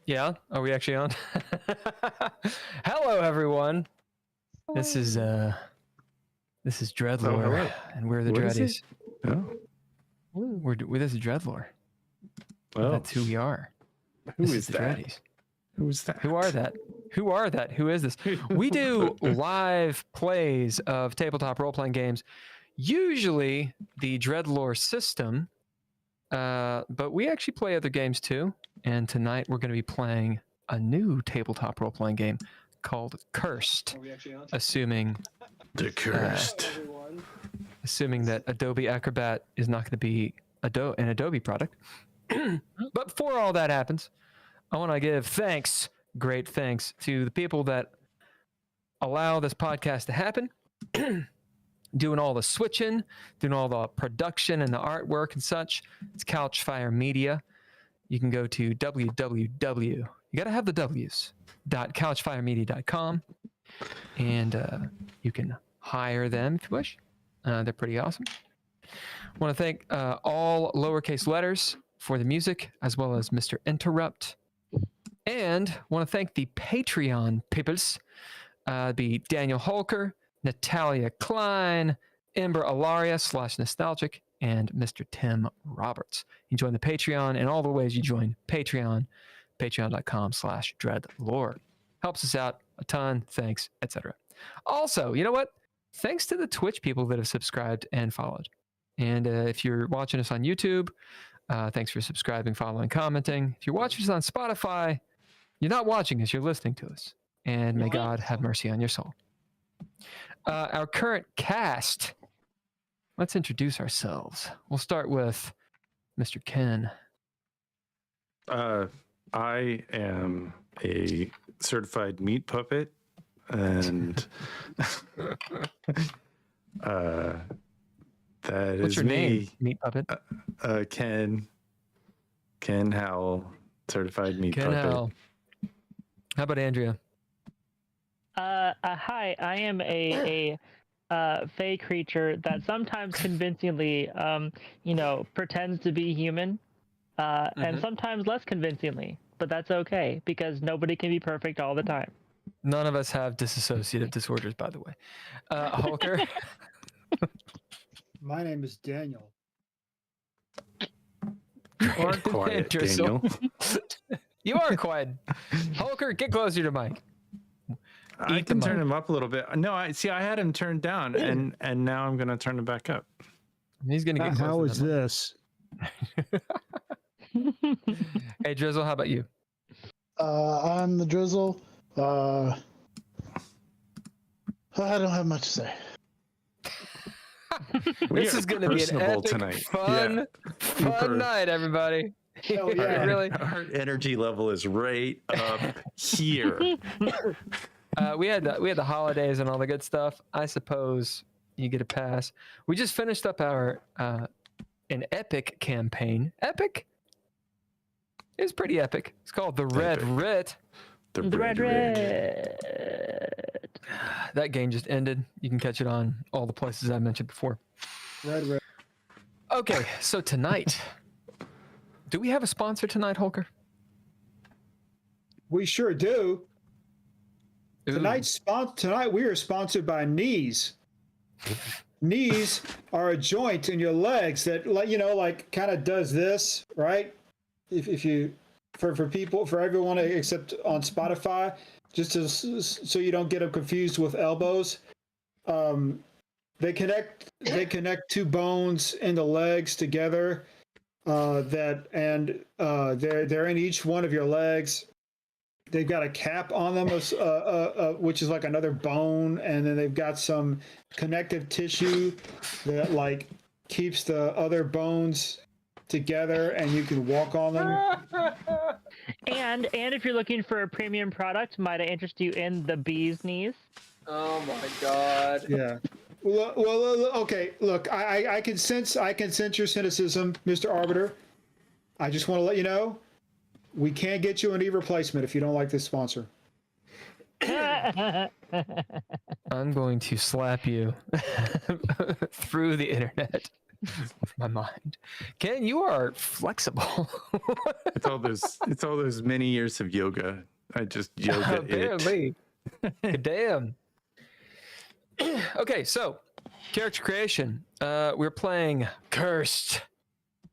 Yeah, are we actually on? Hello, everyone. This is DreadLore, and we're the Dreadies. This is DreadLore. Well, that's who we are. Who is the that? Dreadies. Who's that? Who are that? Who are that? Who is this? We do live plays of tabletop role-playing games, usually the DreadLore system, but we actually play other games too. And tonight we're going to be playing a new tabletop role-playing game called Cursed, assuming The Cursed. Assuming that Adobe Acrobat is not going to be an Adobe product. But before all that happens, I want to give thanks, great thanks, to the people that allow this podcast to happen, doing all the switching, doing all the production and the artwork and such. It's Couchfire Media. You can go to www, you got to have the W's, .couchfiremedia.com, and you can hire them if you wish. They're pretty awesome. I want to thank all lowercase letters for the music, as well as Mr. Interrupt. And want to thank the Patreon peoples, be Daniel Holker, Natalia Cline, Ember Alaria / Nostalgic, and Mr. Tim Roberts. You join the Patreon in all the ways you join Patreon, patreon.com/DreadLore. Helps us out a ton, thanks, etc. Also, you know what? Thanks to the Twitch people that have subscribed and followed. And if you're watching us on YouTube, thanks for subscribing, following, commenting. If you're watching us on Spotify, you're not watching us, you're listening to us. And may God have mercy on your soul. Our current cast. Let's introduce ourselves. We'll start with Mr. Ken. I am a certified meat puppet, and that What's is your me. name, meat puppet? Ken Howl, certified meat Ken puppet. Howl. How about Andrea? Hi, I am a fey creature that sometimes convincingly, pretends to be human, and sometimes less convincingly. But that's okay, because nobody can be perfect all the time. None of us have dissociative disorders, by the way. Holker? My name is Daniel. You are quiet, Daniel. You are quiet. Holker, get closer to Mike. I can turn him up a little bit. No, I had him turned down, and now I'm going to turn him back up. He's going to get closer. How is this? Hey, Drizzle, how about you? I'm the Drizzle. I don't have much to say. This is going to be an epic, tonight. fun night, everybody. Oh, yeah. Really? Our energy level is right up here. We had the holidays and all the good stuff. I suppose you get a pass. We just finished up our an epic campaign. Epic? It's pretty epic. It's called the Red Writ. The Red Red. That game just ended. You can catch it on all the places I mentioned before. Red. Okay, so tonight, do we have a sponsor tonight, Holker? We sure do. Ooh. Tonight we are sponsored by Knees. Knees are a joint in your legs that, like kind of does this, right? If you, for everyone except on Spotify, so you don't get them confused with elbows. They connect two bones in the legs together. They're in each one of your legs. They've got a cap on them, which is like another bone, and then they've got some connective tissue that like keeps the other bones together, and you can walk on them. And if you're looking for a premium product, might I interest you in the bee's knees? Oh my God! Yeah, Okay. Look, I can sense your cynicism, Mr. Arbiter. I just want to let you know, we can't get you an e-replacement if you don't like this sponsor. I'm going to slap you through the internet with my mind. Ken, you are flexible. It's all those many years of yoga. I just yoga Apparently. Damn. Okay, so character creation. We're playing Cursed.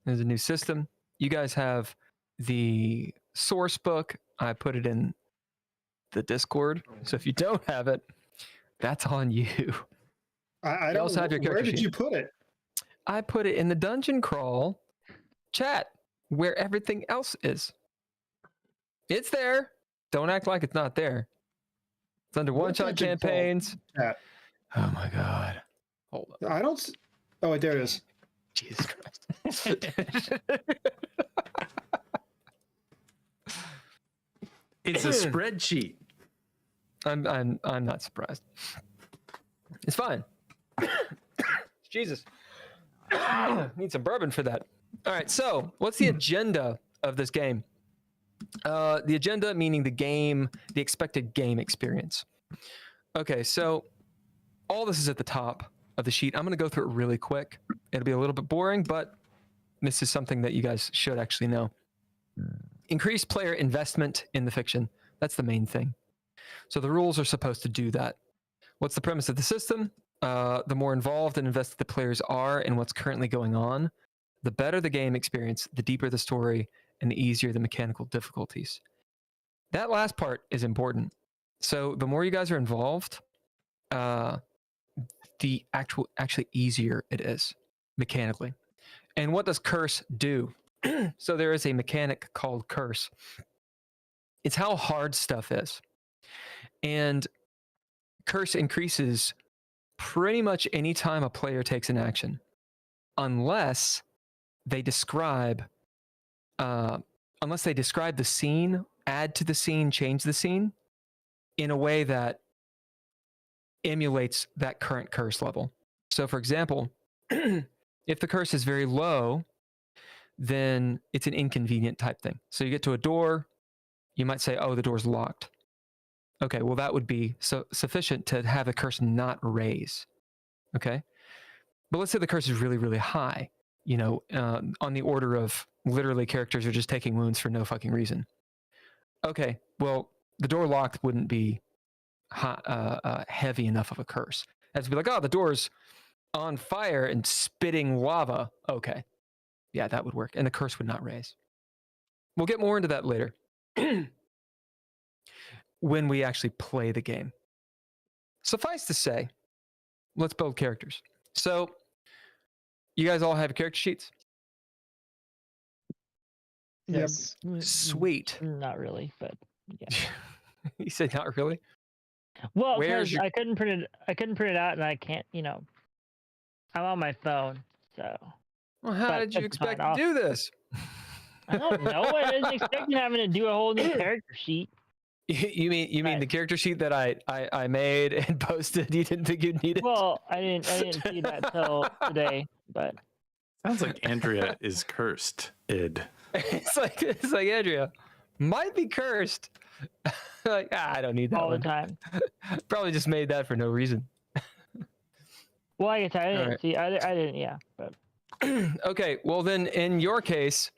There's a new system. You guys have the source book. I put it in the Discord. So if you don't have it, that's on you. I don't. also have your character Where did sheet. you put it? I put it in the Dungeon Crawl chat where everything else is. It's there. Don't act like it's not there. It's under one-shot Dungeon Crawl campaigns. chat? Oh my god. Hold on. I don't. Oh, wait, there it is. Jesus Christ. It's a spreadsheet. I'm not surprised. It's fine. Jesus. Need some bourbon for that. All right, so what's the agenda of this game? The agenda meaning the expected game experience. Okay, so all this is at the top of the sheet. I'm going to go through it really quick. It'll be a little bit boring, but this is something that you guys should actually know. Increase player investment in the fiction. That's the main thing. So the rules are supposed to do that. What's the premise of the system? The more involved and invested the players are in what's currently going on, the better the game experience, the deeper the story, and the easier the mechanical difficulties. That last part is important. So the more you guys are involved, the actually easier it is mechanically. And what does curse do? So there is a mechanic called curse. It's how hard stuff is. And curse increases pretty much any time a player takes an action, unless they describe the scene, add to the scene, change the scene in a way that emulates that current curse level. So for example, if the curse is very low, then it's an inconvenient type thing. So you get to a door, you might say, oh, the door's locked. Okay, well, that would be sufficient to have the curse not raise. Okay? But let's say the curse is really, really high, on the order of literally characters are just taking wounds for no fucking reason. Okay, well, the door locked wouldn't be heavy enough of a curse. It has to be like, oh, the door's on fire and spitting lava. Okay. Yeah, that would work. And the curse would not raise. We'll get more into that later when we actually play the game. Suffice to say, let's build characters. So, you guys all have character sheets? Yes. Sweet. Not really, but yeah. You said not really? Well, Where's because I couldn't print it out, and I can't. I'm on my phone, so. Well, how did you expect to do this? I don't know. I didn't expect having to do a whole new character sheet. You mean the character sheet that I made and posted? You didn't think you'd need it? Well, I didn't see that till today, but Sounds like Andrea is cursed. It's like Andrea might be cursed. Like, I don't need that all one. the time. Probably just made that for no reason. Well, I guess I didn't right. see. I didn't. Yeah, but Okay. Well, then in your case,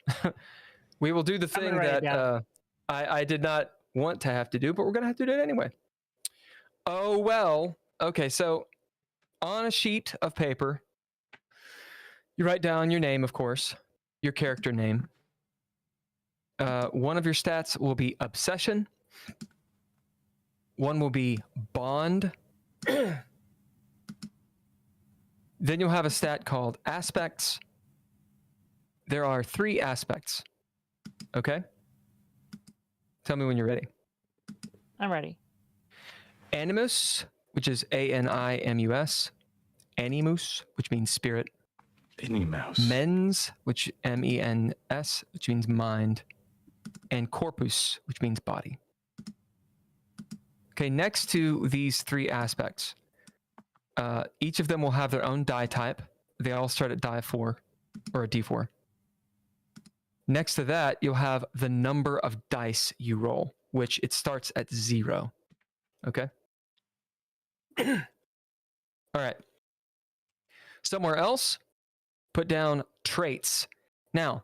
we will do the thing that I did not want to have to do, but we're gonna have to do it anyway. Oh well. Okay. So on a sheet of paper, you write down your name, of course, your character name. One of your stats will be obsession. One will be bond. Then you'll have a stat called aspects. There are 3 aspects. Okay? Tell me when you're ready. I'm ready. Animus, which is A-N-I-M-U-S. Animus, which means spirit. Mouse. Mens, which M-E-N-S, which means mind. And corpus, which means body. Okay, next to these 3 aspects, Each of them will have their own die type. They all start at die 4 or a d4. Next to that, you'll have the number of dice you roll, which it starts at 0. Okay? All right. Somewhere else, put down traits. Now,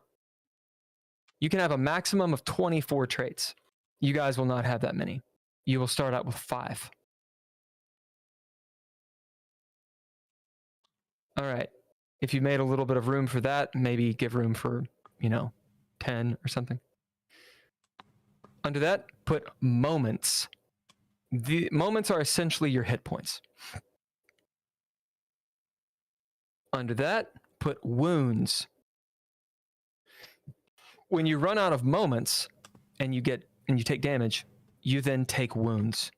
you can have a maximum of 24 traits. You guys will not have that many. You will start out with 5. All right. If you made a little bit of room for that, maybe give room for, 10 or something. Under that, put moments. The moments are essentially your hit points. Under that, put wounds. When you run out of moments and you take damage, you then take wounds.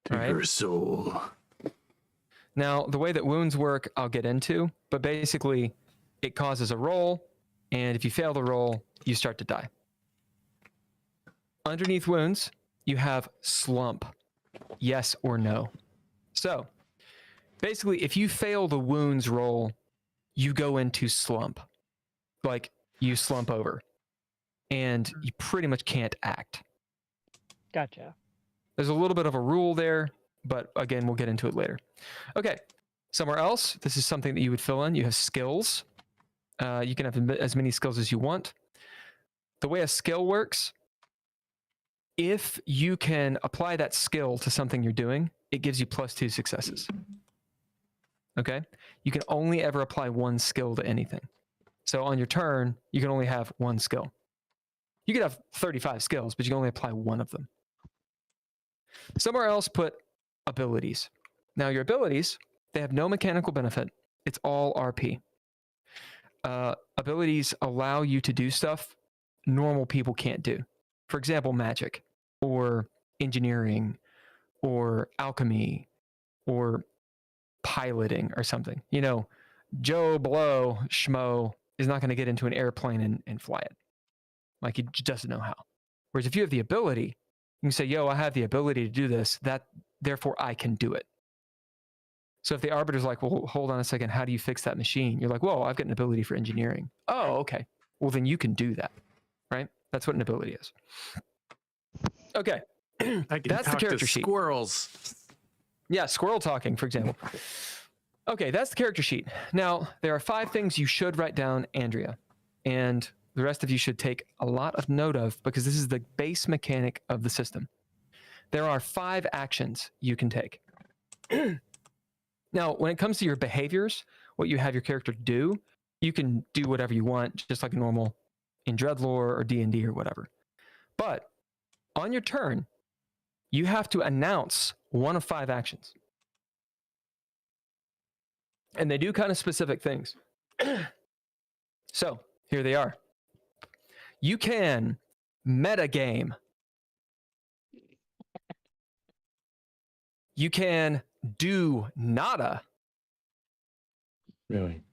Take her soul. Now, the way that wounds work, I'll get into, but basically, it causes a roll, and if you fail the roll, you start to die. Underneath wounds, you have slump, yes or no. So, basically, if you fail the wounds roll, you go into slump. Like, you slump over, and you pretty much can't act. Gotcha. There's a little bit of a rule there, but again, we'll get into it later. Okay, somewhere else, this is something that you would fill in. You have skills. You can have as many skills as you want. The way a skill works, if you can apply that skill to something you're doing, it gives you +2 successes. Okay? You can only ever apply one skill to anything. So on your turn, you can only have one skill. You could have 35 skills, but you can only apply one of them. Somewhere else, put abilities. Now, your abilities, they have no mechanical benefit. It's all RP. Abilities allow you to do stuff normal people can't do. For example, magic, or engineering, or alchemy, or piloting, or something. Joe Blow, Schmo, is not going to get into an airplane and fly it. Like, he just doesn't know how. Whereas if you have the ability, you can say, yo, I have the ability to do this, therefore I can do it. So if the arbiter's like, well, hold on a second, how do you fix that machine? You're like, whoa, I've got an ability for engineering. Oh, okay. Well, then you can do that, right? That's what an ability is. Okay. That's the character sheet. Squirrels. Yeah, squirrel talking, for example. Okay, that's the character sheet. Now, there are 5 things you should write down, Andrea, and the rest of you should take a lot of note of, because this is the base mechanic of the system. There are 5 actions you can take. Now, when it comes to your behaviors, what you have your character do, you can do whatever you want, just like a normal in DreadLore or D&D or whatever. But on your turn, you have to announce one of 5 actions. And they do kind of specific things. So, here they are. You can metagame. You can do nada. Really?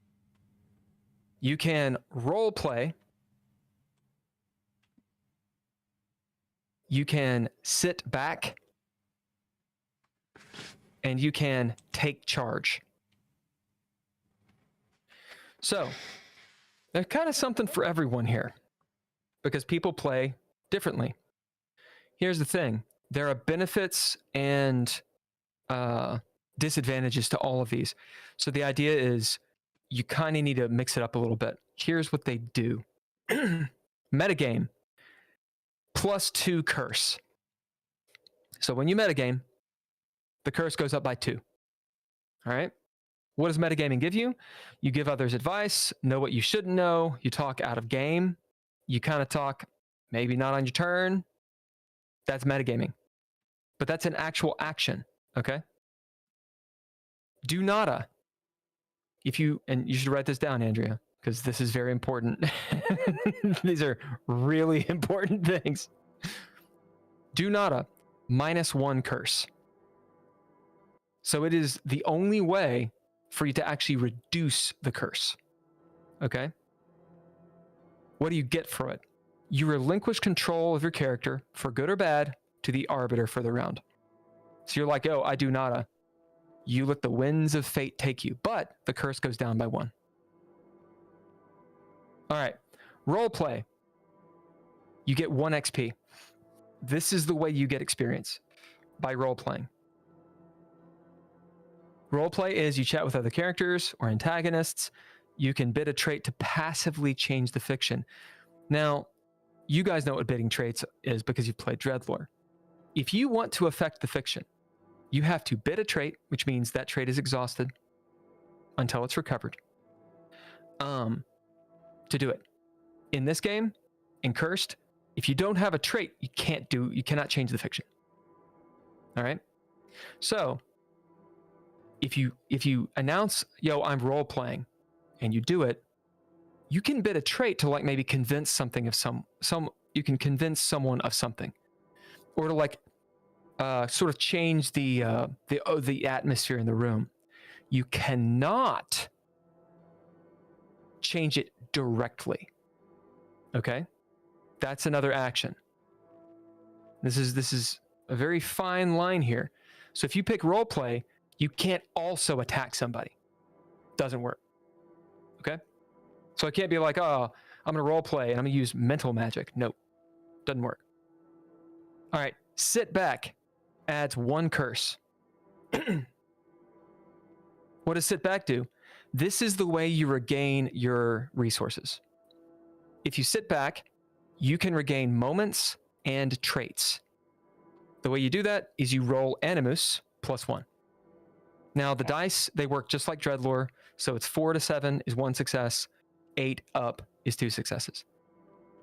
You can role play. You can sit back. And you can take charge. So, there's kind of something for everyone here, because people play differently. Here's the thing. There are benefits and disadvantages to all of these. So the idea is you kind of need to mix it up a little bit. Here's what they do. Metagame, +2 curse. So when you metagame, the curse goes up by 2. All right? What does metagaming give you? You give others advice, know what you shouldn't know, you talk out of game, you kind of talk maybe not on your turn. That's metagaming. But that's an actual action, okay? Do nada. And you should write this down, Andrea, because this is very important. These are really important things. Do nada, -1 curse. So it is the only way for you to actually reduce the curse. Okay? What do you get for it? You relinquish control of your character, for good or bad, to the arbiter for the round. So you're like, oh, I do nada. you let the winds of fate take you, but the curse goes down by 1. All right, role play. You get 1 XP. This is the way you get experience, by role playing. Role play is you chat with other characters or antagonists. You can bid a trait to passively change the fiction. Now, you guys know what bidding traits is because you've played DreadLore. If you want to affect the fiction, you have to bid a trait, which means that trait is exhausted until it's recovered, to do it. In this game, in Cursed, if you don't have a trait, you cannot change the fiction. All right? So, if you announce, yo, I'm role playing, and you do it, you can bid a trait to like maybe convince something of you can convince someone of something, or to like sort of change the atmosphere in the room. You cannot change it directly. Okay, that's another action. This is a very fine line here. So if you pick role play, you can't also attack somebody. Doesn't work. Okay? So I can't be like, oh, I'm going to role play and I'm going to use mental magic. Nope. Doesn't work. All right. Sit back adds 1 curse. What does sit back do? This is the way you regain your resources. If you sit back, you can regain moments and traits. The way you do that is you roll Animus plus 1. Now, the dice, they work just like DreadLore. So it's 4 to 7 is 1 success. 8 up is 2 successes.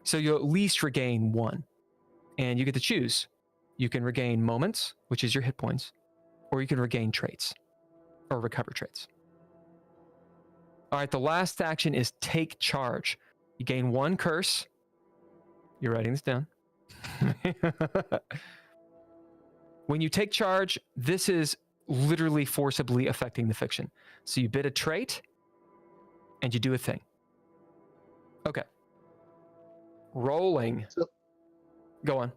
So you'll at least regain 1. And you get to choose. You can regain moments, which is your hit points, or you can regain traits, or recover traits. All right, the last action is take charge. You gain 1 curse. You're writing this down. When you take charge, this is literally forcibly affecting the fiction. So you bid a trait, and you do a thing. Okay. Rolling. Go on.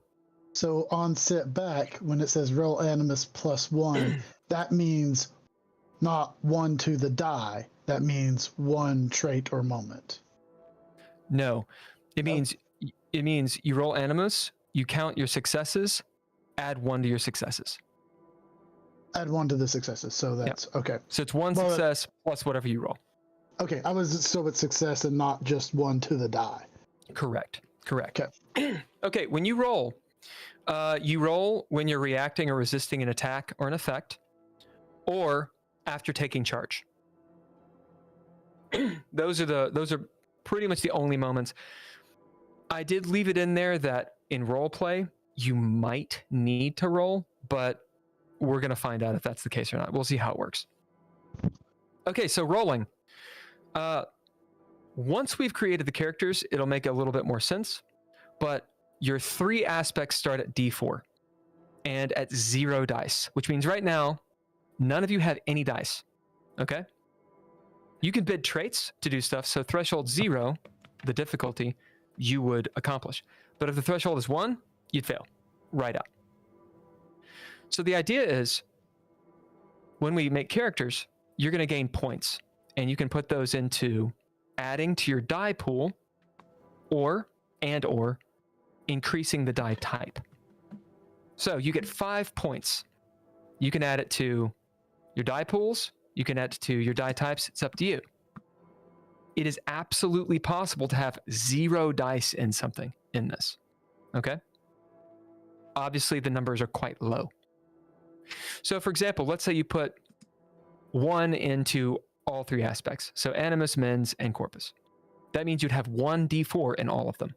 So on sit back, when it says roll Animus plus 1, that means not 1 to the die. That means 1 trait or moment. No, it means you roll Animus, you count your successes, add 1 to your successes. Add 1 to the successes, so that's okay. So it's 1 success plus whatever you roll. Okay, so it's success and not just 1 to the die. Correct. Okay. Okay, when you roll when you're reacting or resisting an attack or an effect, or after taking charge. Those are pretty much the only moments. I did leave it in there that in role play you might need to roll, but we're going to find out if that's the case or not. We'll see how it works. Okay, so rolling. Once we've created the characters, it'll make a little bit more sense, but your 3 aspects start at D4 and at 0 dice, which means right now, none of you have any dice, okay? You can bid traits to do stuff, so threshold 0, the difficulty, you would accomplish. But if the threshold is 1, you'd fail, right out. So the idea is, when we make characters, you're going to gain points, and you can put those into adding to your die pool, or increasing the die type. So you get 5 points. You can add it to your die pools. You can add it to your die types. It's up to you. It is absolutely possible to have 0 dice in something in this. Okay? Obviously, the numbers are quite low. So for example, let's say you put 1 into all 3 aspects. So Animus, Mens, and Corpus. That means you'd have 1 D4 in all of them.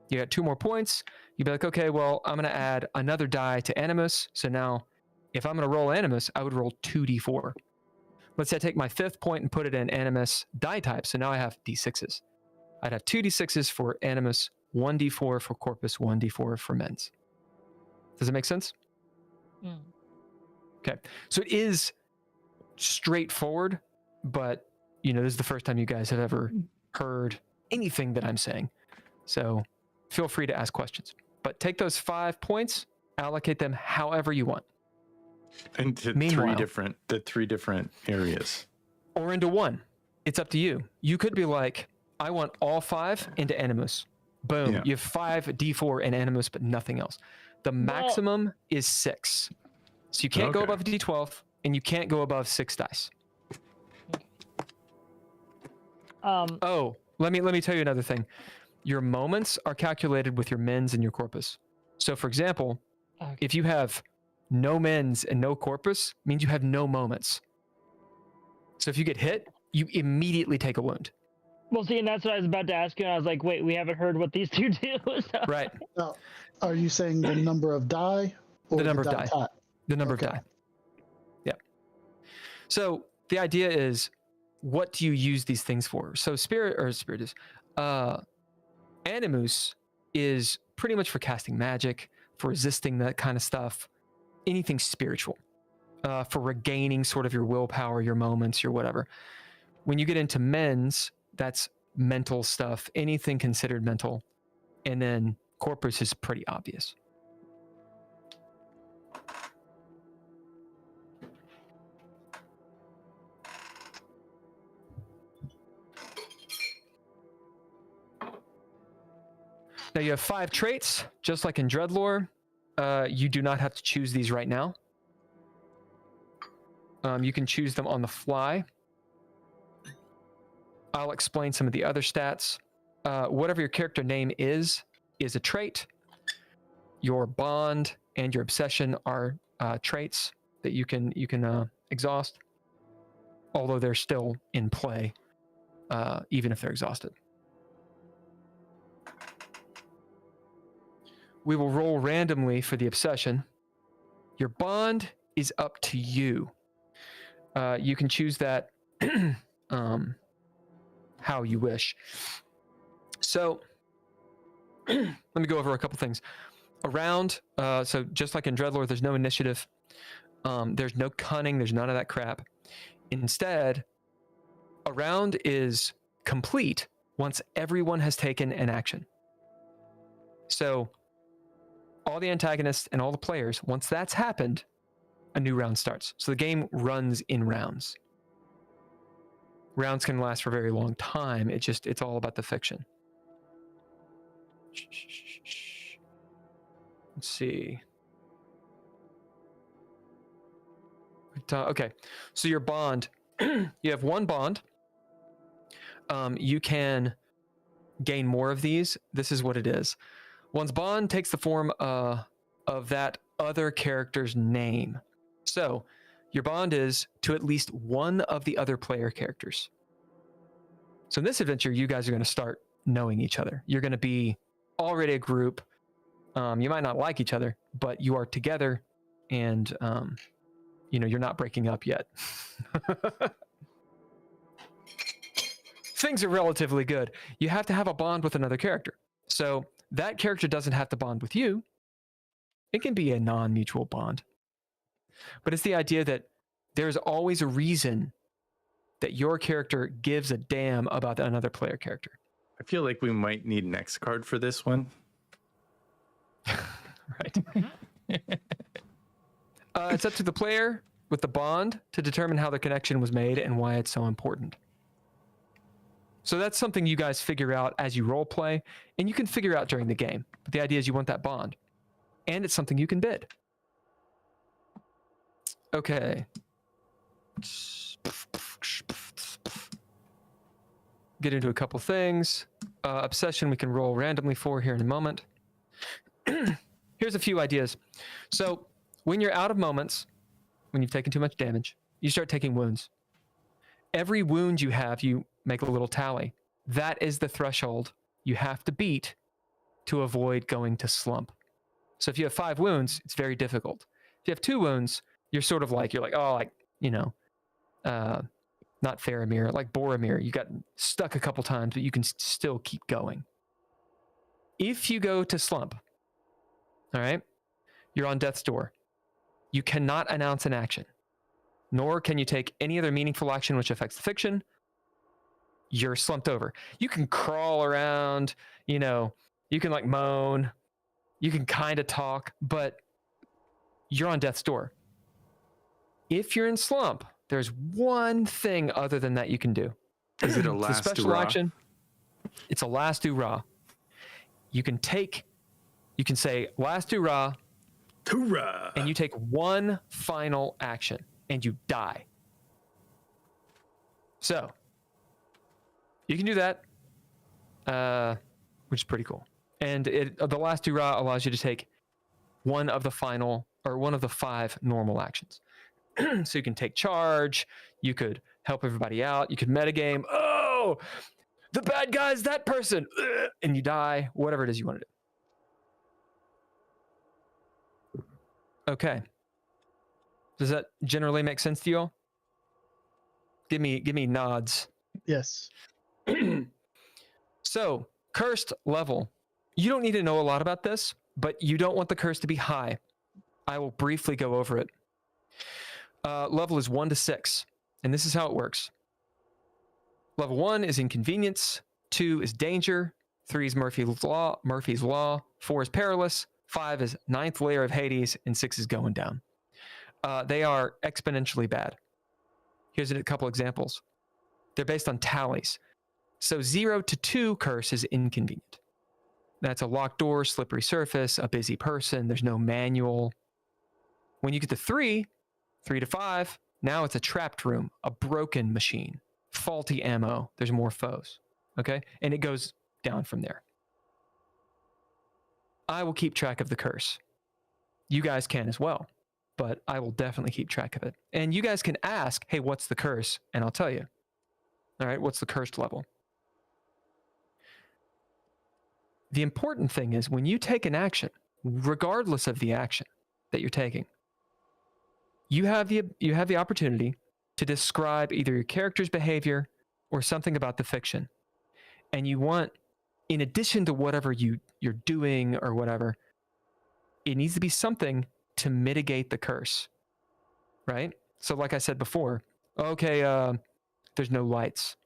You got 2 more points. You'd be like, okay, well, I'm going to add another die to Animus. So now, if I'm going to roll Animus, I would roll 2 D4. Let's say I take my 5th point and put it in Animus die type. So now I have D6s. I'd have 2 D6s for Animus, 1 D4 for Corpus, 1 D4 for Mens. Does it make sense? Mm. Okay. So it is straightforward, but, this is the first time you guys have ever heard anything that I'm saying. So feel free to ask questions. But take those 5 points, allocate them however you want. Into Meanwhile- the three different areas. or into one. It's up to you. You could be like, I want all 5 into Animus. Boom. Yeah. You have 5 D4 in Animus, but nothing else. The maximum is 6. So you can't go Okay. above D12, and you can't go above 6 dice. Oh, let me tell you another thing. Your moments are calculated with your mens and your corpus. So for example, Okay. if you have no mens and no corpus, means you have no moments. So if you get hit, you immediately take a wound. Well, see, and that's what I was about to ask you. And I was like, wait, we haven't heard what these two do. So. Right. Now, are you saying the number of die or The number of die. type? The number Okay. of die. Yeah. So the idea is, what do you use these things for? So Animus is pretty much for casting magic, for resisting that kind of stuff, anything spiritual, for regaining sort of your willpower, your moments, your whatever. When you get into mens, that's mental stuff, anything considered mental. And then corpus is pretty obvious. Now you have 5 traits, just like in DreadLore. You do not have to choose these right now. You can choose them on the fly. I'll explain some of the other stats. Whatever your character name is a trait. Your bond and your obsession are traits that you can exhaust, although they're still in play, even if they're exhausted. We will roll randomly for the obsession. Your bond is up to you. You can choose that how you wish. So let me go over a couple things. Around, so just like in DreadLore, there's no initiative. There's no cunning. There's none of that crap. Instead, a round is complete once everyone has taken an action. So all the antagonists and all the players, once that's happened, a new round starts. So the game runs in rounds. Rounds can last for a very long time. It's all about the fiction. Let's see. Okay, so your bond, you have 1 bond. You can gain more of these. This is what it is. One's bond takes the form of that other character's name. So your bond is to at least one of the other player characters. So in this adventure, you guys are going to start knowing each other. You're going to be already a group. You might not like each other, but you are together, and you're not breaking up yet. Things are relatively good. You have to have a bond with another character. So that character doesn't have to bond with you. It can be a non-mutual bond. But it's the idea that there's always a reason that your character gives a damn about another player character. I feel like we might need an X card for this one. Right. It's up to the player with the bond to determine how the connection was made and why it's so important. So that's something you guys figure out as you role play, and you can figure out during the game. But the idea is you want that bond, and it's something you can bid. Okay. Get into a couple things. Obsession we can roll randomly for here in a moment. Here's a few ideas. So when you're out of moments, when you've taken too much damage, you start taking wounds. Every wound you have, you make a little tally. That is the threshold you have to beat to avoid going to slump. So if you have 5 wounds, it's very difficult. If you have 2 wounds, you're sort of like, not Faramir, like Boromir. You got stuck a couple times, but you can still keep going. If you go to slump, all right, you're on death's door. You cannot announce an action, nor can you take any other meaningful action which affects the fiction. You're slumped over. You can crawl around, you can like moan, you can kind of talk, but you're on death's door. If you're in slump, there's one thing other than that you can do. Is it a It's last special hurrah? action. It's a last hurrah. You can say last hurrah, Hoorah! and you take one final action and you die. So you can do that, which is pretty cool. And the last hurrah allows you to take one of the 5 normal actions. So you can take charge, you could help everybody out, you could metagame, oh, the bad guy's that person, and you die, whatever it is you want to do. Okay. Does that generally make sense to you all? Give me nods. Yes. So, cursed level. You don't need to know a lot about this, but you don't want the curse to be high. I will briefly go over it. Level is 1 to 6, and this is how it works. Level 1 is inconvenience, 2 is danger, 3 is Murphy's Law, 4 is perilous, 5 is 9th layer of Hades, and 6 is going down. They are exponentially bad. Here's a couple examples. They're based on tallies. So 0 to 2 curse is inconvenient. That's a locked door, slippery surface, a busy person, there's no manual. When you get to 3 to 5, now it's a trapped room, a broken machine, faulty ammo, there's more foes, okay? And it goes down from there. I will keep track of the curse. You guys can as well, but I will definitely keep track of it. And you guys can ask, hey, what's the curse? And I'll tell you. All right, what's the cursed level? The important thing is when you take an action, regardless of the action that you're taking, you have the opportunity to describe either your character's behavior or something about the fiction. And you want, in addition to whatever you're doing or whatever, it needs to be something to mitigate the curse, right? So like I said before, okay, there's no lights.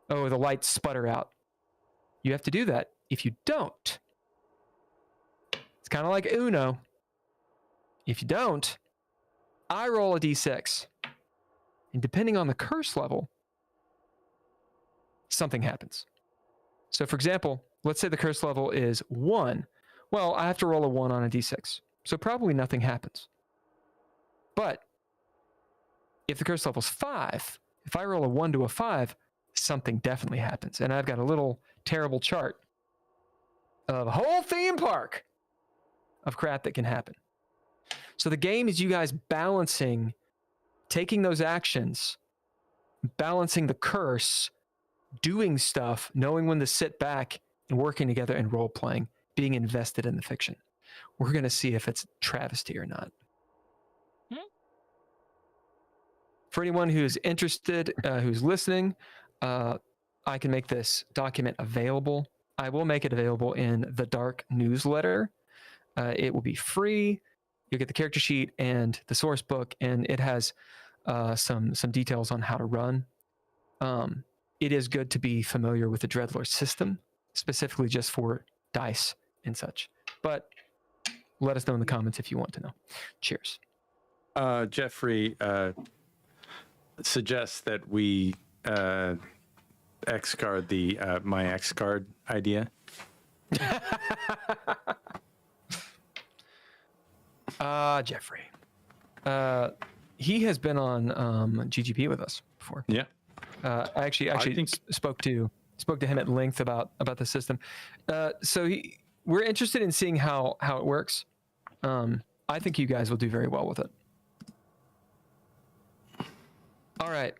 Oh, the lights sputter out. You have to do that. If you don't, it's kind of like Uno. If you don't, I roll a d6. And depending on the curse level, something happens. So for example, let's say the curse level is 1. Well, I have to roll a 1 on a d6. So probably nothing happens. But if the curse level is 5, if I roll a 1 to a 5, something definitely happens. And I've got a little terrible chart of a whole theme park of crap that can happen. So the game is you guys balancing, taking those actions, balancing the curse, doing stuff, knowing when to sit back and working together and role playing, being invested in the fiction. We're going to see if it's travesty or not. For anyone who's interested, who's listening, I can make this document available. I will make it available in the Dark newsletter. It will be free. You'll get the character sheet and the source book, and it has some details on how to run. It is good to be familiar with the DreadLore system, specifically just for dice and such. But let us know in the comments if you want to know. Cheers. Jeffrey suggests that we X-card the my X-card idea. Jeffrey. He has been on GGP with us before. Yeah. I actually spoke to him at length about the system. So we're interested in seeing how it works. I think you guys will do very well with it. All right.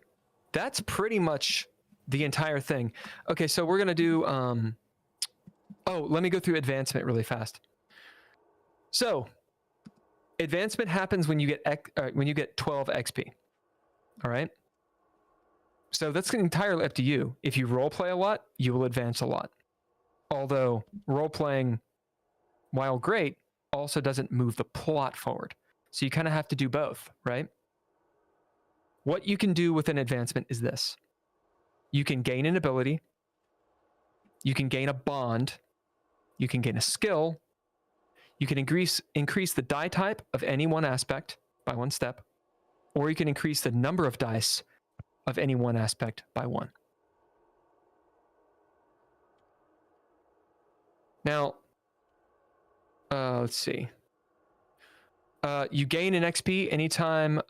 That's pretty much the entire thing. Okay, so we're going to do... let me go through advancement really fast. So, advancement happens when you get 12 XP. All right? So that's entirely up to you. If you roleplay a lot, you will advance a lot. Although roleplaying, while great, also doesn't move the plot forward. So you kind of have to do both, right? What you can do with an advancement is this. You can gain an ability. You can gain a bond. You can gain a skill. You can increase the die type of any one aspect by 1 step. or you can increase the number of dice of any one aspect by 1. Now, let's see. You gain an XP anytime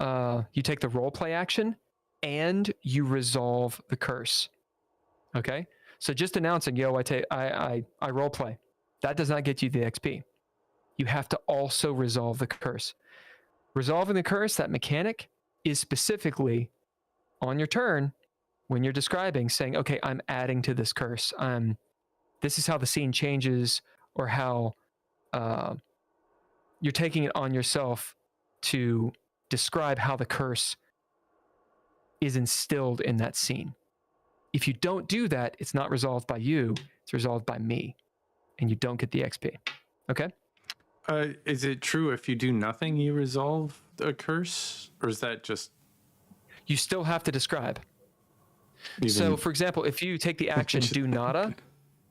you take the roleplay action and you resolve the curse. Okay? So just announcing, yo, I roleplay. That does not get you the XP. You have to also resolve the curse. Resolving the curse, that mechanic, is specifically on your turn when you're describing, saying, okay, I'm adding to this curse. This is how the scene changes, or how you're taking it on yourself to describe how the curse is instilled in that scene. If you don't do that, it's not resolved by you, it's resolved by me, and you don't get the XP. Okay? Is it true if you do nothing, you resolve a curse? Or is that just... You still have to describe. So, for example, if you take the action do nada,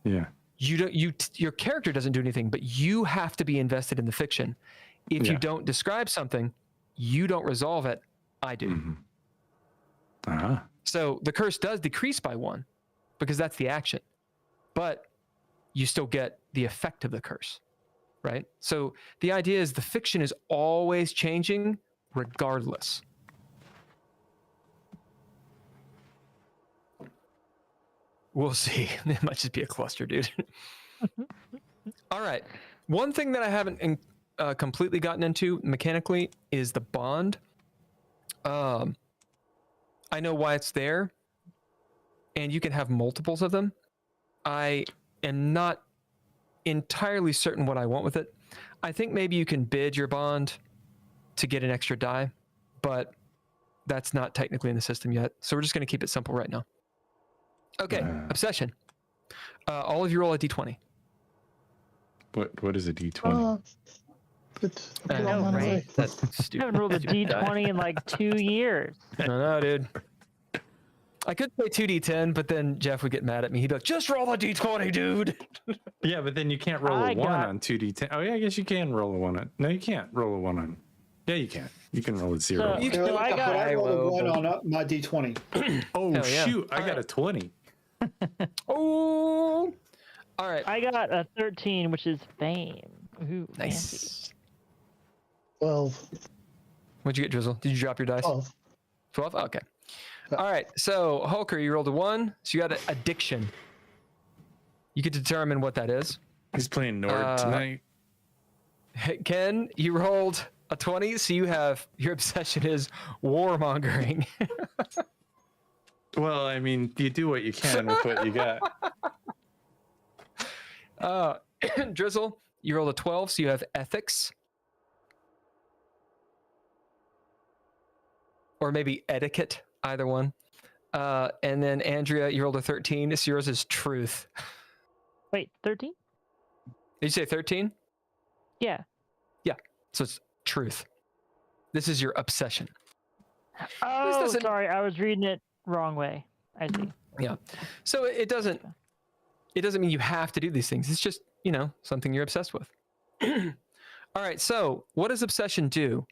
yeah, your character doesn't do anything, but you have to be invested in the fiction. If you don't describe something, you don't resolve it, I do. Uh-huh. So the curse does decrease by 1 because that's the action, but you still get the effect of the curse, right? So the idea is the fiction is always changing regardless. We'll see. It might just be a cluster, dude. All right. One thing that I haven't completely gotten into mechanically is the bond. I know why it's there, and you can have multiples of them. I am not entirely certain what I want with it. I think maybe you can bid your bond to get an extra die, but that's not technically in the system yet. So we're just going to keep it simple right now. Okay, obsession. All of you roll a d20. What is a d20? I know, right? That's I stupid. haven't rolled a d20 in like 2 years. No, dude. I could say 2d10, but then Jeff would get mad at me. He'd be like, just roll a d20, dude. Yeah, but then you can't roll a 1 on 2d10. Oh, yeah, I guess you can roll a 1 on... No, you can't roll a 1 on... Yeah, you can. You can roll a 0. So I rolled a 1 on my d20. Oh, Hell yeah. shoot. I got a 20. Oh! All right. I got a 13, which is fame. Ooh, fancy. Nice. 12. What'd you get, Drizzle? Did you drop your dice? 12. 12? Okay. All right. So, Hulker, you rolled a 1. So you got an addiction. You get to determine what that is. He's playing Nord tonight. Ken, you rolled a 20. So you have, your obsession is warmongering. Well, I mean, you do what you can with what you got. Drizzle, you rolled a 12. So you have ethics. Or maybe etiquette, either one. And then Andrea, you rolled a 13. So yours is truth. Wait, 13? Did you say 13? Yeah. Yeah. So it's truth. This is your obsession. Oh, doesn't- sorry. I was reading it wrong way. I see. Yeah. So it doesn't mean you have to do these things. It's just, something you're obsessed with. All right. So what does obsession do?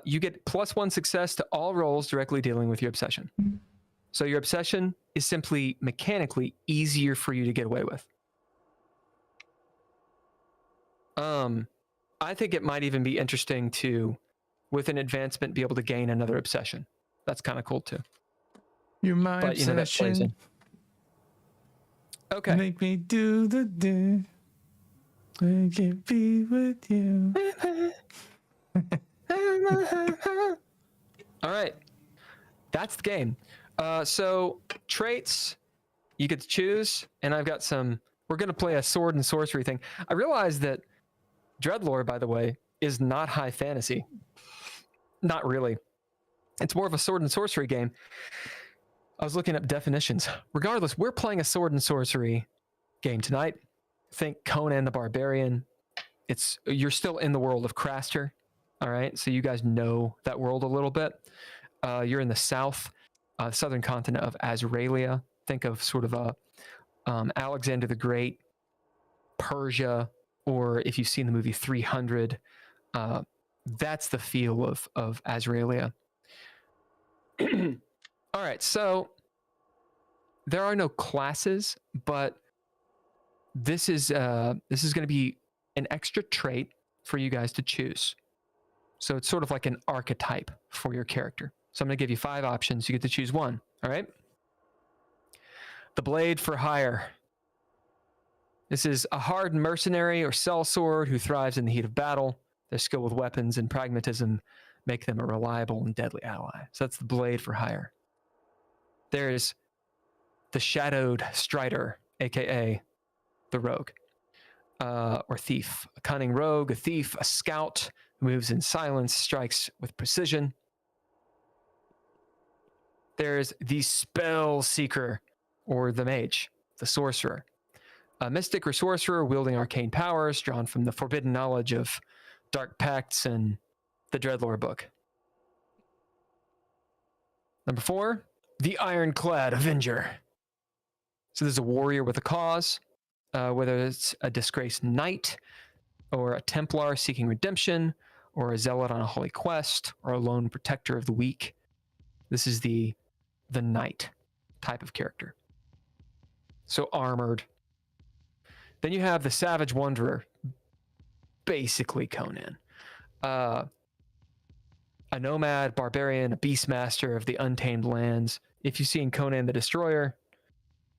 You get +1 success to all rolls directly dealing with your obsession. So your obsession is simply mechanically easier for you to get away with. I think it might even be interesting to, with an advancement, be able to gain another obsession. That's kind of cool too. You're my But that plays obsession. in. Okay. Make me do the do. I can be with you. All right. That's the game. So traits, you get to choose, and I've got some. We're going to play a sword and sorcery thing. I realize that DreadLore, by the way, is not high fantasy. Not really. It's more of a sword and sorcery game. I was looking up definitions. Regardless, we're playing a sword and sorcery game tonight. Think Conan the Barbarian. You're still in the world of Craster. All right, so you guys know that world a little bit. You're in the southern continent of Azraelia. Think of sort of Alexander the Great, Persia, or if you've seen the movie 300, that's the feel of Azraelia. All right, so there are no classes, but this is going to be an extra trait for you guys to choose. So it's sort of like an archetype for your character. So I'm going to give you 5 options. You get to choose one. All right. The Blade for Hire. This is a hardened mercenary or sellsword who thrives in the heat of battle. Their skill with weapons and pragmatism make them a reliable and deadly ally. So that's the Blade for Hire. There's the Shadowed Strider, aka the Rogue, or Thief. A cunning rogue, a thief, a scout who moves in silence, strikes with precision. There's the Spell Seeker, or the Mage, the Sorcerer. A mystic or sorcerer wielding arcane powers drawn from the forbidden knowledge of dark pacts and the DreadLore book. Number 4, the Ironclad Avenger. So there's a warrior with a cause, whether it's a disgraced knight, or a Templar seeking redemption, or a zealot on a holy quest, or a lone protector of the weak. This is the knight type of character. So armored. Then you have the Savage Wanderer, basically Conan. A nomad, barbarian, a beastmaster of the untamed lands. If you've seen Conan the Destroyer,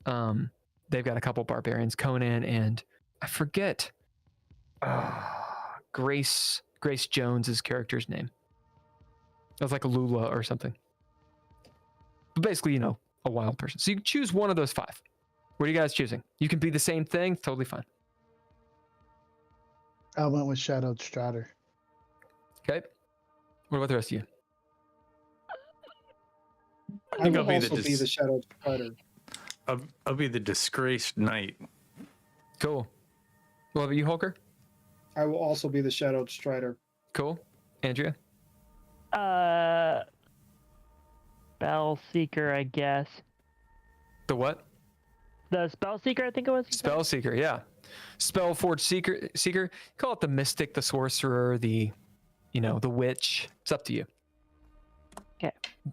they've got a couple barbarians, Conan and I forget Grace Jones's character's name. It was like a Lula or something. But basically, a wild person. So you can choose one of those 5. What are you guys choosing? You can be the same thing, totally fine. I went with Shadowed Strider. Okay. What about the rest of you? I think will I'll be also be the Shadowed Strider. I'll be the Disgraced Knight. Cool. What about you, Holker? I will also be the Shadowed Strider. Cool. Andrea? Spell Seeker, I guess. The what? The Spell Seeker, I think it was. Spell Seeker, yeah. Spellforge Seeker. Call it the Mystic, the Sorcerer, the Witch. It's up to you. Okay,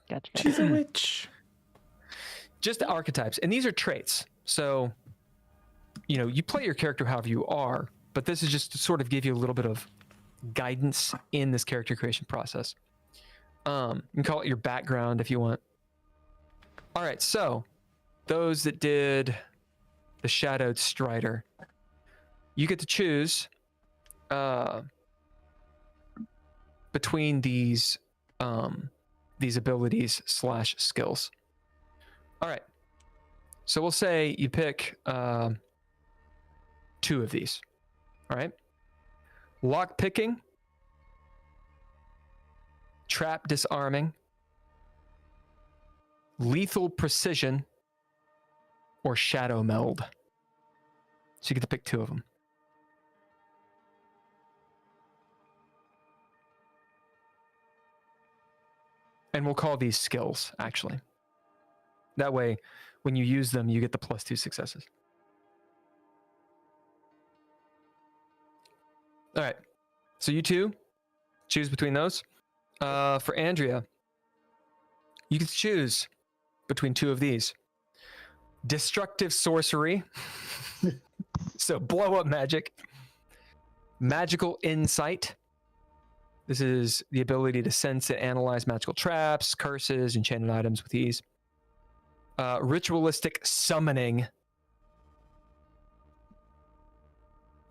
gotcha. She's a witch. Just the archetypes. And these are traits. So, you play your character however you are, but this is just to sort of give you a little bit of guidance in this character creation process. You can call it your background if you want. All right, so those that did the Shadowed Strider, you get to choose between these abilities / skills. All right, so we'll say you pick 2 of these. All right, lock picking, trap disarming, lethal precision, or shadow meld. So you get to pick 2 of them. And we'll call these skills, actually. That way, when you use them, you get the +2 successes. All right. So you 2 choose between those. For Andrea, you can choose between 2 of these. Destructive sorcery. So blow up magic. Magical insight. This is the ability to sense and analyze magical traps, curses, enchanted items with ease. Ritualistic summoning.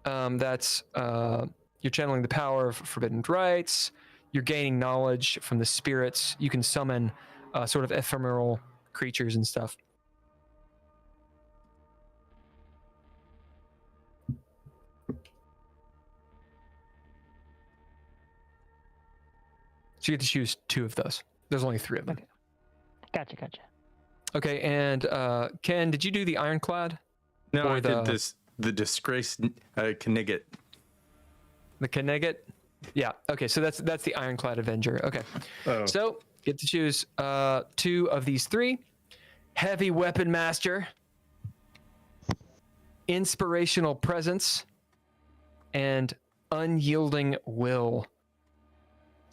That's you're channeling the power of forbidden rites. You're gaining knowledge from the spirits. You can summon sort of ephemeral creatures and stuff. So you get to choose 2 of those. There's only 3 of them. Gotcha. Okay, and Ken, did you do the Ironclad? No, Or I did the Disgraced Knigget. The Knigget? Yeah. Okay, so that's the Ironclad Avenger. Okay. Oh. So get to choose 2 of these 3. Heavy Weapon Master, Inspirational Presence, and Unyielding Will.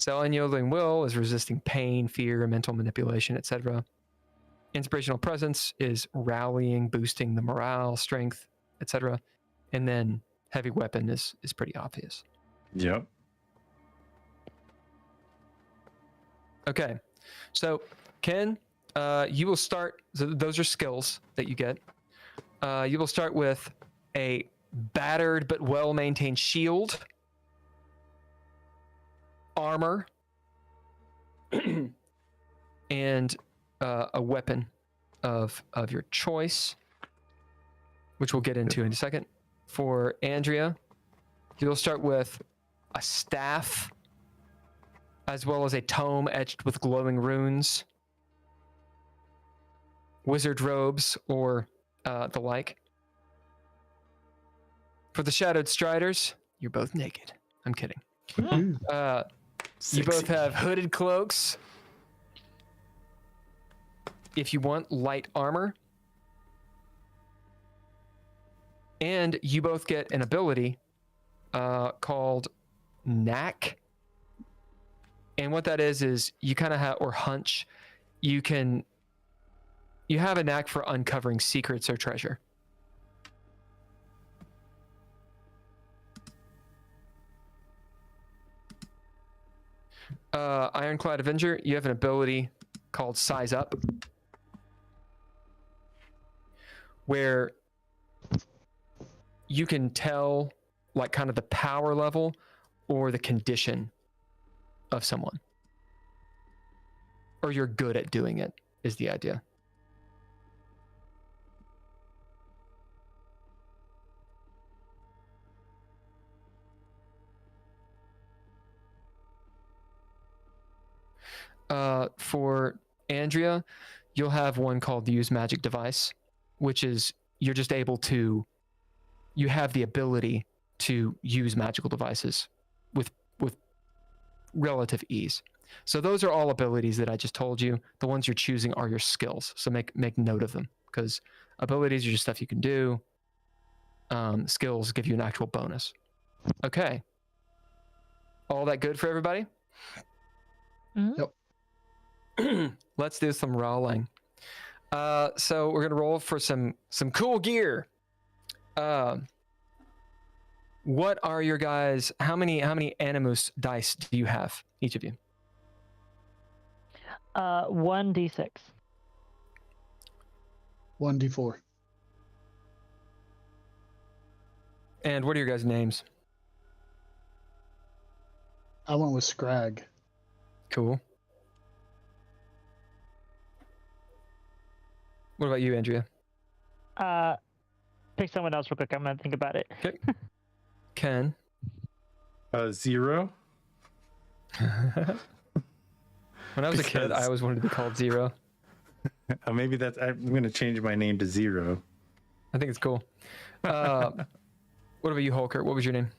So unyielding will is resisting pain, fear, mental manipulation, etc. Inspirational presence is rallying, boosting the morale, strength, etc. And then heavy weapon is pretty obvious. Yep. Okay, so Ken, you will start. So those are skills that you get. You will start with a battered but well-maintained shield, armor, and a weapon of your choice, which we'll get into in a second. For Andrea, you'll start with a staff, as well as a tome etched with glowing runes, wizard robes, or the like. For the Shadowed Striders, you're both naked. I'm kidding. You both have hooded cloaks. If you want light armor. And you both get an ability called Knack. And what that is you kind of have, or hunch, you have a knack for uncovering secrets or treasure. Ironclad Avenger, you have an ability called Size Up, where you can tell like kind of the power level or the condition of someone. Or you're good at doing it, is the idea. For Andrea, you'll have one called Use Magic Device, which is you're just able to, you have the ability to use magical devices with relative ease. So those are all abilities that I just told you. The ones you're choosing are your skills. So make note of them, because abilities are just stuff you can do. Skills give you an actual bonus. Okay. All that good for everybody? Mm-hmm. Yep. Let's do some rolling. So we're gonna roll for some cool gear. What are your guys? How many Animus dice do you have, each of you? 1d6. 1d4. And what are your guys' names? I went with Scrag. Cool. What about you, Andrea? Pick someone else real quick. I'm gonna think about it. Okay. Ken. 0. When I was a kid, I always wanted to be called Zero. Maybe I'm going to change my name to 0. I think it's cool. What about you, Holker? What was your name?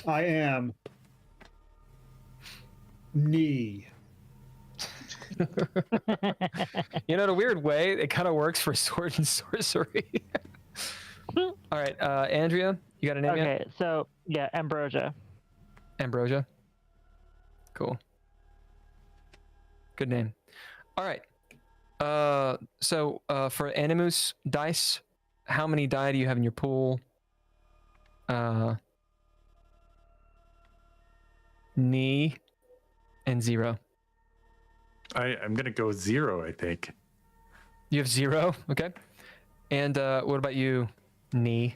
I am Knee. You know, in a weird way, it kind of works for sword and sorcery. All right, Andrea, you got a name yet? Okay, so yeah, Ambrosia. Ambrosia. Cool. Good name. All right. So for Animus dice, how many die do you have in your pool? Knee and 0. I'm going to go 0, I think. You have 0, okay. And what about you, Knee?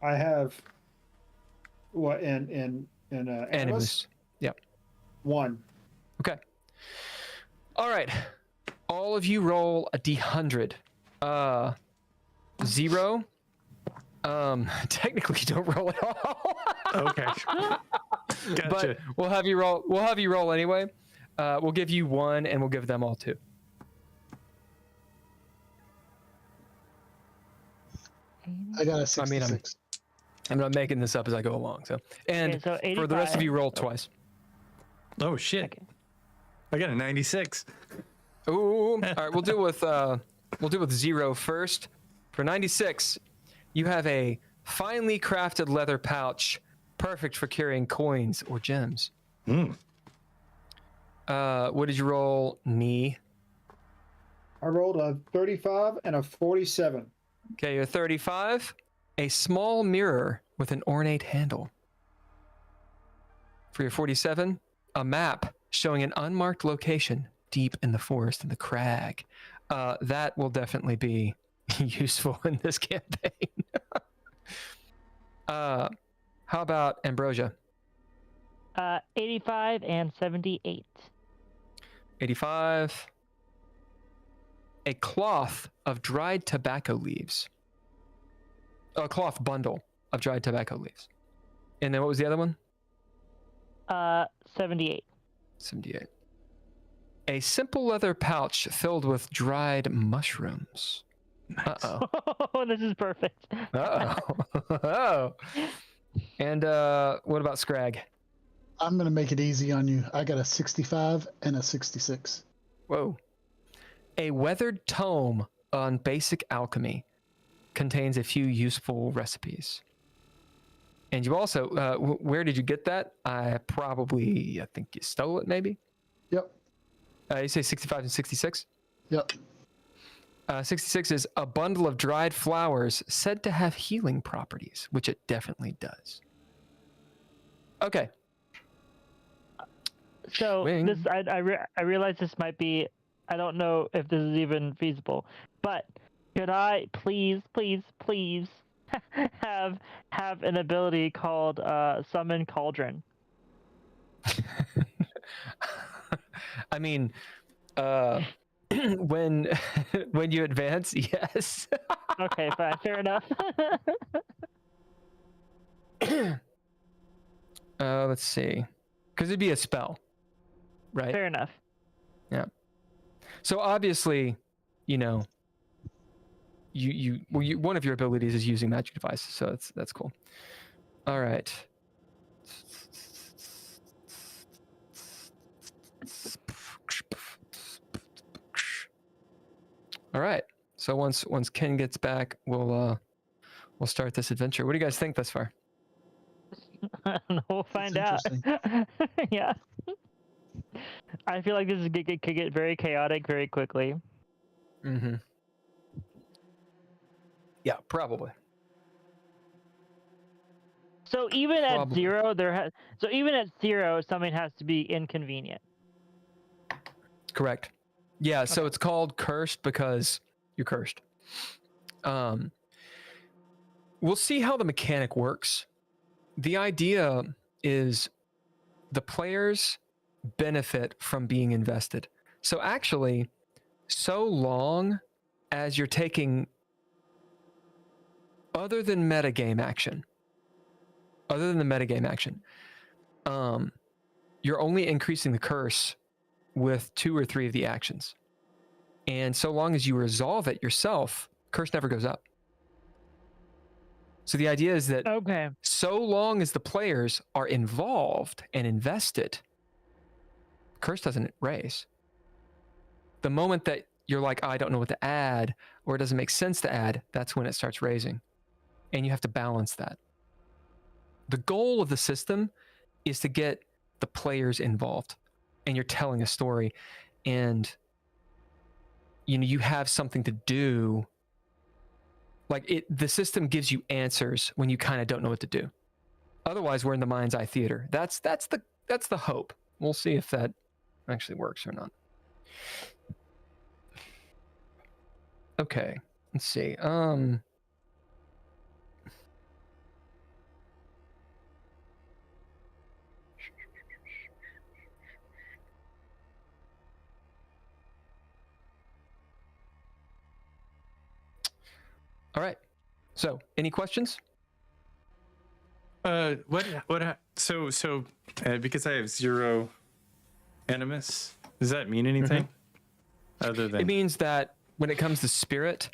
I have what in Animus. Yep. 1. Okay. All right. All of you roll a d100. 0. Technically, you don't roll at all. Okay. Gotcha. But we'll have you roll. We'll have you roll anyway. We'll give you 1, and we'll give them all 2. I got a 66. I'm not making this up as I go along. So, and Okay, so for the rest of 85. you, roll twice. Oh, shit. Okay. I got a 96. Ooh. All right. We'll deal with 0 first. For 96, you have a finely crafted leather pouch, perfect for carrying coins or gems. What did you roll, Nee? I rolled a 35 and a 47. Okay, you're 35. A small mirror with an ornate handle. For your 47, a map showing an unmarked location deep in the forest in the crag. That will definitely be useful in this campaign. How about Ambrosia? 85 and 78. 85. A cloth of dried tobacco leaves. A cloth bundle of dried tobacco leaves. And then what was the other one? 78. 78. A simple leather pouch filled with dried mushrooms. Nice. Uh-oh. Oh, this is perfect. Uh-oh. Oh. And what about Scrag? I'm gonna make it easy on you. I got a 65 and a 66. Whoa. A weathered tome on basic alchemy contains a few useful recipes. And you also, where did you get that? I think you stole it, maybe? Yep. You say 65 and 66? Yep. 66 is a bundle of dried flowers said to have healing properties, which it definitely does. Okay. So Wing. this, I realize this might be, I don't know if this is even feasible, but could I please have an ability called Summon Cauldron? I mean, when you advance, yes. Okay, fine, fair enough. Let's see, because it'd be a spell, right? Fair enough. Yeah. So obviously, you know, one of your abilities is using magic devices, so that's cool. All right. All right. So once Ken gets back, we'll start this adventure. What do you guys think thus far? I don't know. We'll find out. Yeah. I feel like this could get very chaotic very quickly. Mm-hmm. Yeah, probably. So even at Probably. zero, something has to be inconvenient. Correct. Yeah, so it's called cursed because you're cursed. We'll see how the mechanic works. The idea is the players benefit from being invested. So actually, so long as you're taking other than the metagame action, you're only increasing the curse with 2 or 3 of the actions. And so long as you resolve it yourself, curse never goes up. So the idea is that Okay. so long as the players are involved and invested, curse doesn't raise. The moment that you're like, I don't know what to add, or it doesn't make sense to add, that's when it starts raising. And you have to balance that. The goal of the system is to get the players involved, and you're telling a story, and you have something to do. Like the system gives you answers when you kind of don't know what to do. Otherwise, we're in the mind's eye theater. That's the hope. We'll see if that actually works or not. Okay, let's see. All right. So, any questions? So because I have 0 animus, does that mean anything? Other than It means that when it comes to spirit,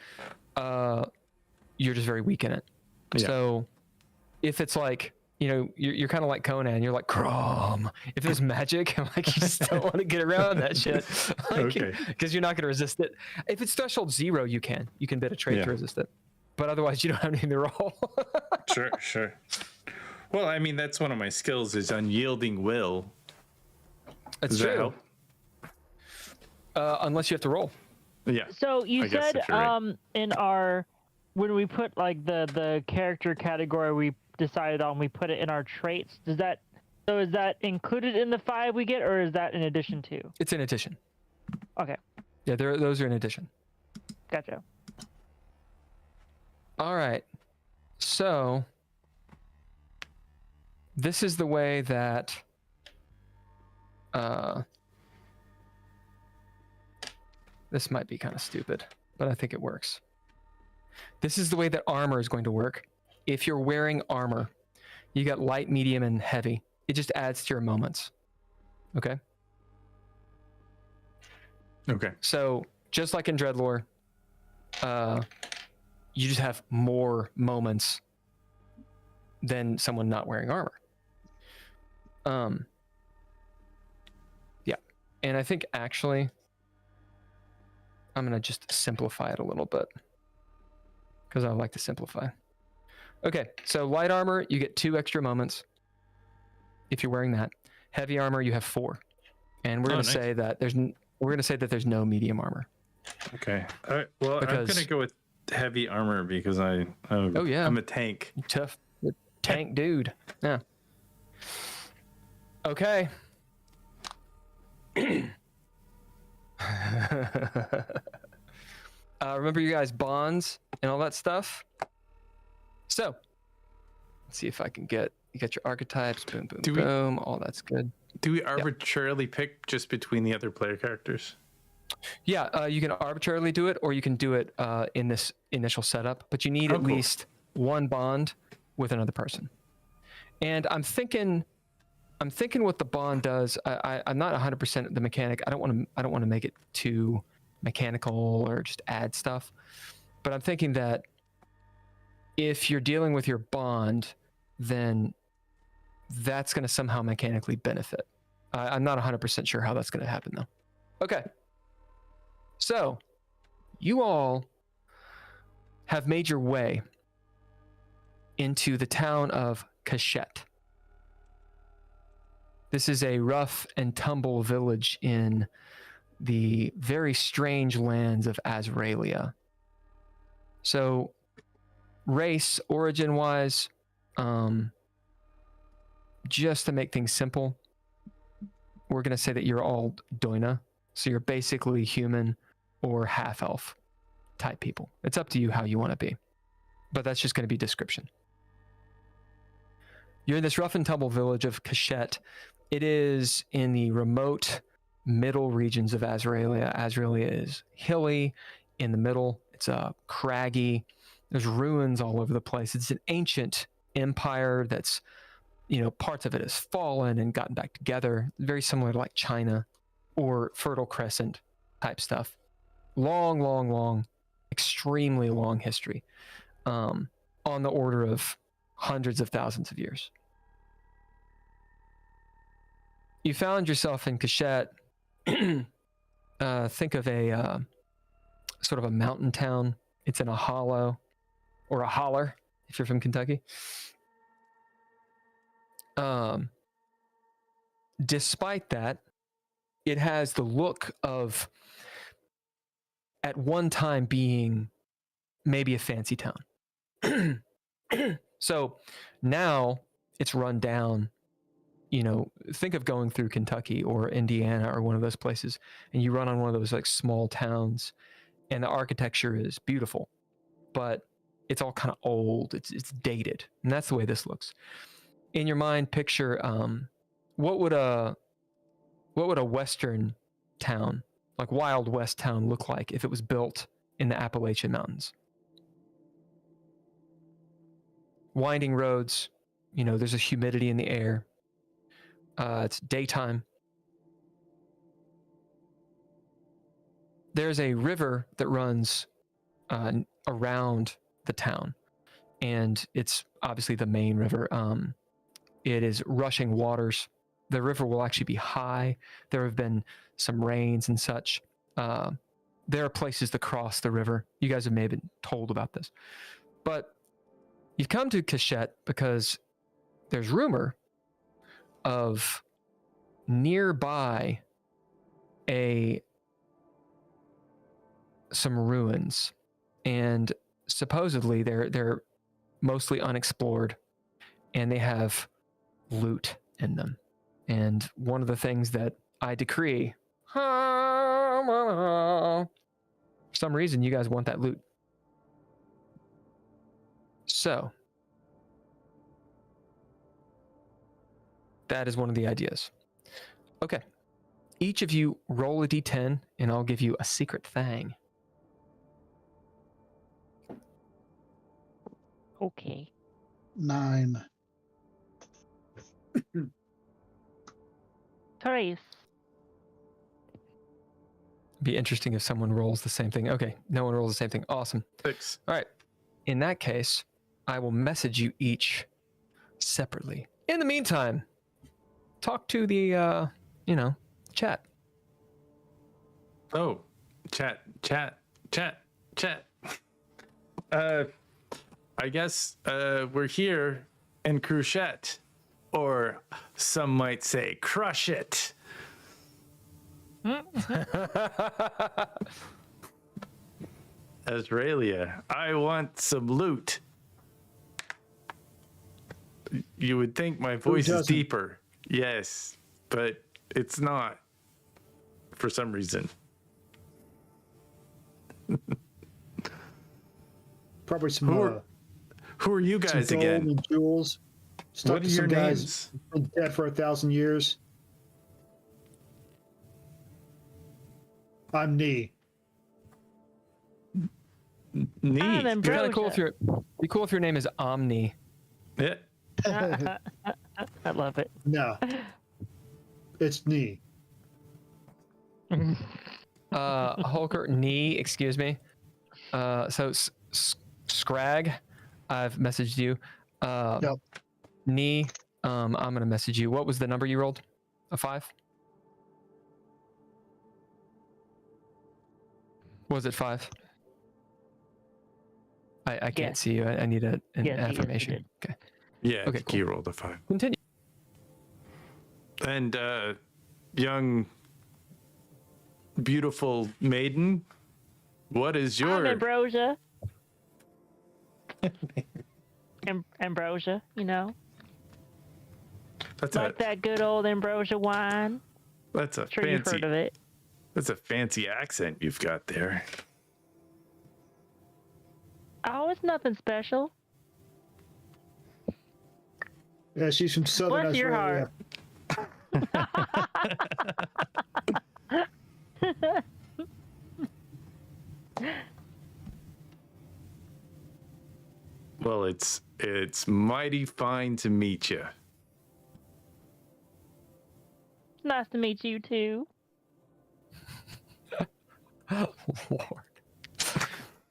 you're just very weak in it. Yeah. So, if it's like, you're kind of like Conan, you're like Crom. If there's magic, like you just don't want to get around that shit. Okay. Because you're not going to resist it. If it's threshold 0, you can bid a trait Yeah. to resist it. but otherwise you don't have anything to roll. Sure. Well, I mean, that's one of my skills is unyielding will. That's Does that true. help? Unless you have to roll. Yeah. So you I guess said if you're right. in our when we put like the character category we decided on, we put it in our traits. Is that included in the 5 we get, or is that in addition to? It's in addition. Okay, Yeah, those are in addition. gotcha. All right. So this is the way that this might be kind of stupid, but I think it works. This is the way that armor is going to work. If you're wearing armor, you got light, medium, and heavy. It just adds to your moments. Okay? Okay. So just like in DreadLore, you just have more moments than someone not wearing armor. Yeah. And I think actually I'm going to just simplify it a little bit because I like to simplify. Okay, so light armor, you get 2 extra moments if you're wearing that. Heavy armor, you have 4. And we're going to say that there's no medium armor. Okay. All right. Well, I'm going to go with heavy armor because I'm a tank. Tough tank dude. Yeah. Okay. Remember you guys bonds and all that stuff. So let's see if I can you got your archetypes. Boom, boom, boom. All that's good. Do we arbitrarily pick just between the other player characters? Yeah, you can arbitrarily do it, or you can do it in this initial setup. But you need at least one bond with another person. And I'm thinking what the bond does. I'm not 100% the mechanic. I don't want to make it too mechanical or just add stuff. But I'm thinking that if you're dealing with your bond, then that's going to somehow mechanically benefit. I'm not 100% sure how that's going to happen though. Okay. So you all have made your way into the town of Cachette. This is a rough and tumble village in the very strange lands of Azraelia. So race, origin-wise, just to make things simple, we're going to say that you're all Doina. So you're basically human or half-elf type people. It's up to you how you want to be. But that's just going to be description. You're in this rough and tumble village of Cachette. It is in the remote middle regions of Azraelia. Azraelia is hilly in the middle. It's craggy. There's ruins all over the place. It's an ancient empire that's, parts of it has fallen and gotten back together. Very similar to like China or Fertile Crescent type stuff. Long, extremely long history. On the order of hundreds of thousands of years. You found yourself in Cachette. Think of a sort of a mountain town. It's in a hollow or a holler if you're from Kentucky. Despite that, it has the look of at one time being maybe a fancy town. So now it's run down. Think of going through Kentucky or Indiana or one of those places, and you run on one of those like small towns, and the architecture is beautiful, but it's all kind of old. It's dated, and that's the way this looks. In your mind, picture what would a Western town, like Wild West town, look like if it was built in the Appalachian Mountains? Winding roads, there's a humidity in the air. It's daytime. There's a river that runs around the town, and it's obviously the main river. It is rushing waters. The river will actually be high. There have been some rains and such. There are places to cross the river. You guys have maybe been told about this. But you've come to Cachette because there's rumor of nearby some ruins, and supposedly they're mostly unexplored, and they have loot in them. And one of the things that I decree, for some reason, you guys want that loot. So that is one of the ideas. Okay. Each of you roll a d10, and I'll give you a secret thing. Okay. 9. Trace. Be interesting if someone rolls the same thing. Okay, no one rolls the same thing. Awesome. 6. All right. In that case, I will message you each separately. In the meantime, talk to the, chat. Oh, chat. I guess we're here in Cruchette, or some might say crush it. Azraelia, I want some loot. You would think my voice is deeper. Yes, but it's not for some reason. Probably some Who are you guys some gold again? and jewels. Stuck What to are some your guys names? been dead for 1,000 years. I'm Nee. I'm Neat. in Be kind of cool if Brosia. be cool if your name is Omni. Yeah. I love it. No, it's Nee. Holker, knee, excuse me. So Scrag, I've messaged you. Yep. Knee, I'm gonna message you. What was the number you rolled? A 5? Was it 5? I can't Yes. see you. I need an Yes, he affirmation. did. Okay. Yeah, Okay, he rolled a 5. Continue. And young, beautiful maiden, what is I'm your... Ambrosia. Ambrosia, you know, That's like that good old Ambrosia wine. That's a Sure, you've fancy. heard of it. That's a fancy accent you've got there. Oh, it's nothing special. Yeah, she's from Southern Bless your Australia. Well, it's mighty fine to meet you. Nice to meet you too. Lord.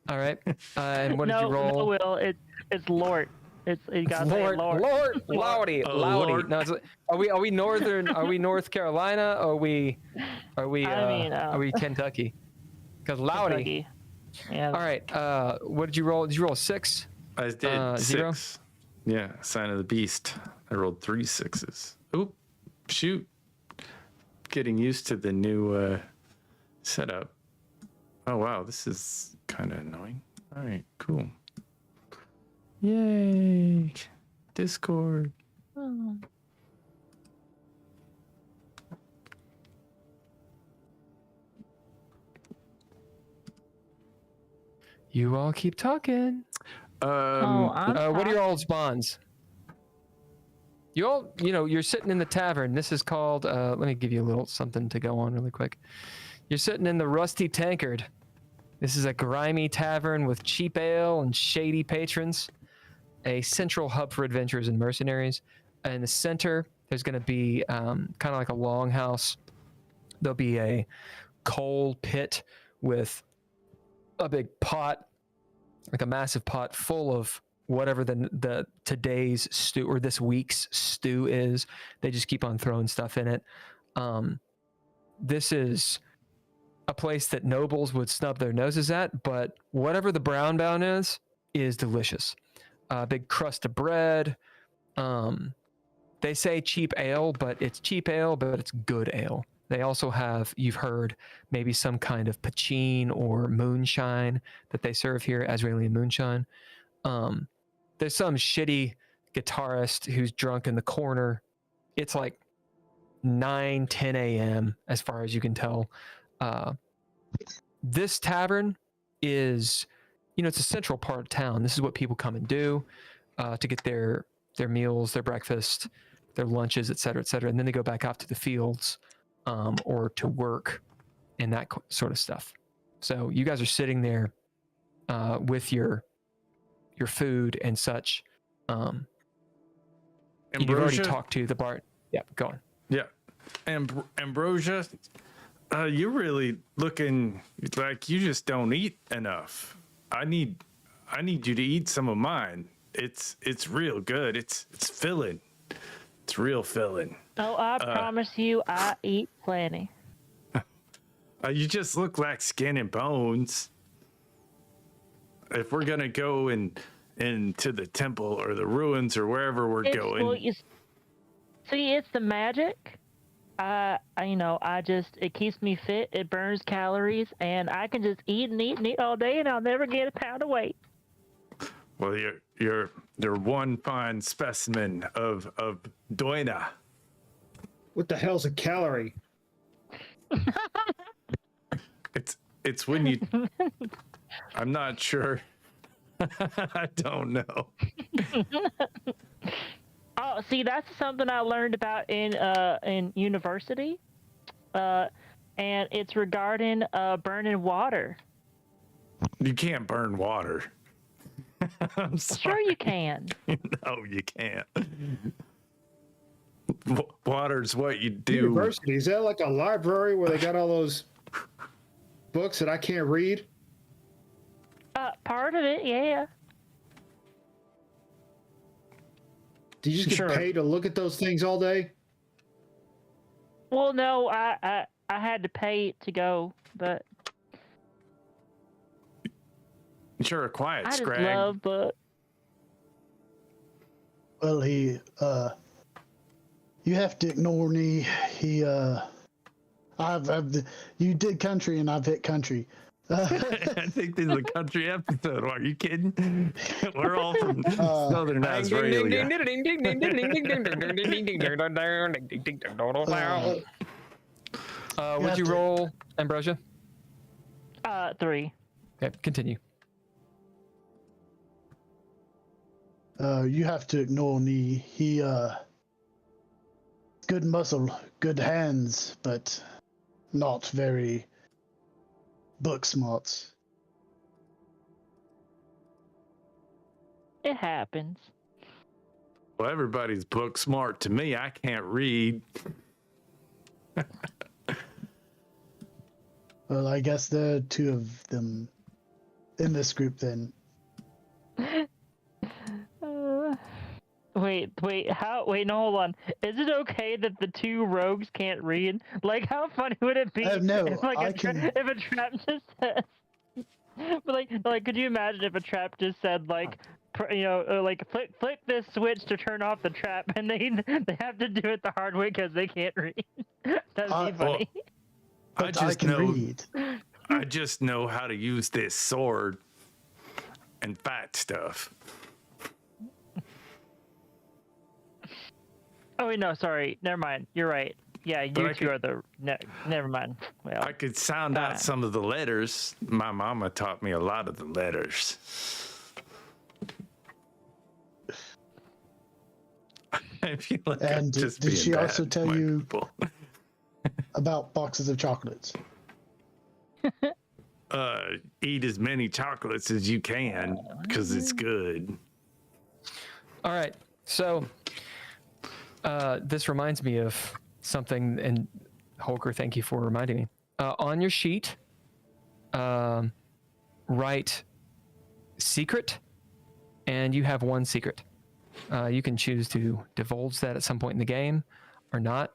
All right. And what did No, you roll? no, Will. It's Lord. You gotta say Lord, Lord. Loudy. Lord. No, are we northern? Are we North Carolina? Or are we Kentucky? Because Loudy. Kentucky. Yeah. All right. What did you roll? Did you roll a 6? I did 0? 6. Yeah, sign of the beast. I rolled 3 6s. Oop, shoot. Getting used to the new setup. Oh wow, this is kind of annoying. All right, cool. Yay! Discord. Oh. You all keep talking. I'm What are your all's bonds? You all, you're sitting in the tavern. This is called, let me give you a little something to go on really quick. You're sitting in the Rusty Tankard. This is a grimy tavern with cheap ale and shady patrons, a central hub for adventurers and mercenaries. In the center, there's going to be kind of like a longhouse. There'll be a coal pit with a big pot, like a massive pot full of whatever the today's stew or this week's stew is. They just keep on throwing stuff in it. This is a place that nobles would snub their noses at, but whatever the brown bound is, is delicious. Big crust of bread. They say cheap ale, but it's cheap ale, but it's good ale. They also have, you've heard, maybe some kind of poutine or moonshine that they serve here, Azraelian moonshine. There's some shitty guitarist who's drunk in the corner. It's like 9, 10 a.m. as far as you can tell. This tavern is, it's a central part of town. This is what people come and do to get their meals, their breakfast, their lunches, et cetera, and then they go back out to the fields or to work and that sort of stuff. So you guys are sitting there with your food and such. You've already talked to the bar. Yeah, go on. Yeah, Ambrosia, you're really looking like you just don't eat enough. I need you to eat some of mine. It's real good. It's filling. It's real filling. Oh, I promise you, I eat plenty. You just look like skin and bones. If we're gonna go into the temple or the ruins or wherever we're going. Well, see, it's the magic. It keeps me fit. It burns calories, and I can just eat and eat and eat all day, and I'll never get a pound of weight. Well, you're one fine specimen of doina. What the hell's a calorie? It's when you. I'm not sure. I don't know. Oh, see, that's something I learned about in university, and it's regarding burning water. You can't burn water. I'm sorry. Sure you can. No, you can't. Water's what you do. University, is that like a library where they got all those books that I can't read? Part of it, yeah. Do you just get paid to look at those things all day? Well, no, I had to pay to go, but Sure, quiet, I just Scrag. love books. Well, you have to ignore me. You did country and I've hit country. I think this is a country episode. Are you kidding? We're all from Southern Australia. Would you roll, Ambrosia? 3. Okay, continue. You have to ignore me. He good muscle, good hands, but not very book smarts. It happens. Well, everybody's book smart to me. I can't read. Well, I guess there are 2 of them in this group then. Wait, no, hold on. Is it okay that the 2 rogues can't read? Like, how funny would it be No, if, if a trap just said... But, like, could you imagine if a trap just said, like, flick this switch to turn off the trap, and they have to do it the hard way because they can't read? That'd be funny. Well, I just know how to use this sword and fight stuff. Oh, wait, no, sorry. Never mind. You're right. Yeah, you 2 are the... never mind. Well, I could sound out some of the letters. My mama taught me a lot of the letters. I feel like And I'm just did being she bad also to tell my you people. about boxes of chocolates? Eat as many chocolates as you can because it's good. All right, so this reminds me of something, and Holger, thank you for reminding me. On your sheet, write secret, and you have 1 secret. You can choose to divulge that at some point in the game or not,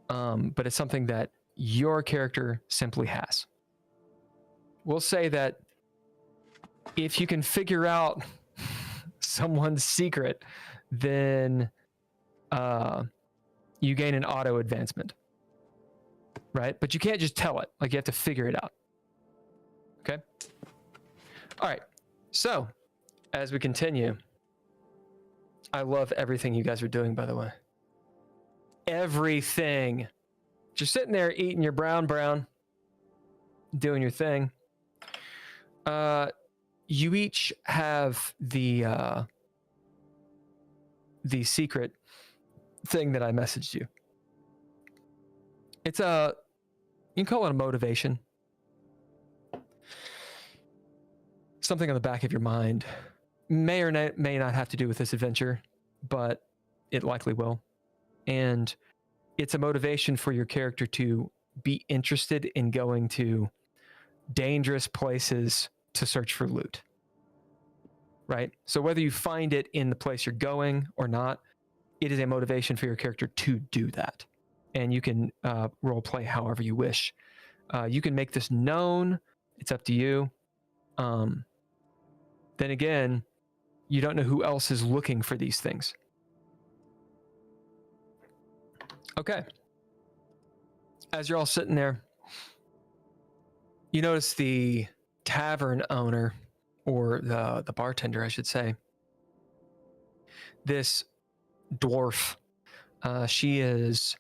but it's something that your character simply has. We'll say that if you can figure out someone's secret, then you gain an auto advancement, right? But you can't just tell it. Like, you have to figure it out. Okay? All right. So, as we continue, I love everything you guys are doing, by the way. Everything. Just sitting there eating your brown, doing your thing. You each have the secret thing that I messaged you. It's you can call it a motivation. Something on the back of your mind. May or may not have to do with this adventure, but it likely will. And it's a motivation for your character to be interested in going to dangerous places to search for loot. Right? So whether you find it in the place you're going or not, it is a motivation for your character to do that. And you can role play however you wish. You can make this known. It's up to you. Then again, you don't know who else is looking for these things. Okay. As you're all sitting there, you notice the tavern owner, or the bartender, I should say. This dwarf. She is.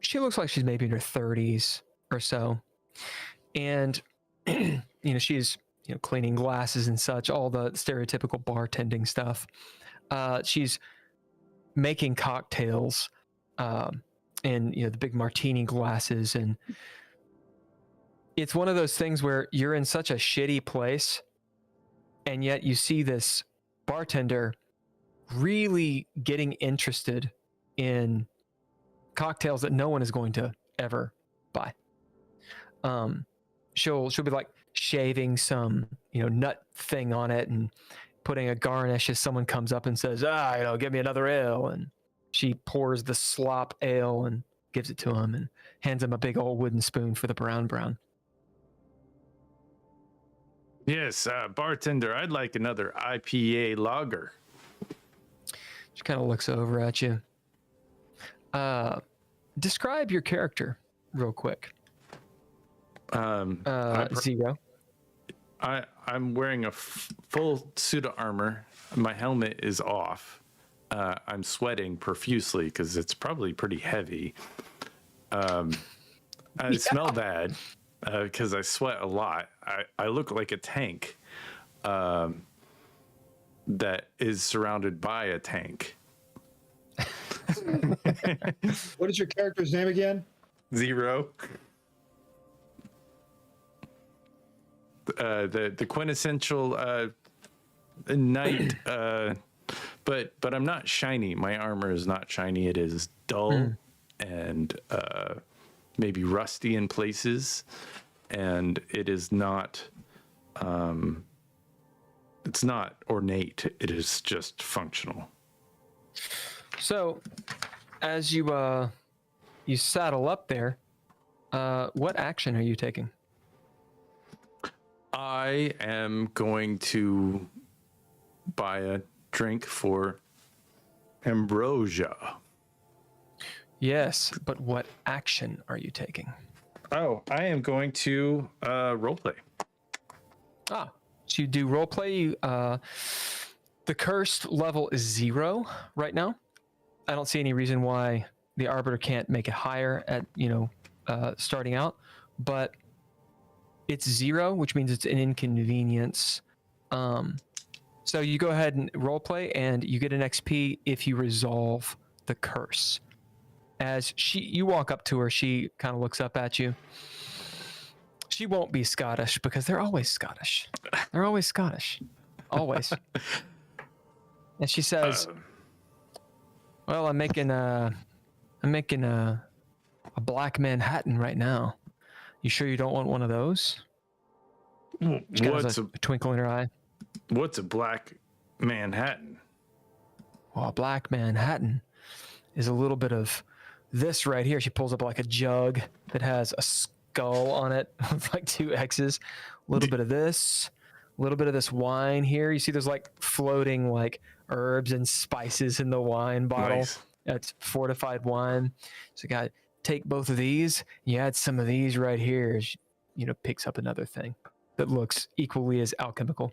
She looks like she's maybe in her 30s or so, and she's cleaning glasses and such, all the stereotypical bartending stuff. She's making cocktails, and the big martini glasses, and it's one of those things where you're in such a shitty place, and yet you see this bartender really getting interested in cocktails that no one is going to ever buy. She'll be like shaving some nut thing on it and putting a garnish as someone comes up and says, give me another ale, and she pours the slop ale and gives it to him and hands him a big old wooden spoon for the brown. Yes, bartender, I'd like another IPA lager. She kind of looks over at you. Describe your character real quick. Zero. I'm wearing a full suit of armor. My helmet is off. I'm sweating profusely because it's probably pretty heavy. I smell bad because I sweat a lot. I look like a tank that is surrounded by a tank. What is your character's name again? Zero. The quintessential knight, but I'm not shiny. My armor is not shiny. It is dull and maybe rusty in places, and it is not. It's not ornate. It is just functional. So, as you saddle up there, what action are you taking? I am going to buy a drink for Ambrosia. Yes, but what action are you taking? Oh, I am going to roleplay. So you do roleplay. The cursed level is 0 right now. I don't see any reason why the Arbiter can't make it higher at starting out, but it's 0, which means it's an inconvenience. So you go ahead and roleplay, and you get an XP if you resolve the curse. As you walk up to her, she kind of looks up at you. She won't be Scottish because they're always Scottish. They're always Scottish, always. And she says, "Well, I'm making a black Manhattan right now. You sure you don't want one of those?" She kind of has a twinkle in her eye. What's a black Manhattan? Well, a black Manhattan is a little bit of this right here. She pulls up like a jug that has a skull on it with like 2 X's. A little bit of this, a little bit of this wine here. You see there's like floating like herbs and spices in the wine bottle. Nice. That's fortified wine. So you got take both of these. You add some of these right here. Picks up another thing that looks equally as alchemical.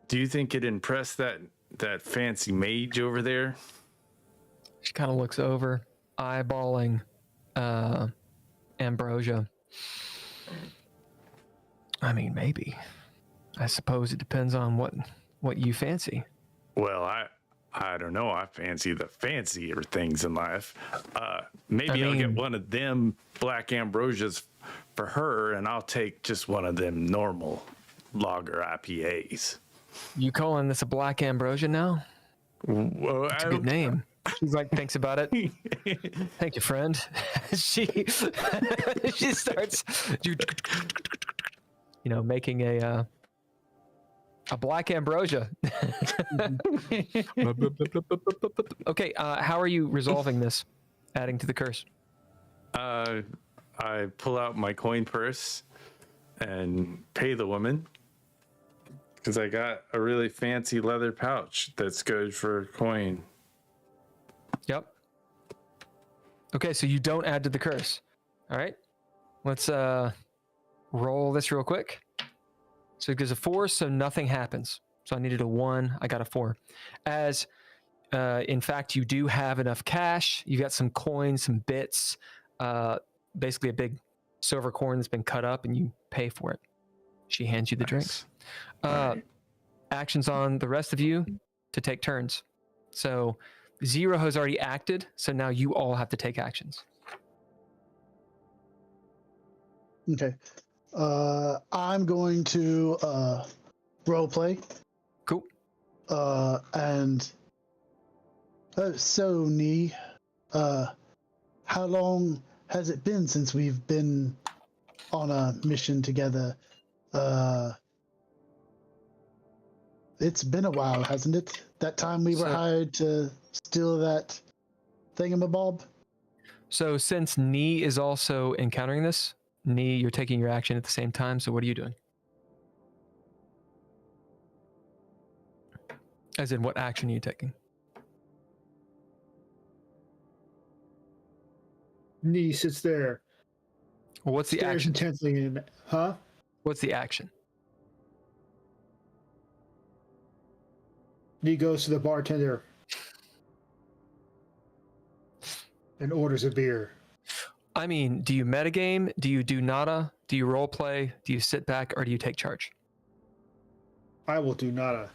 Do you think it impressed that fancy mage over there? She kind of looks over, eyeballing Ambrosia. I mean, maybe. I suppose it depends on what you fancy. Well, I don't know. I fancy the fancier things in life. Maybe I'll get one of them black ambrosias for her, and I'll take just one of them normal lager IPAs. You calling this a black ambrosia now? Well, That's a good name. She's like, thinks about it. Thank you, friend. she starts, making a black ambrosia. Okay, how are you resolving this? Adding to the curse. I pull out my coin purse and pay the woman because I got a really fancy leather pouch that's good for a coin. Yep. Okay, so you don't add to the curse. All right. Let's roll this real quick. So it gives a 4, so nothing happens. So I needed a 1. I got a 4. As in fact, you do have enough cash. You got some coins, some bits, basically a big silver coin that's been cut up, and you pay for it. She hands you the drinks. Actions on the rest of you to take turns. So Zero has already acted, so now you all have to take actions. Okay. I'm going to role play. Cool. And so Nee, how long has it been since we've been on a mission together? It's been a while, hasn't it? That time we were hired to steal that thingamabob? So since Nee is also encountering this, Nee, you're taking your action at the same time, so what are you doing? As in, what action are you taking? Nee sits there. Well, what's the Stares action? intensely in. Huh? What's the action? Nee goes to the bartender and orders a beer. I mean, do you metagame? Do you do nada? Do you role play? Do you sit back, or do you take charge? I will do nada.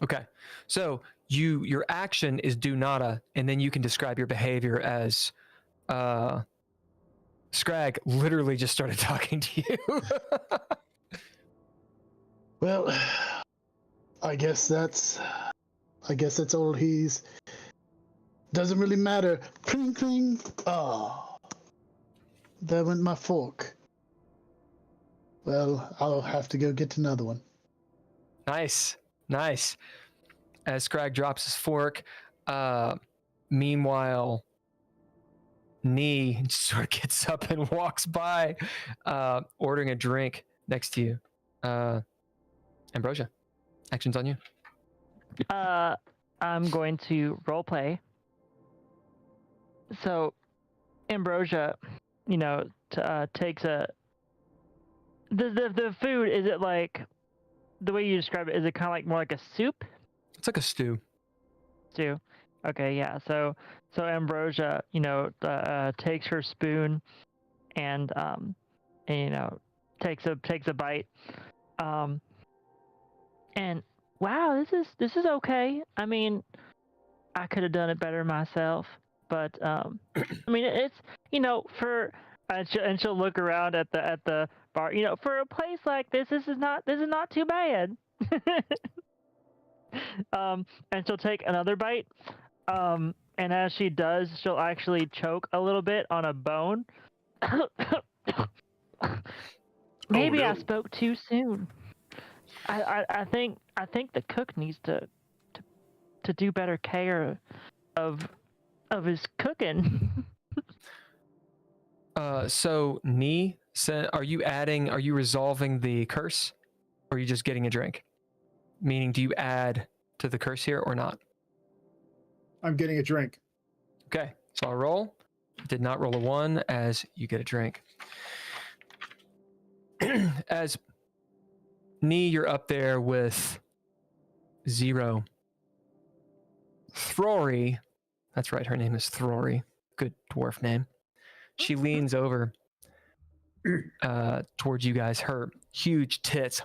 Okay, so your action is do nada, and then you can describe your behavior as Scrag literally just started talking to you. Well, I guess that's all he's. Doesn't really matter. Cling cling. Oh, there went my fork. Well, I'll have to go get another one. Nice. As Scrag drops his fork, meanwhile, Nee sort of gets up and walks by, ordering a drink next to you. Ambrosia, actions on you. I'm going to roleplay. So, Ambrosia, takes a. The food, is it like the way you describe it? Is it kind of like more like a soup? It's like a stew. Stew. Okay, yeah. So Ambrosia, takes her spoon and takes a bite. And wow, this is okay. I mean, I could have done it better myself, but I mean, it's and she'll look around at the bar. For a place like this is not too bad. And she'll take another bite. And as she does, she'll actually choke a little bit on a bone. Maybe I spoke too soon. I think the cook needs to do better care of his cooking. So Nee, So are you resolving the curse, or are you just getting a drink? Meaning, do you add to the curse here or not? I'm getting a drink. Okay, so I'll roll. Did not roll a 1 as you get a drink. As Nee, you're up there with 0. Throry, that's right, her name is Throry. Good dwarf name. She leans over towards you guys. Her huge tits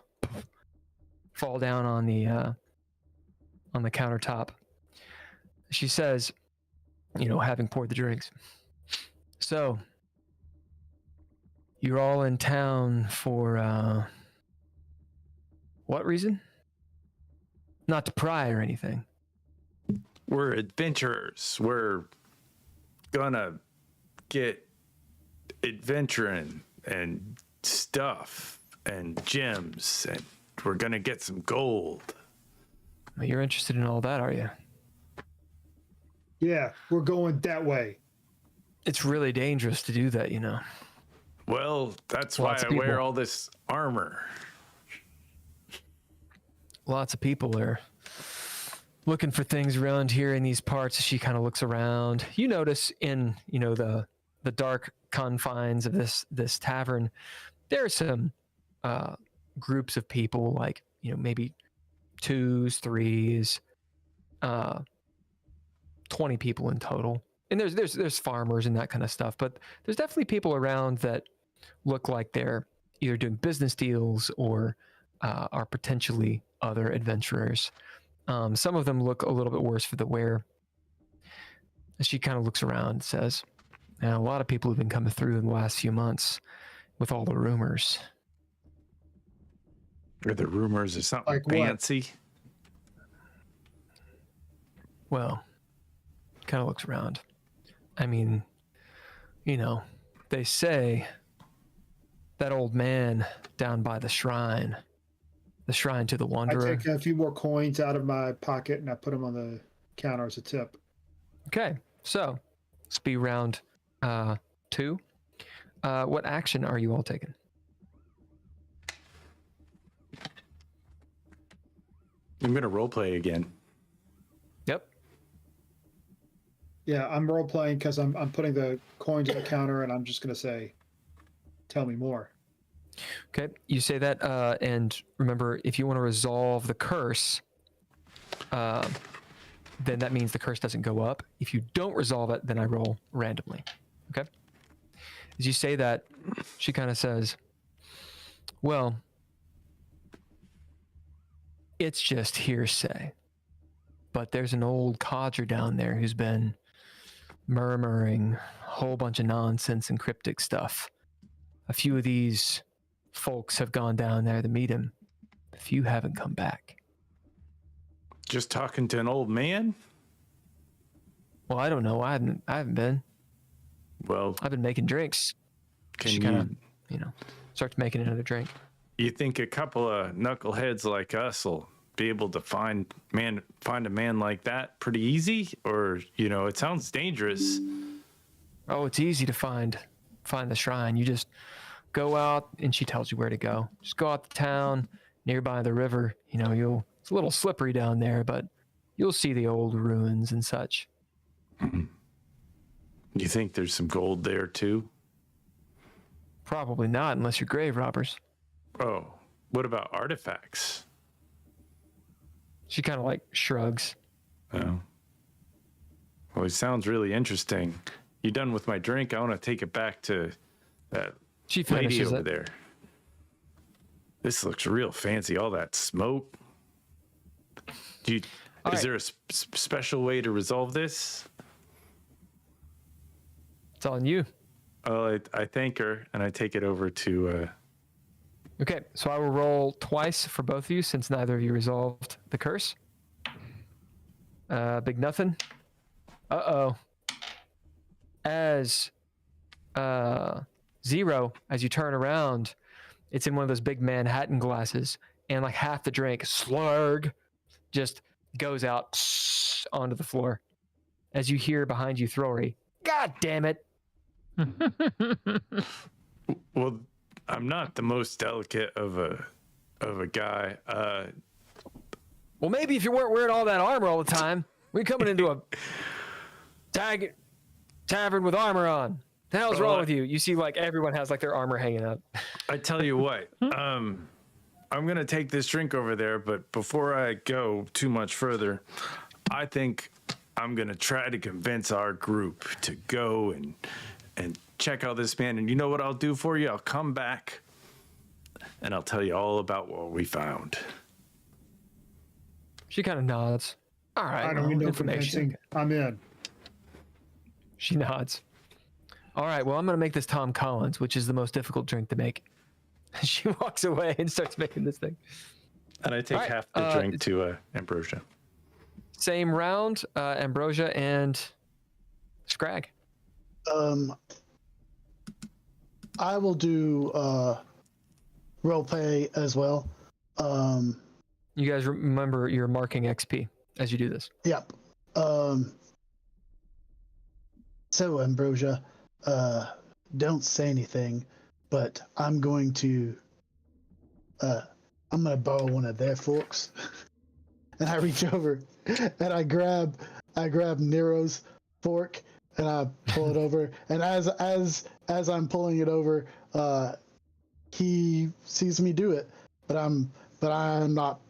fall down on the countertop. She says, having poured the drinks, so you're all in town for what reason? Not to pry or anything. We're adventurers. We're gonna get adventuring and stuff and gems, and we're gonna get some gold. Well, you're interested in all that, are you? Yeah, we're going that way. It's really dangerous to do that, Well, that's why Lots of I wear people. all this armor. Lots of people are looking for things around here in these parts. She kind of looks around. You notice in, the dark confines of this tavern, there are some groups of people, like, maybe 2s, 3s, 20 people in total. And there's farmers and that kind of stuff, but there's definitely people around that look like they're either doing business deals or are potentially other adventurers. Some of them look a little bit worse for the wear. She kind of looks around and says, a lot of people have been coming through in the last few months with all the rumors. Or the rumors or something Like what? fancy. Well, kind of looks around. I mean, they say that old man down by the shrine to the I Wanderer. take a few more coins out of my pocket and I put them on the counter as a tip. Okay, so let's be round 2. What action are you all taking? I'm gonna roleplay again. Yep. Yeah, I'm role playing because I'm putting the coins on the counter and I'm just gonna say, "Tell me more." Okay, you say that, and remember, if you want to resolve the curse, then that means the curse doesn't go up. If you don't resolve it, then I roll randomly. Okay? As you say that, she kind of says, well, it's just hearsay, but there's an old codger down there who's been murmuring a whole bunch of nonsense and cryptic stuff. A few of these folks have gone down there to meet him. A few haven't come back. Just talking to an old man? Well, I don't know. I haven't been. Well, I've been making drinks. can She you, kind of, starts making another drink. you think a couple of knuckleheads like us will be able to find a man like that pretty easy? Or, it sounds dangerous. Oh, it's easy to find the shrine. You just go out, and she tells you where to go. Just go out to town, nearby the river. It's a little slippery down there, but you'll see the old ruins and such. You think there's some gold there too? Probably not, unless you're grave robbers. Oh, what about artifacts? She kind of shrugs. Oh. Well, it sounds really interesting. You done with my drink? I want to take it back to that She lady finishes over it. there. This looks real fancy. All that smoke. Is right. there a special way to resolve this? It's on you. Oh, I thank her and I take it over to. Okay, so I will roll twice for both of you since neither of you resolved the curse. Big nothing. Uh-oh. As 0, as you turn around, it's in one of those big Manhattan glasses, and half the drink, slurg, just goes out onto the floor. As you hear behind you, Throry, God damn it. Well, I'm not the most delicate of a guy. Well, maybe if you weren't wearing all that armor all the time, we're coming into a tavern with armor on. The hell's wrong with you? You see, like, everyone has like their armor hanging up. I tell you what, I'm gonna take this drink over there, but before I go too much further, I think I'm gonna try to convince our group to go and check out this man. And you know what I'll do for you? I'll come back and I'll tell you all about what we found. She kind of nods. All right, I don't need no information. convincing. I'm in. She nods. All right, well, I'm going to make this Tom Collins, which is the most difficult drink to make. She walks away and starts making this thing. And I take All right, half the drink to Ambrosia. Same round, Ambrosia and Scrag. I will do role play as well. You guys remember you're marking XP as you do this. Yep. So Ambrosia, don't say anything, but I'm going to borrow one of their forks. And I reach over and I grab Nero's fork and I pull it over. And as I'm pulling it over, he sees me do it, but I'm not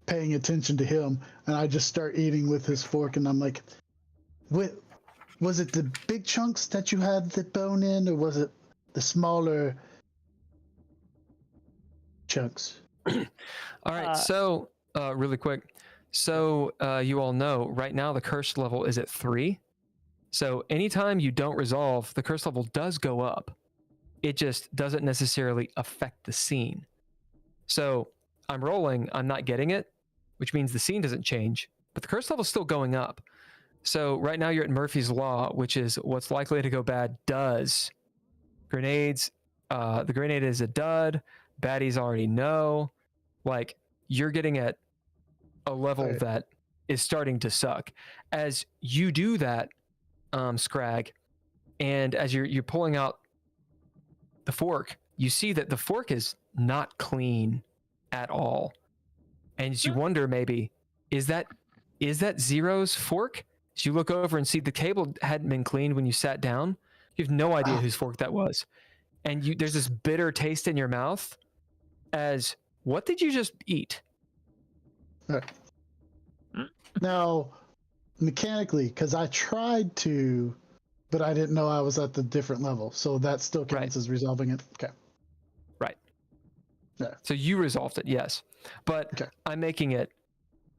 paying attention to him, and I just start eating with his fork, and I'm like, was it the big chunks that you had the bone in, or was it the smaller chunks? All right, so really quick. So you all know right now the curse level is at 3. So anytime you don't resolve, the curse level does go up. It just doesn't necessarily affect the scene. So I'm rolling, I'm not getting it, which means the scene doesn't change, but the curse level is still going up. So right now you're at Murphy's Law, which is what's likely to go bad does. Grenades, the grenade is a dud. Baddies already know. Like, you're getting at a level that is starting to suck. As you do that, Scrag, and as you're pulling out the fork, you see that the fork is not clean at all. And as you wonder, maybe, is that Zero's fork? So you look over and see the table hadn't been cleaned when you sat down. You have no idea whose fork that was. And there's this bitter taste in your mouth as, what did you just eat? Now, mechanically, because I tried to, but I didn't know I was at the different level. So that still counts as resolving it. Okay. Right. Yeah. So you resolved it, yes. But I'm making it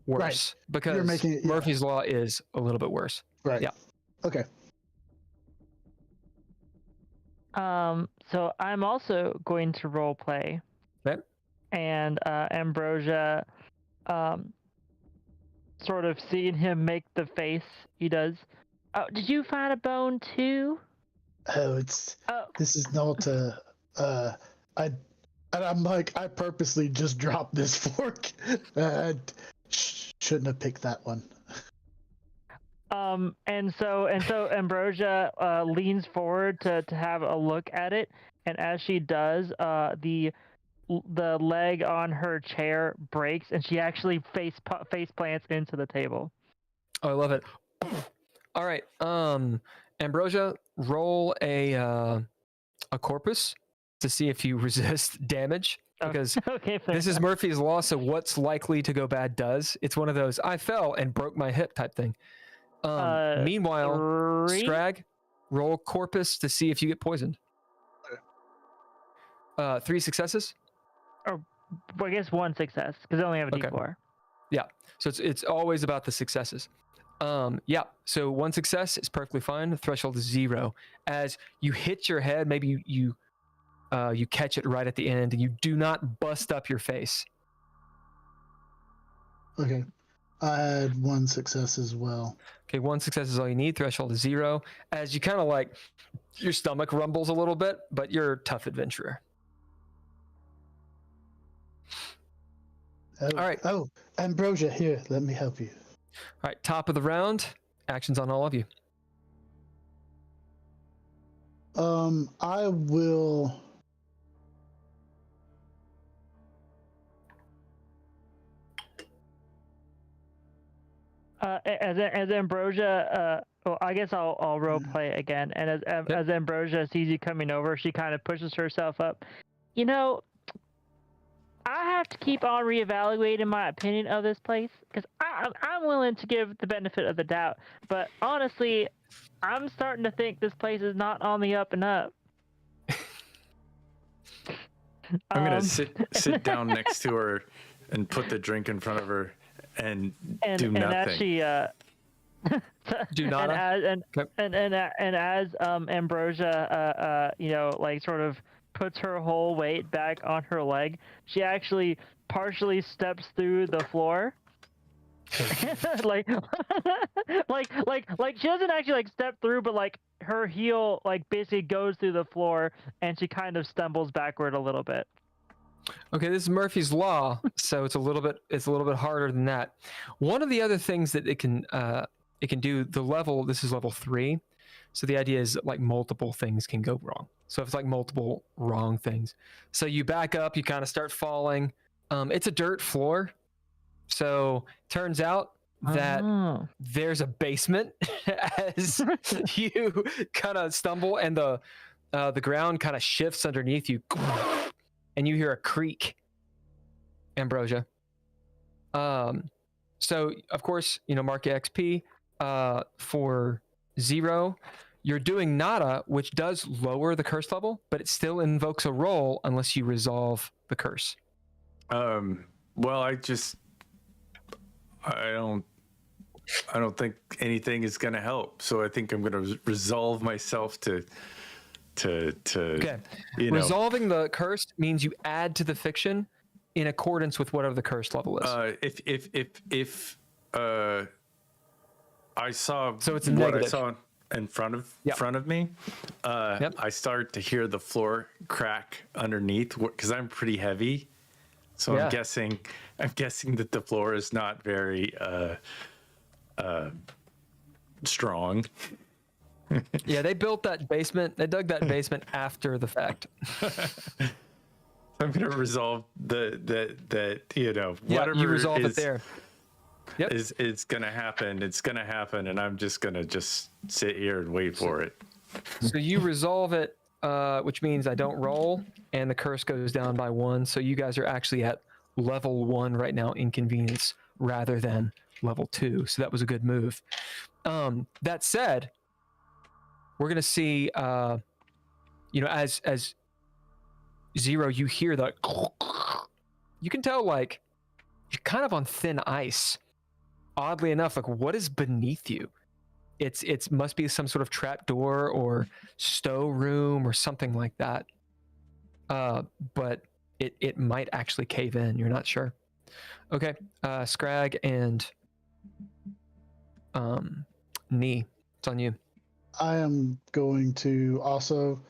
worse because you're making it, Murphy's Law is a little bit worse. Right. Yeah. Okay. So I'm also going to role play. Okay. And Ambrosia, sort of seeing him make the face he does. Oh, did you find a bone too? Oh, this is not I'm like, I purposely just dropped this fork. I shouldn't have picked that one. And so Ambrosia leans forward to have a look at it, and as she does, the leg on her chair breaks, and she actually face plants into the table. Oh, I love it. All right, Ambrosia, roll a corpus to see if you resist damage, because this is Murphy's Law. So what's likely to go bad does. It's one of those I fell and broke my hip type thing. Meanwhile, 3? Scrag, roll corpus to see if you get poisoned. 3 successes. Or I guess 1 success because I only have a D4. Yeah, so it's always about the successes. Yeah, so 1 success is perfectly fine. The threshold is 0. As you hit your head, maybe you catch it right at the end, and you do not bust up your face. Okay. I had 1 success as well. Okay, 1 success is all you need. Threshold is 0. As you kind of like, your stomach rumbles a little bit, but you're a tough adventurer. Oh, all right. Oh, Ambrosia, here, let me help you. All right, top of the round. Actions on all of you. I will As Ambrosia, well, I guess I'll role play again. And as Ambrosia sees you coming over, she kind of pushes herself up. You know, I have to keep on reevaluating my opinion of this place because I'm willing to give the benefit of the doubt, but honestly, I'm starting to think this place is not on the up and up. I'm gonna sit down next to her and put the drink in front of her and do nothing. And as she Do not. and as Ambrosia like sort of puts her whole weight back on her leg, she actually partially steps through the floor. like she doesn't actually like step through, but like her heel like basically goes through the floor and she kind of stumbles backward a little bit. Okay, this is Murphy's Law, so it's a little bit harder than that. One of the other things that it can do, this is level 3. So the idea is like multiple things can go wrong. So if it's like multiple wrong things. So you back up, you kind of start falling. It's a dirt floor. So turns out that there's a basement as you kind of stumble and the ground kind of shifts underneath you and you hear a creak, Ambrosia. So of course, mark your XP for 0. You're doing Nada, which does lower the curse level, but it still invokes a roll unless you resolve the curse. Well, I don't think anything is going to help. So I think I'm going to resolve myself to okay. Resolving the curse means you add to the fiction in accordance with whatever the curse level is. If I saw so it's a what negative. I saw in front of me, I start to hear the floor crack underneath because I'm pretty heavy. So I'm guessing that the floor is not very strong. Yeah, they built that basement. They dug that basement after the fact. I'm gonna resolve whatever you resolve is, it there. Yep. It's gonna happen. It's gonna happen, and I'm just gonna sit here and wait for it. So you resolve it, which means I don't roll, and the curse goes down by 1. So you guys are actually at level 1 right now, inconvenience, rather than level 2. So that was a good move. That said, we're gonna see, as 0, you hear the. You can tell like you're kind of on thin ice. Oddly enough, like what is beneath you? It's must be some sort of trap door or stow room or something like that. But it might actually cave in. You're not sure. Okay, Scrag and Nee, it's on you. I am going to also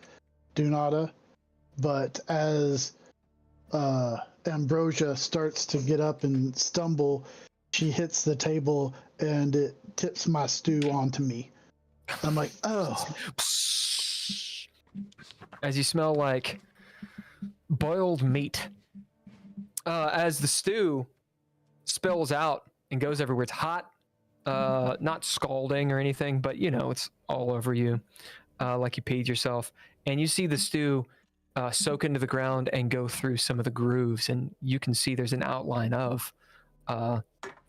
do Nada, but as Ambrosia starts to get up and stumble, she hits the table and it tips my stew onto me. I'm like, oh. As you smell like boiled meat. As the stew spills out and goes everywhere, it's hot. Not scalding or anything, but it's all over you, like you peed yourself. And you see the stew soak into the ground and go through some of the grooves, and you can see there's an outline of a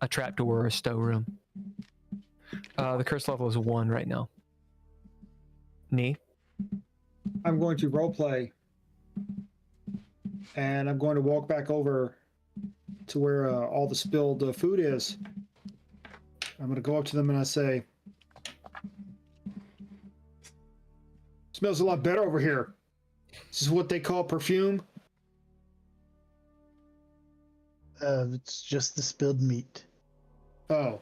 trapdoor or a stow room. The curse level is 1 right now. Nee? I'm going to roleplay, and I'm going to walk back over to where all the spilled food is. I'm going to go up to them and I say, "Smells a lot better over here. This is what they call perfume." It's just the spilled meat. Oh.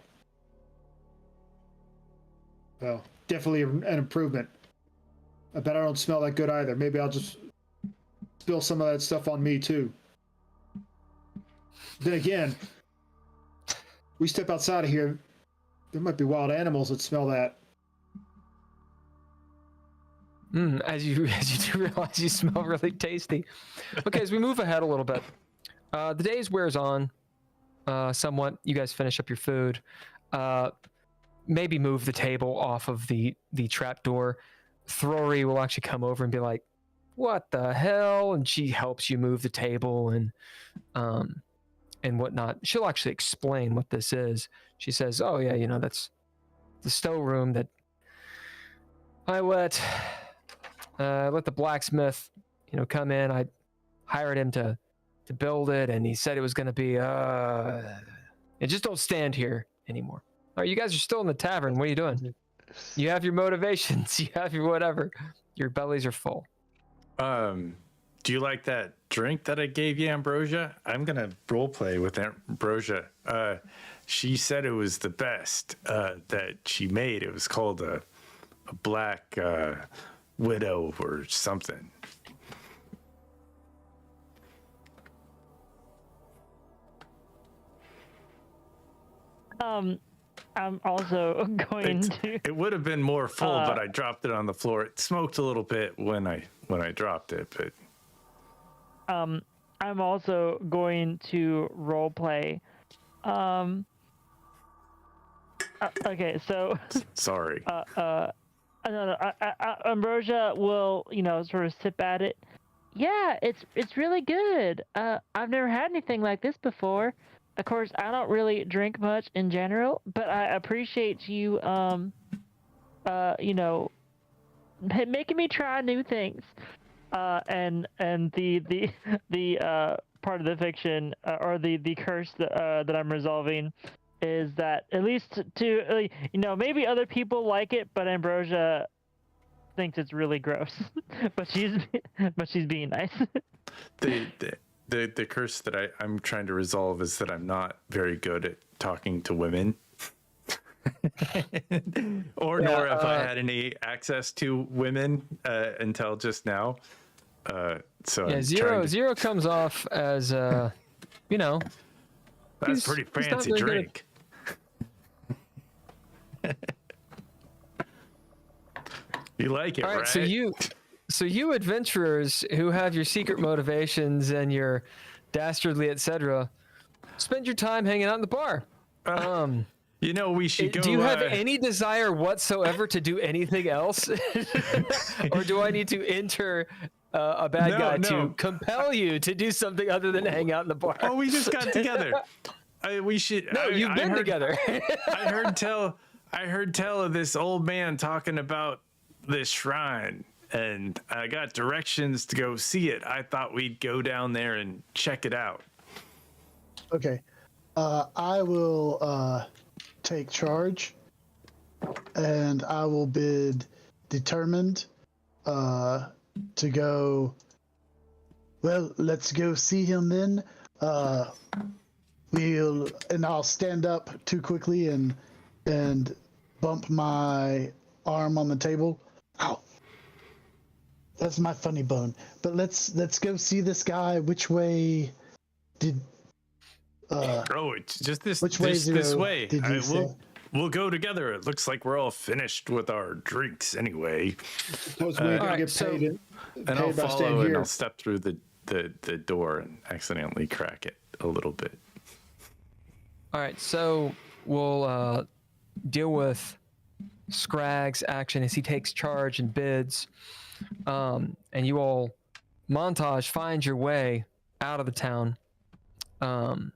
Well, definitely an improvement. I bet I don't smell that good either. Maybe I'll just spill some of that stuff on me too. Then again, we step outside of here, there might be wild animals that smell that. As you do realize you smell really tasty. Okay, as we move ahead a little bit, the days wears on somewhat. You guys finish up your food. maybe move the table off of the trapdoor. Throry will actually come over and be like, "What the hell?" And she helps you move the table and whatnot. She'll actually explain what this is. She says, "Oh yeah, that's the storeroom that I let the blacksmith, come in. I hired him to build it, and he said it was going to be just don't stand here anymore. All right, you guys are still in the tavern. What are you doing? You have your motivations. You have your whatever. Your bellies are full. Do you like that drink that I gave you, Ambrosia? I'm gonna role play with Ambrosia. She said it was the best that she made. It was called a black widow or something. I'm also going to. It would have been more full, but I dropped it on the floor. It smoked a little bit when I dropped it, but. I'm also going to role play. Okay, so. Sorry. Ambrosia will, sort of sip at it. Yeah, it's really good. I've never had anything like this before. Of course, I don't really drink much in general, but I appreciate you, making me try new things. And the part of the fiction or the curse that I'm resolving is that at least to maybe other people like it, but Ambrosia thinks it's really gross. but she's being nice. The curse that I'm trying to resolve is that I'm not very good at talking to women. Nor have I had any access to women until just now. So Zero comes off as that's pretty fancy drink. You like it, all right? So you adventurers who have your secret motivations and your dastardly etc. spend your time hanging out in the bar. We should go. Do you have any desire whatsoever to do anything else? Or do I need to enter a bad guy to compel you to do something other than hang out in the bar? Oh, we just got together. We should. No, you've been together. I heard tell of this old man talking about this shrine, and I got directions to go see it. I thought we'd go down there and check it out. Okay. I will take charge, and I will bid determined to go. Well, let's go see him then. I'll stand up too quickly and bump my arm on the table. Ow. That's my funny bone. But let's go see this guy. Which way did? It's just this. Which way? This way. Did you say? We'll go together. It looks like we're all finished with our drinks anyway. Suppose we right, get so- paid. And I'll paid by follow staying and here. I'll step through the door and accidentally crack it a little bit. All right, so we'll deal with Scrag's action as he takes charge and bids, and you all montage find your way out of the town, down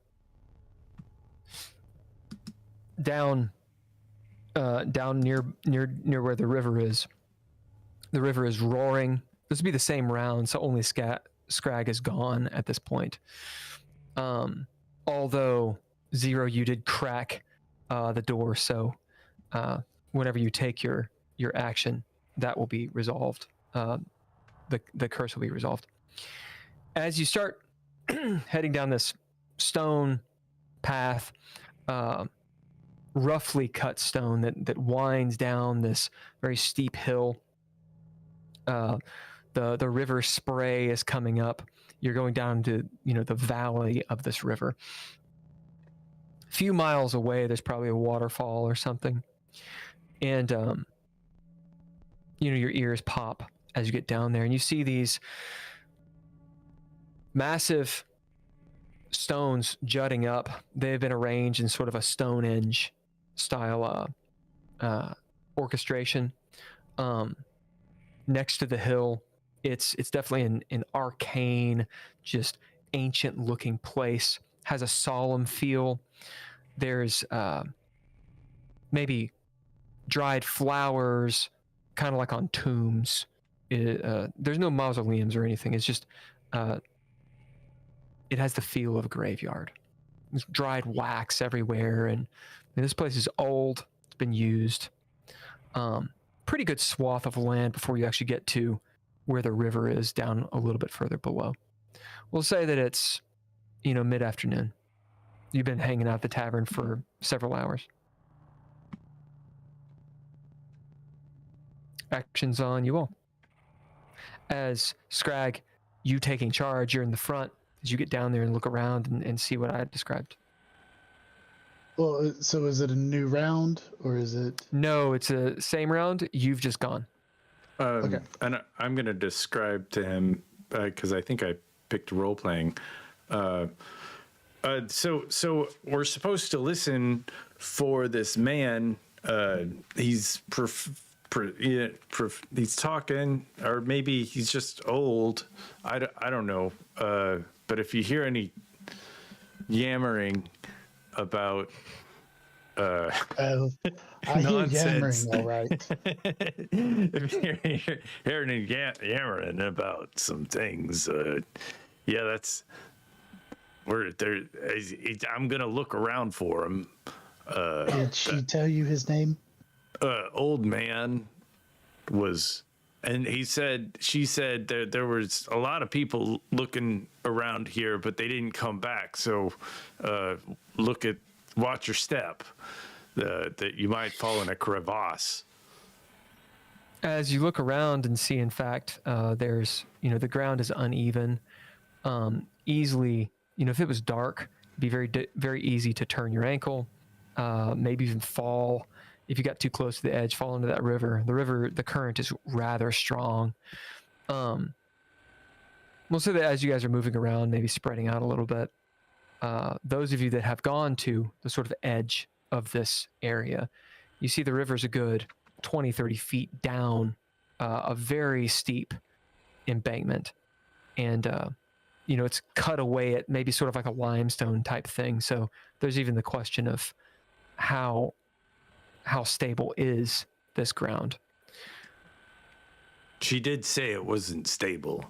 near where the river is. The river is roaring. This would be the same round, so only Scrag is gone at this point. Although Zero, you did crack the door, so whenever you take your action, that will be resolved. The curse will be resolved. As you start heading down this stone path, roughly cut stone that winds down this very steep hill. The river spray is coming up. You're going down to the valley of this river. A few miles away, there's probably a waterfall or something, and your ears pop as you get down there, and you see these massive stones jutting up. They've been arranged in sort of a Stonehenge style orchestration. Next to the hill, it's definitely an arcane, just ancient looking place. Has a solemn feel. There's maybe dried flowers, kind of like on tombs. There's no mausoleums or anything. It's just it has the feel of a graveyard. There's dried wax everywhere, and this place is old. It's been used. Pretty good swath of land before you actually get to where the river is, down a little bit further below. We'll say that it's, mid-afternoon. You've been hanging out at the tavern for several hours. Actions on you all. As Scrag, you taking charge, you're in the front as you get down there and look around and see what I described. Well, so is it a new round or is it? No, it's a same round. You've just gone. Okay. And I'm going to describe to him, because I think I picked role playing. So we're supposed to listen for this man. He's he's talking, or maybe he's just old. I don't know. But if you hear any yammering about I hear nonsense. yammering, all right. If you're hearing any yammering about some things, yeah, that's where there. I'm gonna look around for him. Did she tell you his name? Old man was, and she said there was a lot of people looking around here, but they didn't come back. So watch your step, that you might fall in a crevasse. As you look around and see, in fact, there's, the ground is uneven. Easily, if it was dark, it'd be very easy to turn your ankle, maybe even fall. If you got too close to the edge, fall into that river. The current is rather strong. We'll say that as you guys are moving around, maybe spreading out a little bit, those of you that have gone to the sort of edge of this area, you see the river's a good 20, 30 feet down, a very steep embankment. And, it's cut away at maybe sort of like a limestone type thing. So there's even the question of how stable is this ground. She did say it wasn't stable.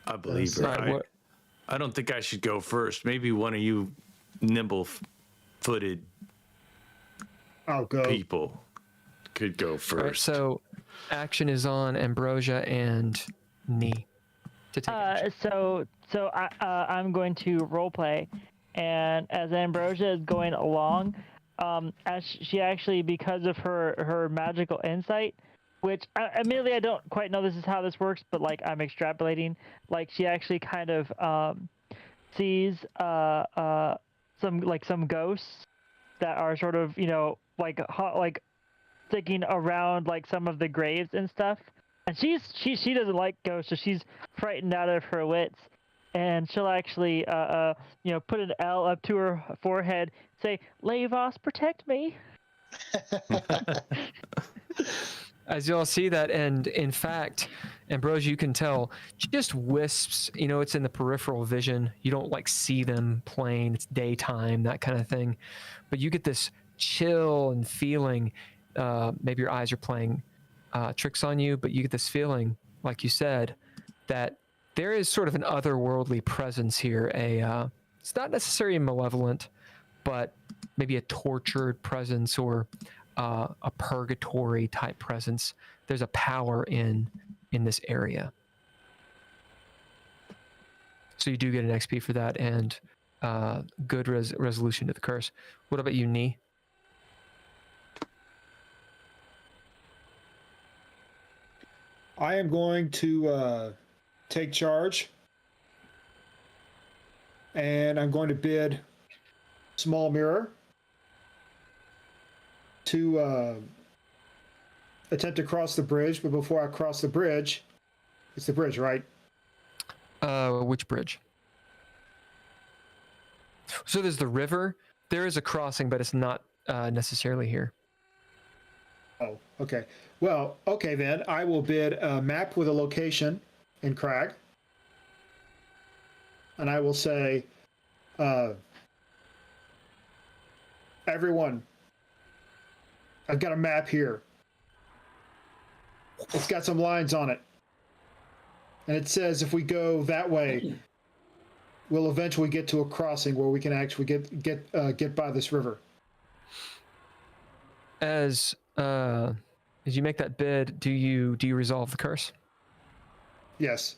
I believe her. I don't think I should go first. Maybe one of you nimble-footed people could go first. All right, so action is on Ambrosia and Nee to take action. So I'm going to roleplay, and as Ambrosia is going along, as she actually, because of her magical insight, which admittedly I don't quite know this is how this works, but like I'm extrapolating, like she actually kind of sees some ghosts that are sort of like sticking around like some of the graves and stuff, and she doesn't like ghosts, so she's frightened out of her wits, and she'll actually put an L up to her forehead, say, "Lavos, protect me." As you all see that, and in fact, Ambrosia, you can tell, just wisps, it's in the peripheral vision. You don't like see them plain, it's daytime, that kind of thing. But you get this chill and feeling, maybe your eyes are playing tricks on you, but you get this feeling, like you said, that there is sort of an otherworldly presence here. It's not necessarily malevolent, but maybe a tortured presence, or a purgatory type presence. There's a power in this area. So you do get an XP for that, and good resolution to the curse. What about you, Nee? I am going to take charge, and I'm going to bid Small Mirror to attempt to cross the bridge. But before I cross the bridge, it's the bridge, right? Which bridge? So there's the river. There is a crossing, but it's not necessarily here. Oh, okay. Well, okay then. I will bid a map with a location in Crag. And I will say, everyone, I've got a map here. It's got some lines on it. And it says if we go that way, we'll eventually get to a crossing where we can actually get by this river. As you make that bid, do you resolve the curse? Yes.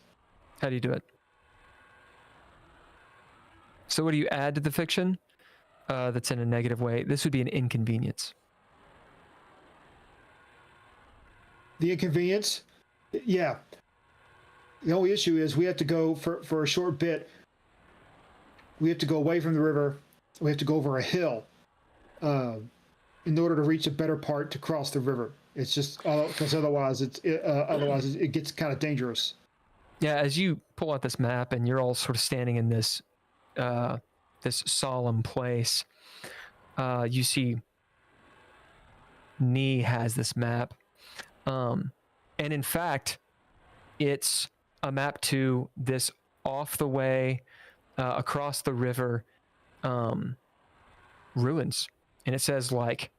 How do you do it? So what do you add to the fiction that's in a negative way? This would be an inconvenience. The inconvenience? Yeah. The only issue is we have to go for a short bit. We have to go away from the river. We have to go over a hill in order to reach a better part to cross the river. It's just because otherwise it gets kind of dangerous. Yeah, as you pull out this map and you're all sort of standing in this this solemn place, you see Nee has this map. And in fact, it's a map to this off the way, across the river, ruins. And it says, like,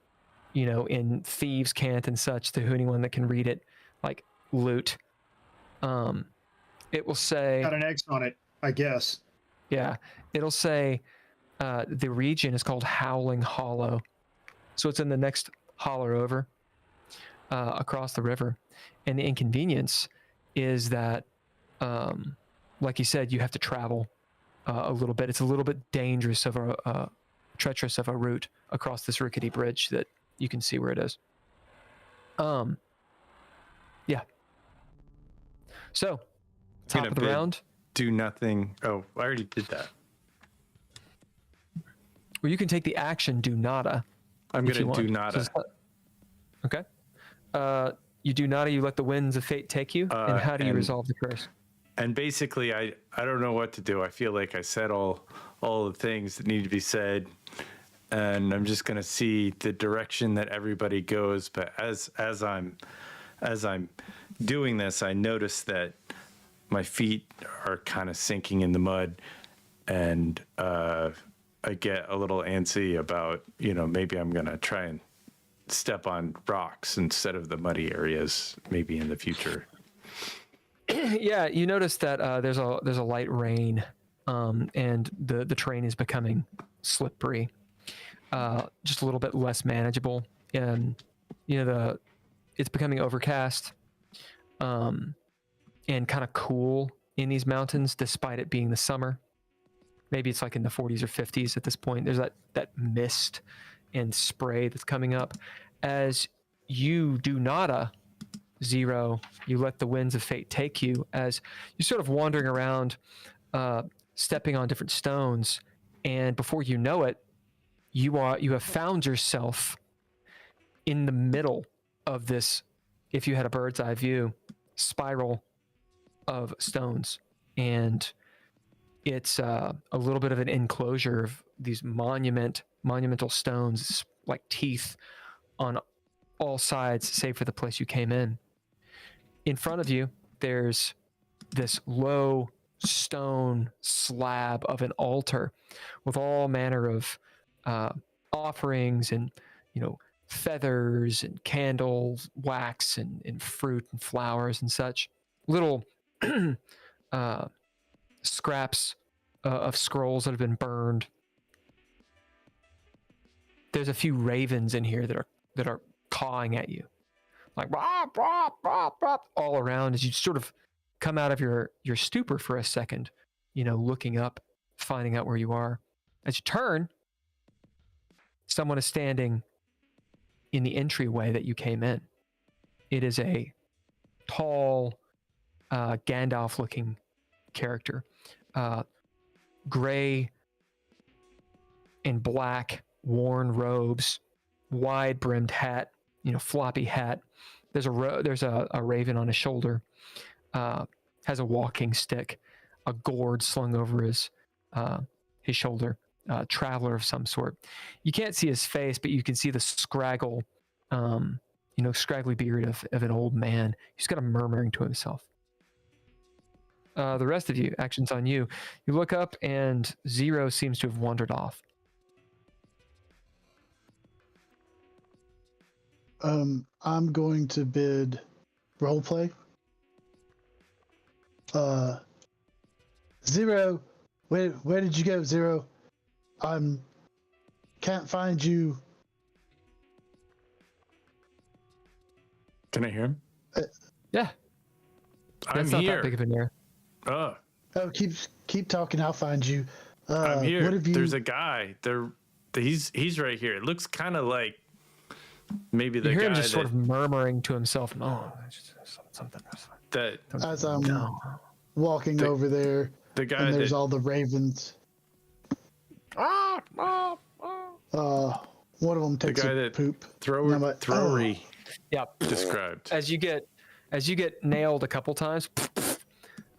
you know, in Thieves' Cant and such, to anyone that can read it, like, loot. It will say... Got an X on it, I guess. Yeah, it'll say the region is called Howling Hollow. So it's in the next holler over across the river. And the inconvenience is that, like you said, you have to travel a little bit. It's a little bit dangerous of a treacherous of a route across this rickety bridge that you can see where it is. Yeah. So, top of the round. Do nothing. Oh, I already did that. Well, you can take the action do nada. I'm going to do nada. Okay. You do nada, you let the winds of fate take you. And how do you resolve the curse? And basically, I don't know what to do. I feel like I said all the things that need to be said. And I'm just going to see the direction that everybody goes. But as I'm doing this, I notice that my feet are kind of sinking in the mud, and I get a little antsy about, you know, maybe I'm going to try and step on rocks instead of the muddy areas maybe in the future. Yeah, you notice that there's a light rain, and the terrain is becoming slippery, just a little bit less manageable, and you know it's becoming overcast, and kind of cool in these mountains, despite it being the summer. Maybe it's like in the 40s or 50s at this point. There's that mist and spray that's coming up. As you do nada, Zero, you let the winds of fate take you, as you're sort of wandering around, stepping on different stones, and before you know it, you have found yourself in the middle of this, if you had a bird's eye view, spiral of stones. And it's a little bit of an enclosure of these monumental stones, like teeth on all sides, save for the place you came in. In front of you, there's this low stone slab of an altar with all manner of offerings and, you know, feathers and candles, wax and fruit and flowers and such. Little scraps of scrolls that have been burned. There's a few ravens in here that are cawing at you, like bop, bop, bop, bop, all around as you sort of come out of your stupor for a second, you know, looking up, finding out where you are. As you turn, someone is standing in the entryway that you came in. It is a tall, Gandalf-looking character, gray and black worn robes, wide-brimmed hat, you know, floppy hat. There's a raven on his shoulder, has a walking stick, a gourd slung over his shoulder, traveler of some sort. You can't see his face, but you can see the scraggly beard of an old man. He's kind of murmuring to himself. The rest of you, actions on you. You look up and Zero seems to have wandered off. I'm going to bid roleplay. Zero, where did you go, Zero? Can't find you. Can I hear him? Yeah. I'm That's not here. that big of an error. Oh, Oh, keep talking. I'll find you. I'm here. What have you? There's a guy. He's right here. It looks kind of like maybe the You hear guy him just that, sort of murmuring to himself. Oh, something. that As I'm No. walking The- over there, the guy and there's that all the ravens. One of them takes guy a that poop. thrower, And I'm like, throwery Yeah. described. As you get nailed a couple times,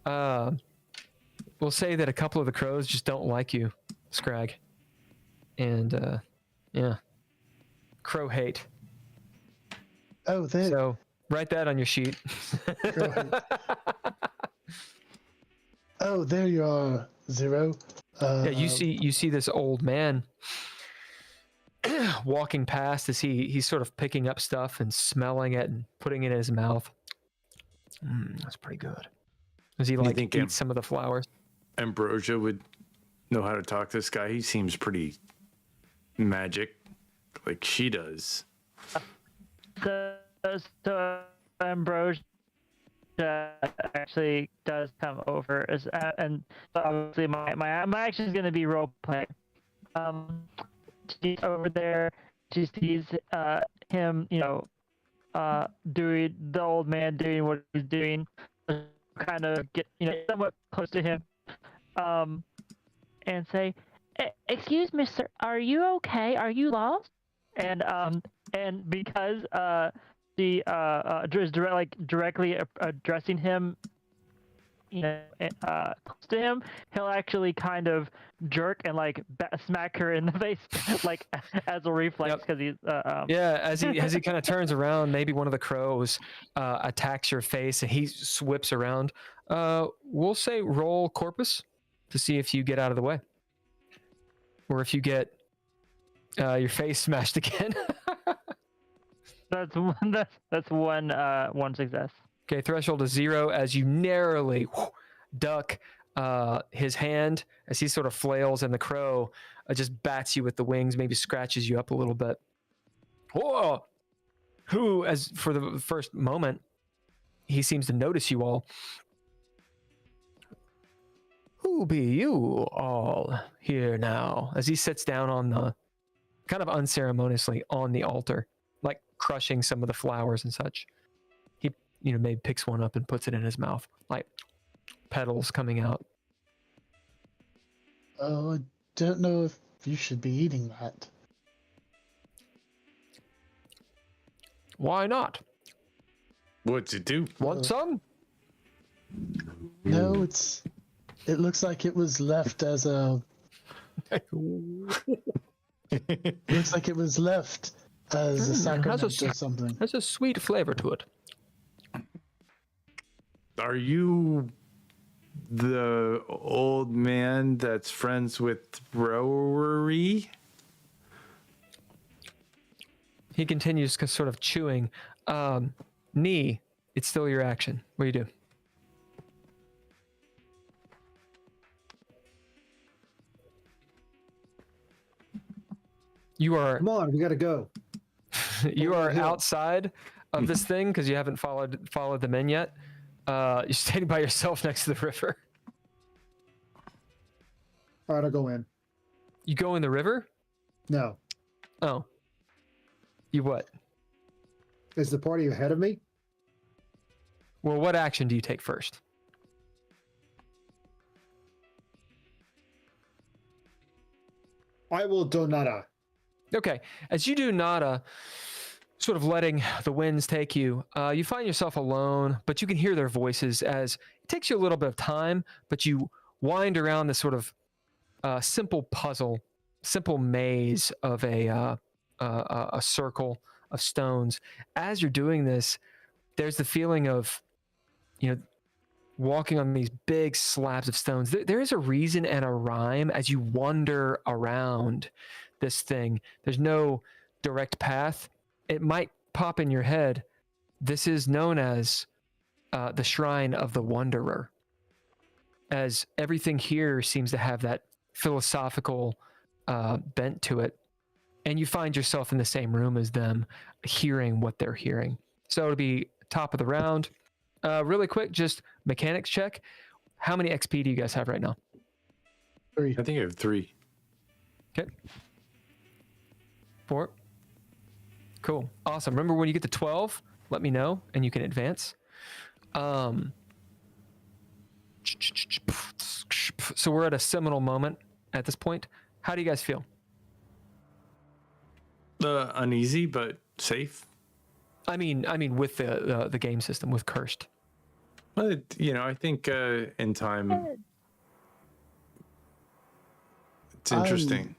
we'll say that a couple of the crows just don't like you, Scrag. And yeah. Crow hate. Oh, there. So write that on your sheet. Oh, there you are, Zero. Yeah, you see this old man walking past as he's sort of picking up stuff and smelling it and putting it in his mouth. That's pretty good. As he like think eats some of the flowers. Ambrosia would know how to talk to this guy. He seems pretty magic, like she does. So Ambrosia actually does come over, and so obviously my action is going to be role playing. She's over there. She sees him, doing the old man doing what he's doing, kind of get somewhat close to him, and say, "Excuse me, sir, are you okay? Are you lost?" And because she is directly addressing him, close to him, he'll actually kind of jerk and smack her in the face, like as a reflex, because he's Yeah, as he kind of turns around, maybe one of the crows attacks your face and he whips around. We'll say roll corpus to see if you get out of the way, or if you get your face smashed again. That's one success. Okay, threshold is 0 as you narrowly duck his hand as he sort of flails, and the crow just bats you with the wings, maybe scratches you up a little bit. Whoa! Who, as for the first moment, he seems to notice you all. Who be you all here now? As he sits down on the, kind of unceremoniously, on the altar, like crushing some of the flowers and such. He, maybe picks one up and puts it in his mouth, like petals coming out. Oh, I don't know if you should be eating that. Why not? What's it do? Want some? No, it looks like it was left as a. Looks like it was left as a sacrament or something. Has a sweet flavor to it. Are you the old man that's friends with Throwery? He continues sort of chewing. Knee, it's still your action. What do you do? You are Come on, we gotta go. you are hill. outside of this thing because you haven't followed them in yet. You're standing by yourself next to the river. All right, I'll go in. You go in the river? No. Oh. You what? Is the party ahead of me? Well, what action do you take first? I will do nada. Okay. As you do nada, sort of letting the winds take you, you find yourself alone, but you can hear their voices as it takes you a little bit of time, but you wind around this sort of simple puzzle simple maze of a circle of stones. As you're doing this, there's the feeling of, walking on these big slabs of stones. There is a reason and a rhyme as you wander around this thing. There's no direct path. It might pop in your head. This is known as the Shrine of the Wanderer, as everything here seems to have that philosophical bent to it. And you find yourself in the same room as them, hearing what they're hearing. So it'll be top of the round. Really quick, just mechanics check. How many XP do you guys have right now? 3. I think I have 3. Okay. 4. Cool. Awesome. Remember, when you get to 12, let me know and you can advance. So we're at a seminal moment at this point. How do you guys feel? Uneasy, but safe. I mean, with the game system, with Cursed. Well, I think in time, it's interesting.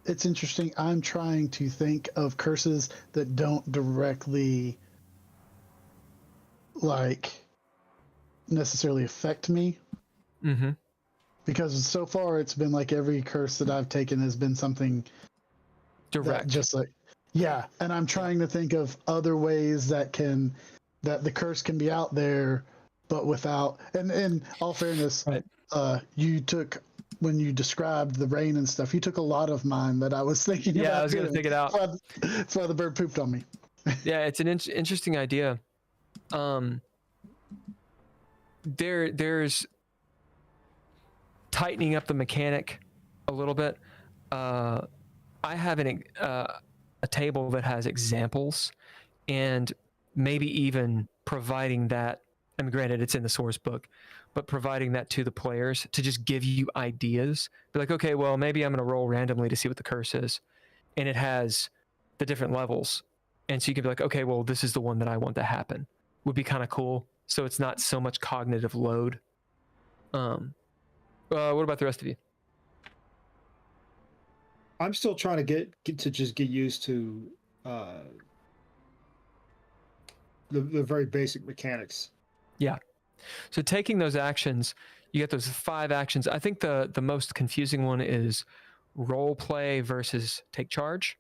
It's interesting. I'm trying to think of curses that don't directly, necessarily affect me. Mm-hmm. Because so far it's been like every curse that I've taken has been something direct. Yeah. And I'm trying to think of other ways that the curse can be out there, but without, and in all fairness, right. When you described the rain and stuff, you took a lot of mine that I was thinking about. Yeah, I was going to take it out. That's why the bird pooped on me. Yeah, it's an interesting idea. There's tightening up the mechanic a little bit. I have a table that has examples, and maybe even providing that. I mean, granted, it's in the source book, but providing that to the players to just give you ideas. Be like, okay, well, maybe I'm going to roll randomly to see what the curse is, and it has the different levels, and so you can be like, okay, well, this is the one that I want to happen. Would be kind of cool. So it's not so much cognitive load. What about the rest of you? I'm still trying to get used to the very basic mechanics. Yeah. So taking those actions, you get those 5 actions. I think the most confusing one is role play versus take charge,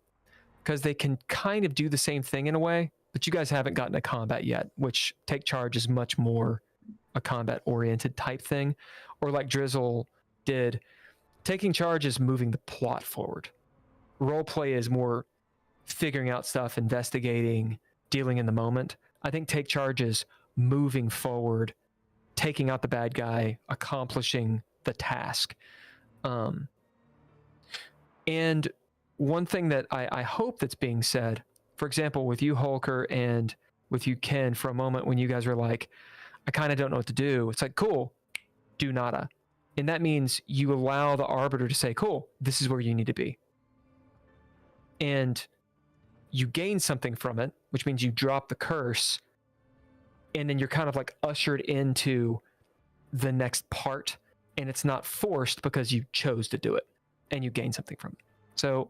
because they can kind of do the same thing in a way, but you guys haven't gotten to combat yet, which take charge is much more a combat oriented type thing. Or like Drizzle did, taking charge is moving the plot forward. Role play is more figuring out stuff, investigating, dealing in the moment. I think take charge is moving forward, taking out the bad guy, accomplishing the task. And one thing that I hope that's being said, for example, with you, Holker, and with you, Ken, for a moment when you guys were like, I kind of don't know what to do. It's like, cool, do nada. And that means you allow the arbiter to say, cool, this is where you need to be. And you gain something from it, which means you drop the curse, and then you're kind of like ushered into the next part, and it's not forced because you chose to do it, and you gain something from it. So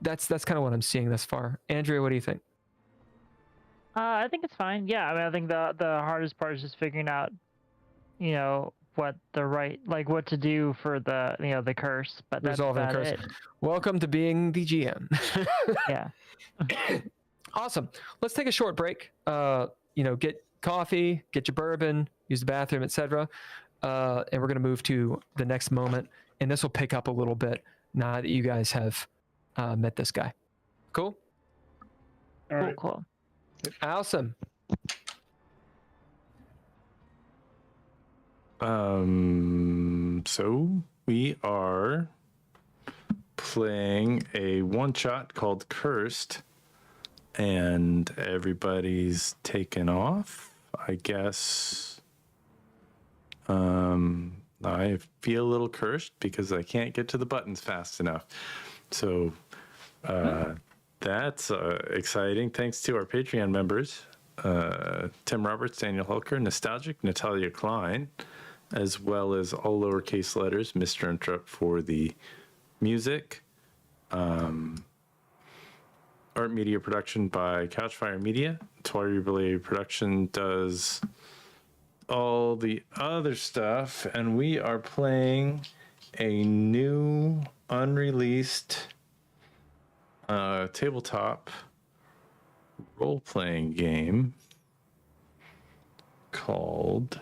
that's kind of what I'm seeing thus far. Andrea, what do you think? I think it's fine. Yeah, I mean, I think the hardest part is just figuring out, what what to do for the the curse. But that's resolving about the curse. it. Welcome to being the GM. Yeah. Awesome. Let's take a short break. Get coffee, get your bourbon, use the bathroom, etc. And we're going to move to the next moment, and this will pick up a little bit now that you guys have met this guy. Cool? All right. Cool. Awesome. So we are playing a one-shot called Cursed, and everybody's taken off, I guess. I feel a little cursed because I can't get to the buttons fast enough. So that's exciting. Thanks to our Patreon members, Tim Roberts, Daniel Hulker, Nostalgic, Natalia Cline, as well as all lowercase letters, Mr. Interrupt for the music, art media production by Couchfire Media. Toy Relay Production does all the other stuff, and we are playing a new unreleased tabletop role-playing game called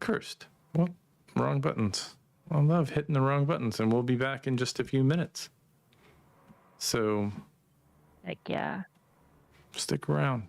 Cursed. Well, wrong buttons. I love hitting the wrong buttons, and we'll be back in just a few minutes. So, Heck yeah. stick around.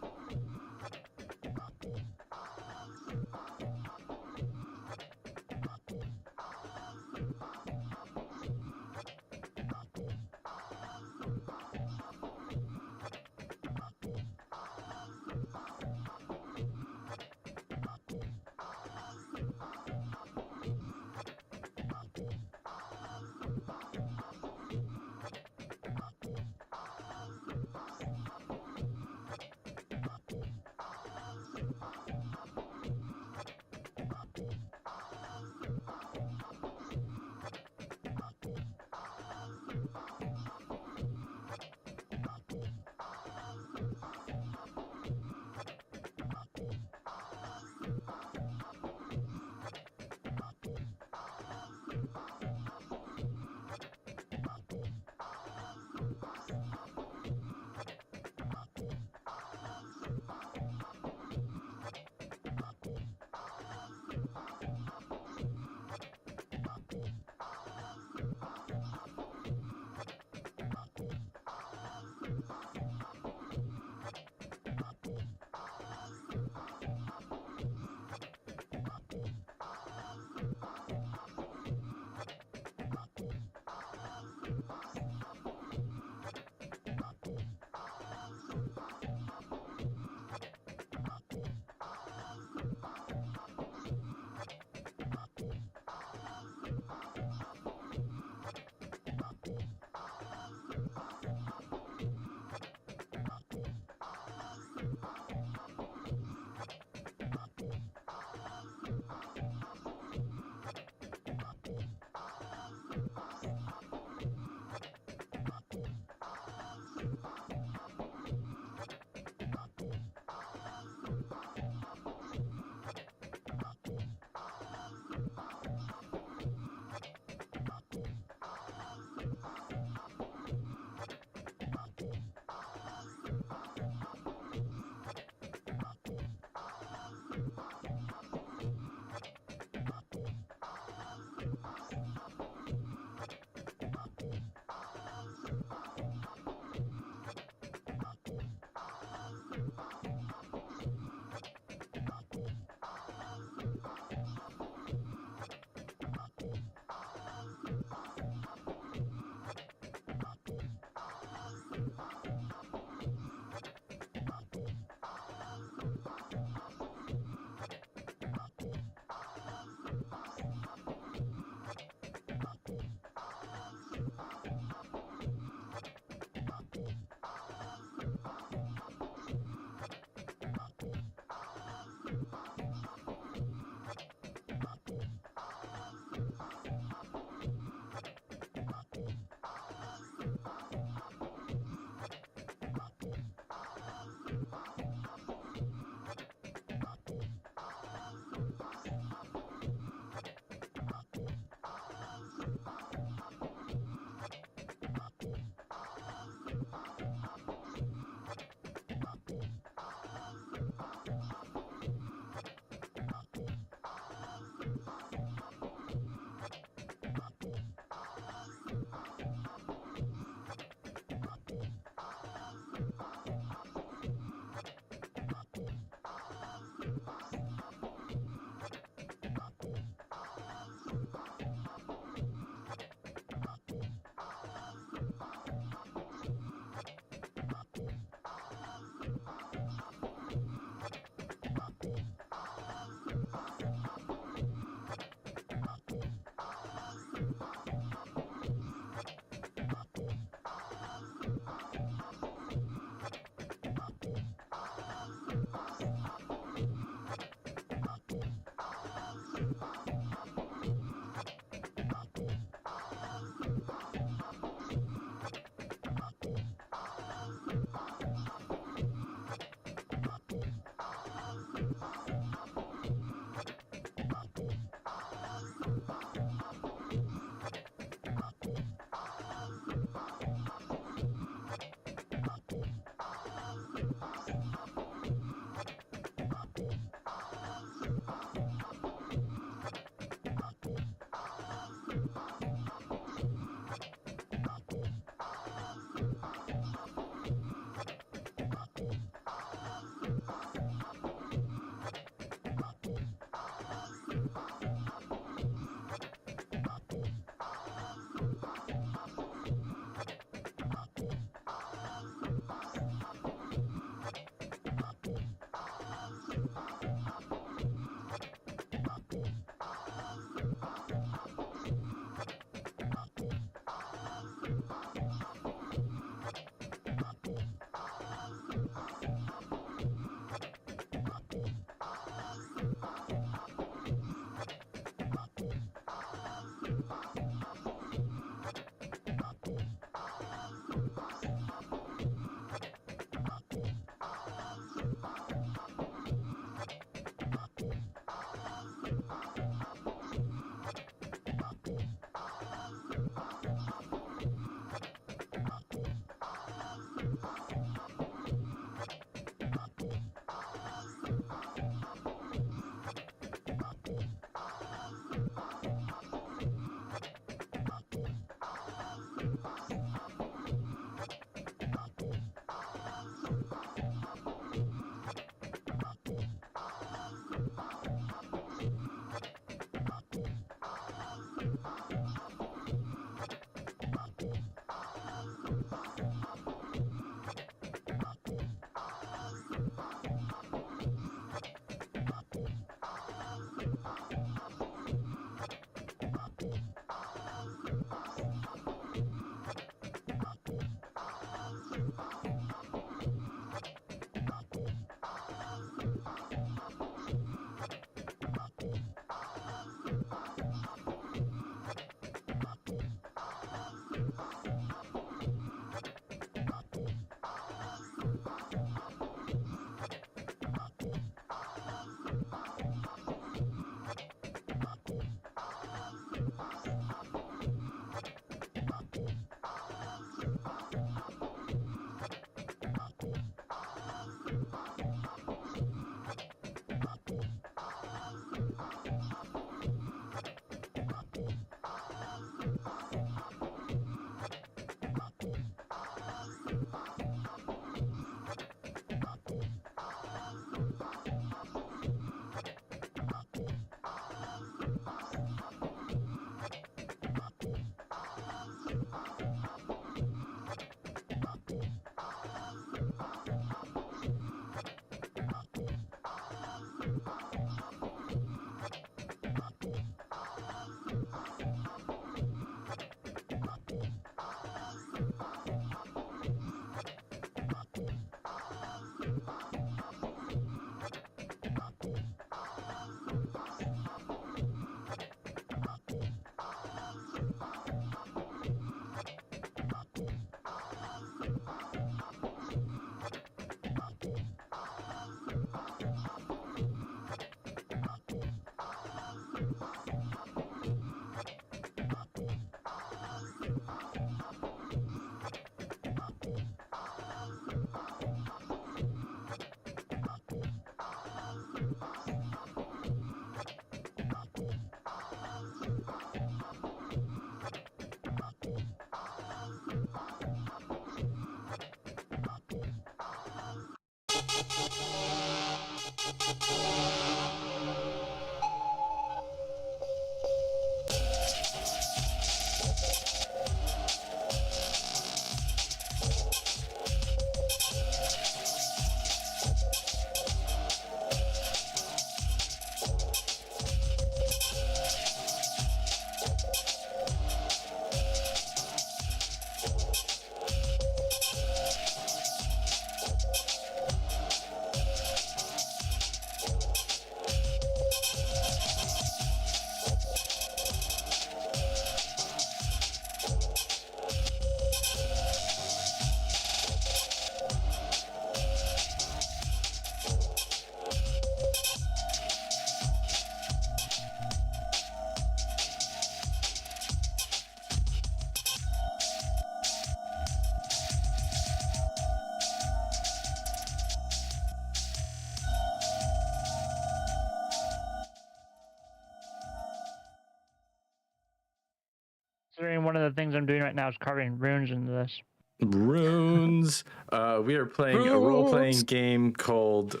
one of the things I'm doing right now is carving runes into this. Runes. We are playing a role-playing game called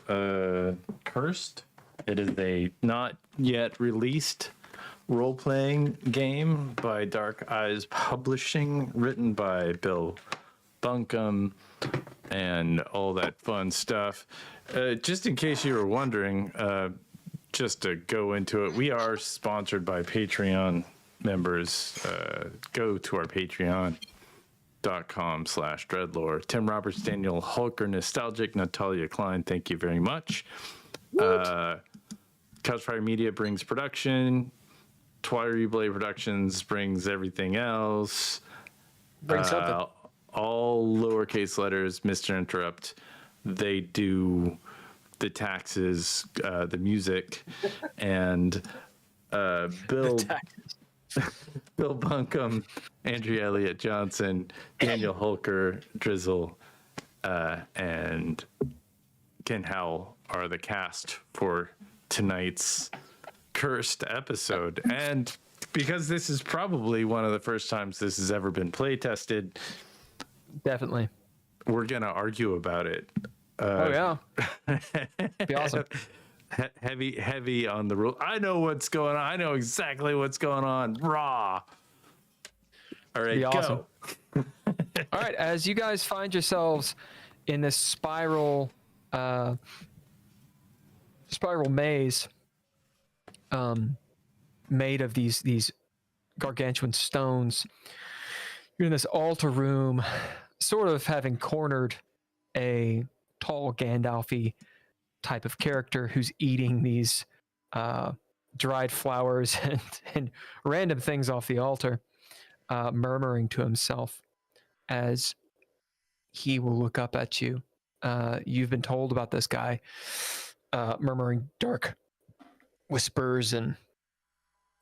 Cursed. It is a not yet released role-playing game by Dark Eyes Publishing, written by Bill Bunkum and all that fun stuff. Just in case you were wondering, just to go into it, we are sponsored by Patreon members. Go to our patreon.com/DreadLore. Tim Roberts, Daniel Hulker, Nostalgic, Natalia Cline, thank you very much. Couchfire Media brings production. Twilight Blade Productions brings everything else. Bring something. All lowercase letters, Mr. Interrupt. They do the taxes, the music, and Bill Bunkum, Andrea Elliott-Johnson, Daniel Hulker, Drizzle, and Ken Howl are the cast for tonight's Cursed episode. And because this is probably one of the first times this has ever been play tested, Definitely. we're gonna argue about it. Oh yeah. Be awesome. Heavy on the rule. I know what's going on. I know exactly what's going on. Raw. All right, Be awesome. go. All right, as you guys find yourselves in this spiral maze, made of these gargantuan stones, you're in this altar room, sort of having cornered a tall Gandalf-y type of character who's eating these dried flowers and random things off the altar, murmuring to himself as he will look up at you. You've been told about this guy, murmuring dark whispers, and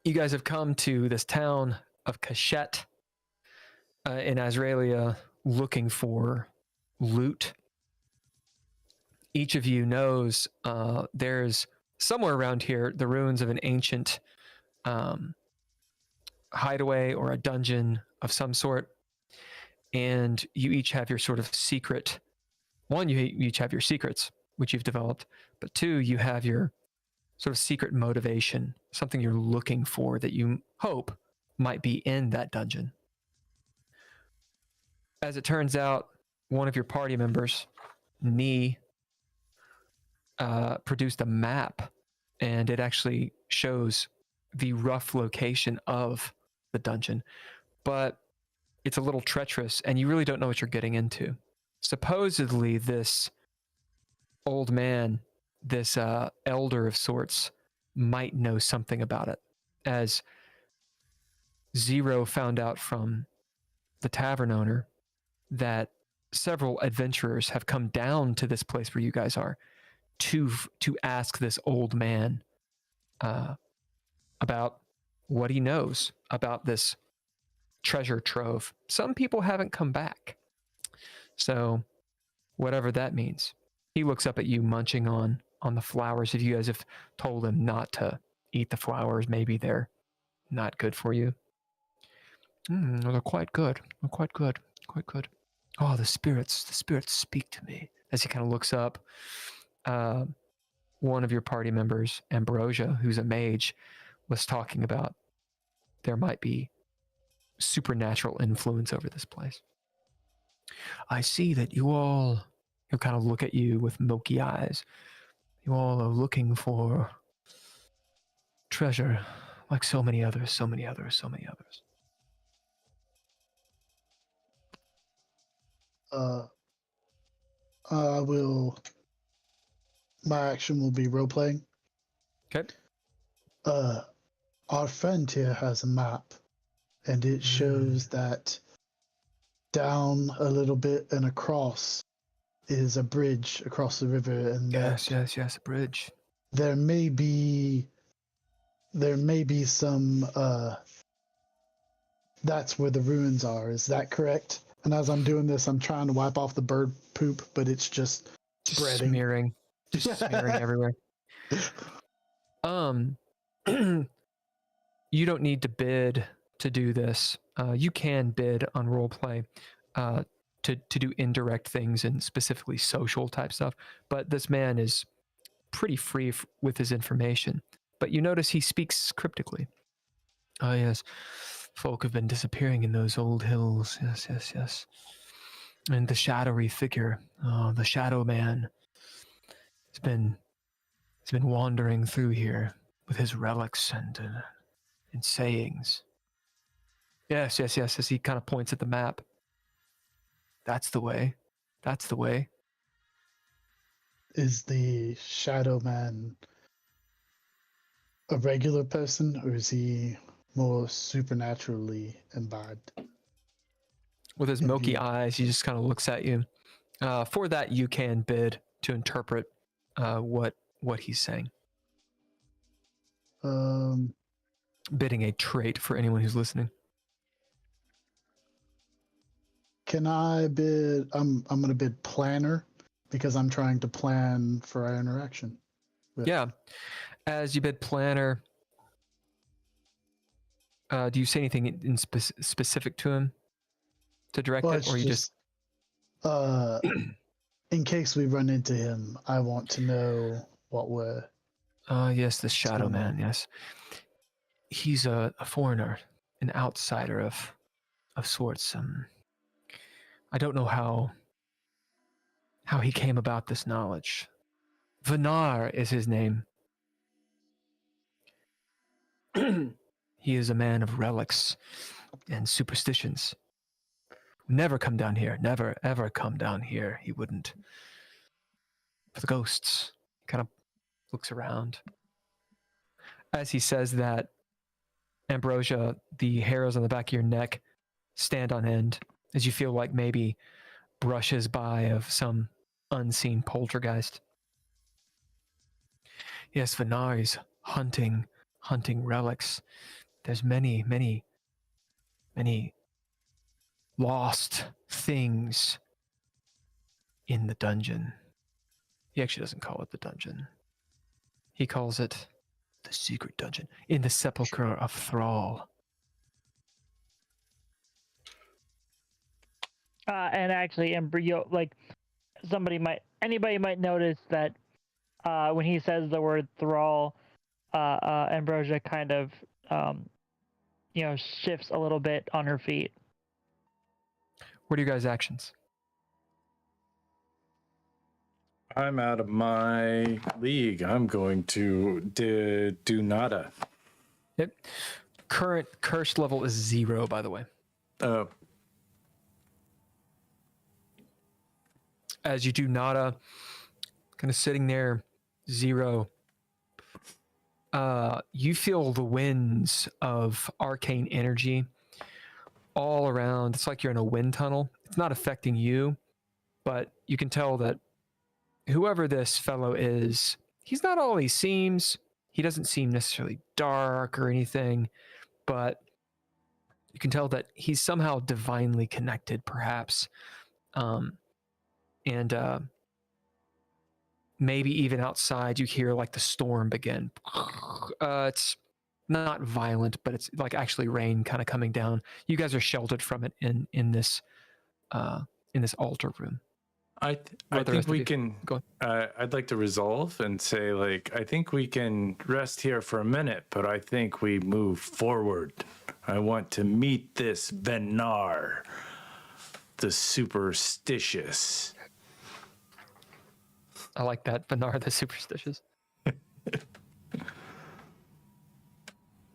you guys have come to this town of Cachette in Azraelia looking for loot. Each of you knows there's somewhere around here the ruins of an ancient hideaway or a dungeon of some sort, and you each have your sort of secret. One, you each have your secrets, which you've developed, but two, you have your sort of secret motivation, something you're looking for that you hope might be in that dungeon. As it turns out, one of your party members, Nee, produced a map, and it actually shows the rough location of the dungeon, but it's a little treacherous, and you really don't know what you're getting into. Supposedly, this old man, this elder of sorts, might know something about it, as Zero found out from the tavern owner that several adventurers have come down to this place where you guys are to ask this old man about what he knows about this treasure trove. Some people haven't come back, so whatever that means. He looks up at you munching on the flowers. If you guys have told him not to eat the flowers, maybe they're not good for you. They're quite good. They're quite good. Quite good. Oh, the spirits speak to me. As he kind of looks up, one of your party members, Ambrosia, who's a mage, was talking about there might be supernatural influence over this place. I see that you all, he'll kind of look at you with milky eyes. You all are looking for treasure like so many others, so many others, so many others. My action will be role playing. Okay. Our friend here has a map, and it shows that down a little bit and across is a bridge across the river, and Yes, a bridge. there may be some that's where the ruins are. Is that correct? And as I'm doing this, I'm trying to wipe off the bird poop, but it's just spreading. Smearing everywhere. You don't need to bid to do this. You can bid on roleplay to do indirect things and specifically social type stuff, but this man is pretty free with his information. But you notice he speaks cryptically. Oh, yes. Folk have been disappearing in those old hills. Yes, yes, yes. And the shadowy figure, the shadow man, has been wandering through here with his relics and sayings. Yes, yes, yes, as he kind of points at the map. That's the way. That's the way. Is the shadow man a regular person, or is he more supernaturally imbibed? With his milky eyes, he just kind of looks at you. For that, you can bid to interpret what he's saying. Bidding a trait for anyone who's listening. Can I bid? I'm going to bid planner because I'm trying to plan for our interaction. Yeah. As you bid planner, do you say anything in specific to him to direct it, or you just in case we run into him, I want to know what we're. Yes, the shadow man. Yes, he's a foreigner, an outsider of sorts. I don't know how he came about this knowledge. Vinar is his name. He is a man of relics and superstitions. Never come down here. Never, ever come down here. He wouldn't. For the ghosts. He kind of looks around. As he says that, Ambrosia, the hairs on the back of your neck stand on end as you feel like maybe brushes by of some unseen poltergeist. Yes, Vinar is hunting relics. There's many, many, many lost things in the dungeon. He actually doesn't call it the dungeon. He calls it the secret dungeon in the sepulchre of Thrall. And actually, like anybody might notice that when he says the word Thrall, Ambrosia kind of shifts a little bit on her feet. What are you guys' actions? I'm out of my league. I'm going to do nada. Yep. Current curse level is 0, by the way. As you do nada, kind of sitting there, 0. You feel the winds of arcane energy all around. It's like you're in a wind tunnel. It's not affecting you, but you can tell that whoever this fellow is, he's not all he seems. He doesn't seem necessarily dark or anything, but you can tell that he's somehow divinely connected, perhaps. And maybe even outside you hear like the storm begin. It's not violent, but it's like actually rain kind of coming down. You guys are sheltered from it in this altar room. I think we can. I'd like to resolve and say, like, I think we can rest here for a minute, but I think we move forward. I want to meet this Vinar, the superstitious. I like that, Vinar the superstitious.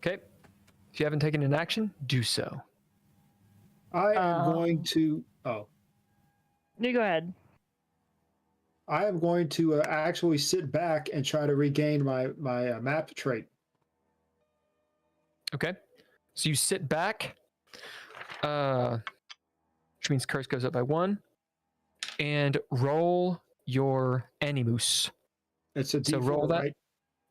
Okay, if you haven't taken an action, do so. I am going to. Oh, you go ahead. I am going to actually sit back and try to regain my map trait. Okay, so you sit back, which means curse goes up by 1, and roll your animus. It's a D4, so roll that.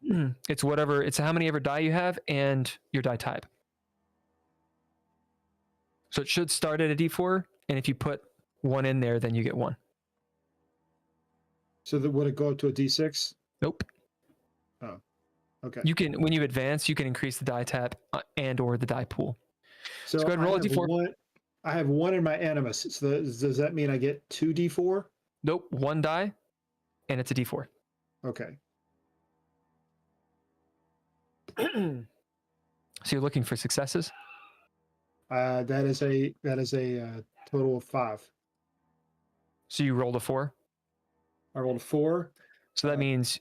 Right? It's whatever. It's how many ever die you have and your die type. So it should start at a D4, and if you put 1 in there, then you get 1. So would it go up to a D6? Nope. Oh, okay. You can, when you advance, you can increase the die type and or the die pool. So go ahead and roll a I have d4. I have 1 in my animus. So does that mean I get 2d4? Nope, 1 die, and it's a d4. Okay. So you're looking for successes. That is a total of 5. So you rolled a 4. I rolled a 4. So that means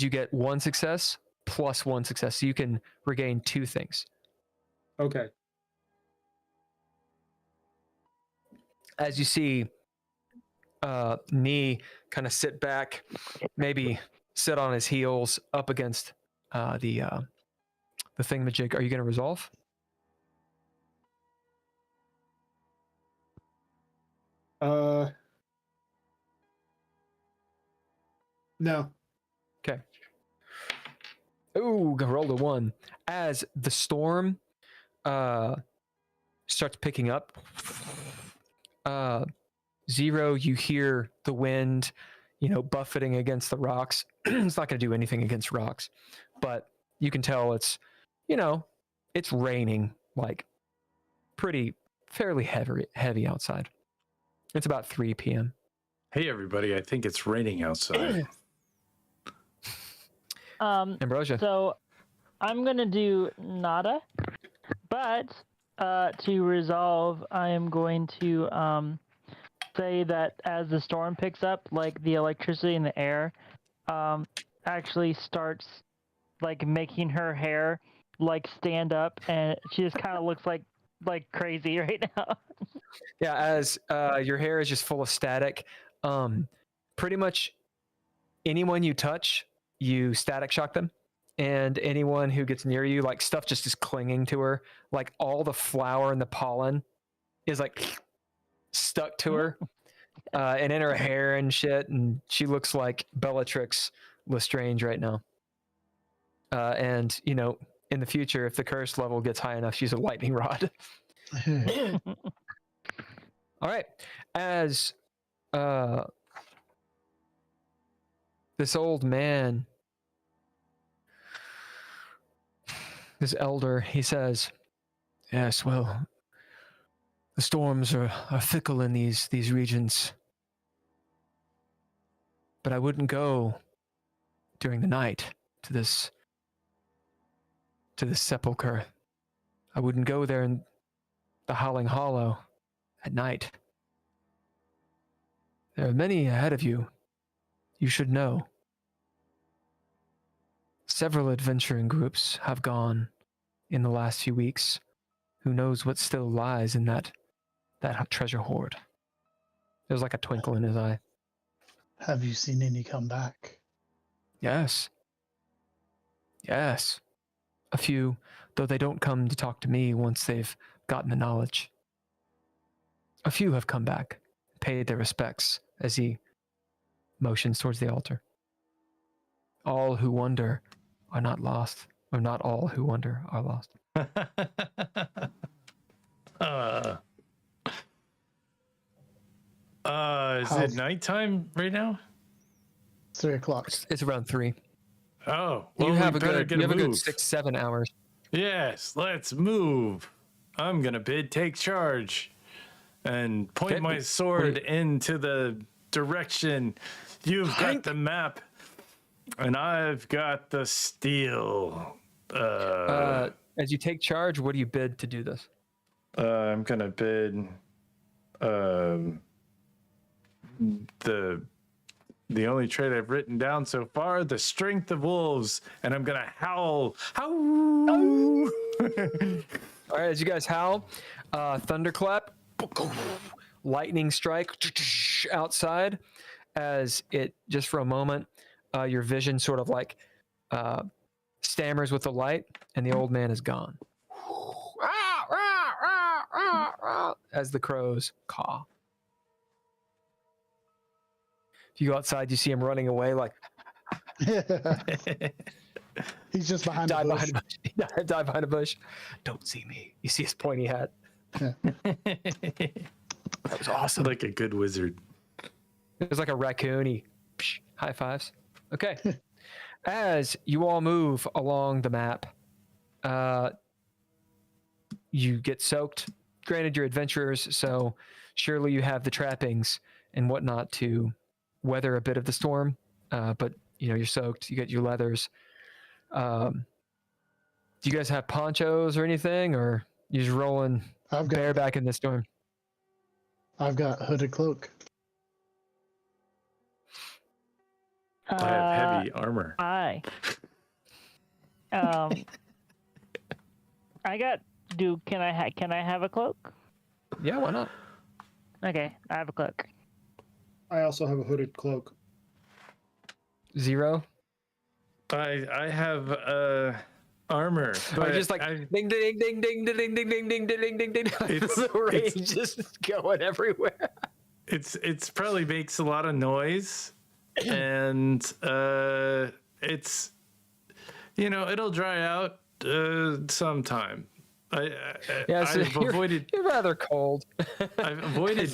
you get 1 success plus 1 success. So you can regain 2 things. Okay. As you see, Knee kind of sit back, maybe sit on his heels up against the thingamajig. Are you going to resolve? No. Okay. Ooh, rolled a 1. As the storm starts picking up, 0, you hear the wind, buffeting against the rocks. It's not going to do anything against rocks, but you can tell it's raining, like fairly heavy outside. It's about 3 p.m. Hey, everybody, I think it's raining outside. Ambrosia. So I'm gonna do nada, but to resolve, I am going to say that as the storm picks up, like the electricity in the air, actually starts like making her hair like stand up, and she just kind of looks like crazy right now. Yeah, as your hair is just full of static. Pretty much anyone you touch, you static shock them. And anyone who gets near you, like stuff just is clinging to her. Like all the flour and the pollen is like stuck to her. And in her hair and shit. And she looks like Bellatrix Lestrange right now. And, in the future, if the curse level gets high enough, she's a lightning rod. All right. As this old man, this elder, he says, "Yes, well, the storms are fickle in these regions. But I wouldn't go during the night to this sepulcher. I wouldn't go there in the Howling Hollow at night. There are many ahead of you. You should know. Several adventuring groups have gone in the last few weeks. Who knows what still lies in that treasure hoard?" There's like a twinkle in his eye. Have you seen any come back? Yes. Yes. A few, though they don't come to talk to me once they've gotten the knowledge. A few have come back, paid their respects as he motions towards the altar. All who wander are not lost, or not all who wander are lost. Is it nighttime right now? 3 o'clock. It's around 3. Oh, well, You have we a better good 6, move. 7 hours. Yes, let's move. I'm gonna bid take charge and point Okay. my sword into the direction. You've got Hank. the map, and I've got the steel. As you take charge, what do you bid to do this? I'm gonna bid the only trait I've written down so far, the strength of wolves, and I'm gonna howl. Howl! All right, as you guys howl, thunderclap, lightning strike outside, as it just for a moment, your vision sort of like stammers with the light, and the old man is gone. As the crows caw. If you go outside, you see him running away, like He's just behind a dive bush. behind a bush. Dive behind a bush. Don't see me. You see his pointy hat. That was awesome. Like a good wizard. It was like a raccoon. He high fives. Okay. As you all move along the map, you get soaked. Granted, you're adventurers, so surely you have the trappings and whatnot to weather a bit of the storm. But you're soaked. You get your leathers. Do you guys have ponchos or anything, or you just rolling bareback in the storm? I've got hooded cloak. I have heavy armor. Can I have a cloak? Yeah, why not? Okay, I have a cloak. I also have a hooded cloak. 0. I have armor. But just like ding ding ding ding ding ding ding ding ding ding ding. The range just going everywhere. It's probably makes a lot of noise, and it's it'll dry out sometime. I've avoided. You're rather cold. I've avoided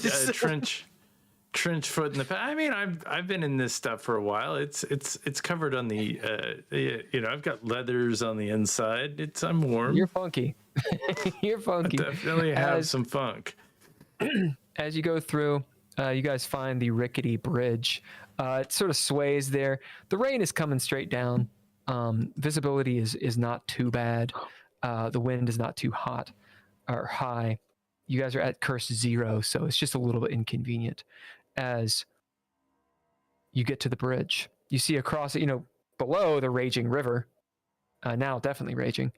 trench foot in the past. I mean, I've been in this stuff for a while. It's covered on the I've got leathers on the inside. I'm warm. You're funky. You're funky. I definitely have some funk. As you go through, you guys find the rickety bridge. It sort of sways there. The rain is coming straight down. Visibility is not too bad. The wind is not too hot or high. You guys are at curse 0, so it's just a little bit inconvenient. As you get to the bridge, you see across it, below the raging river, now definitely raging.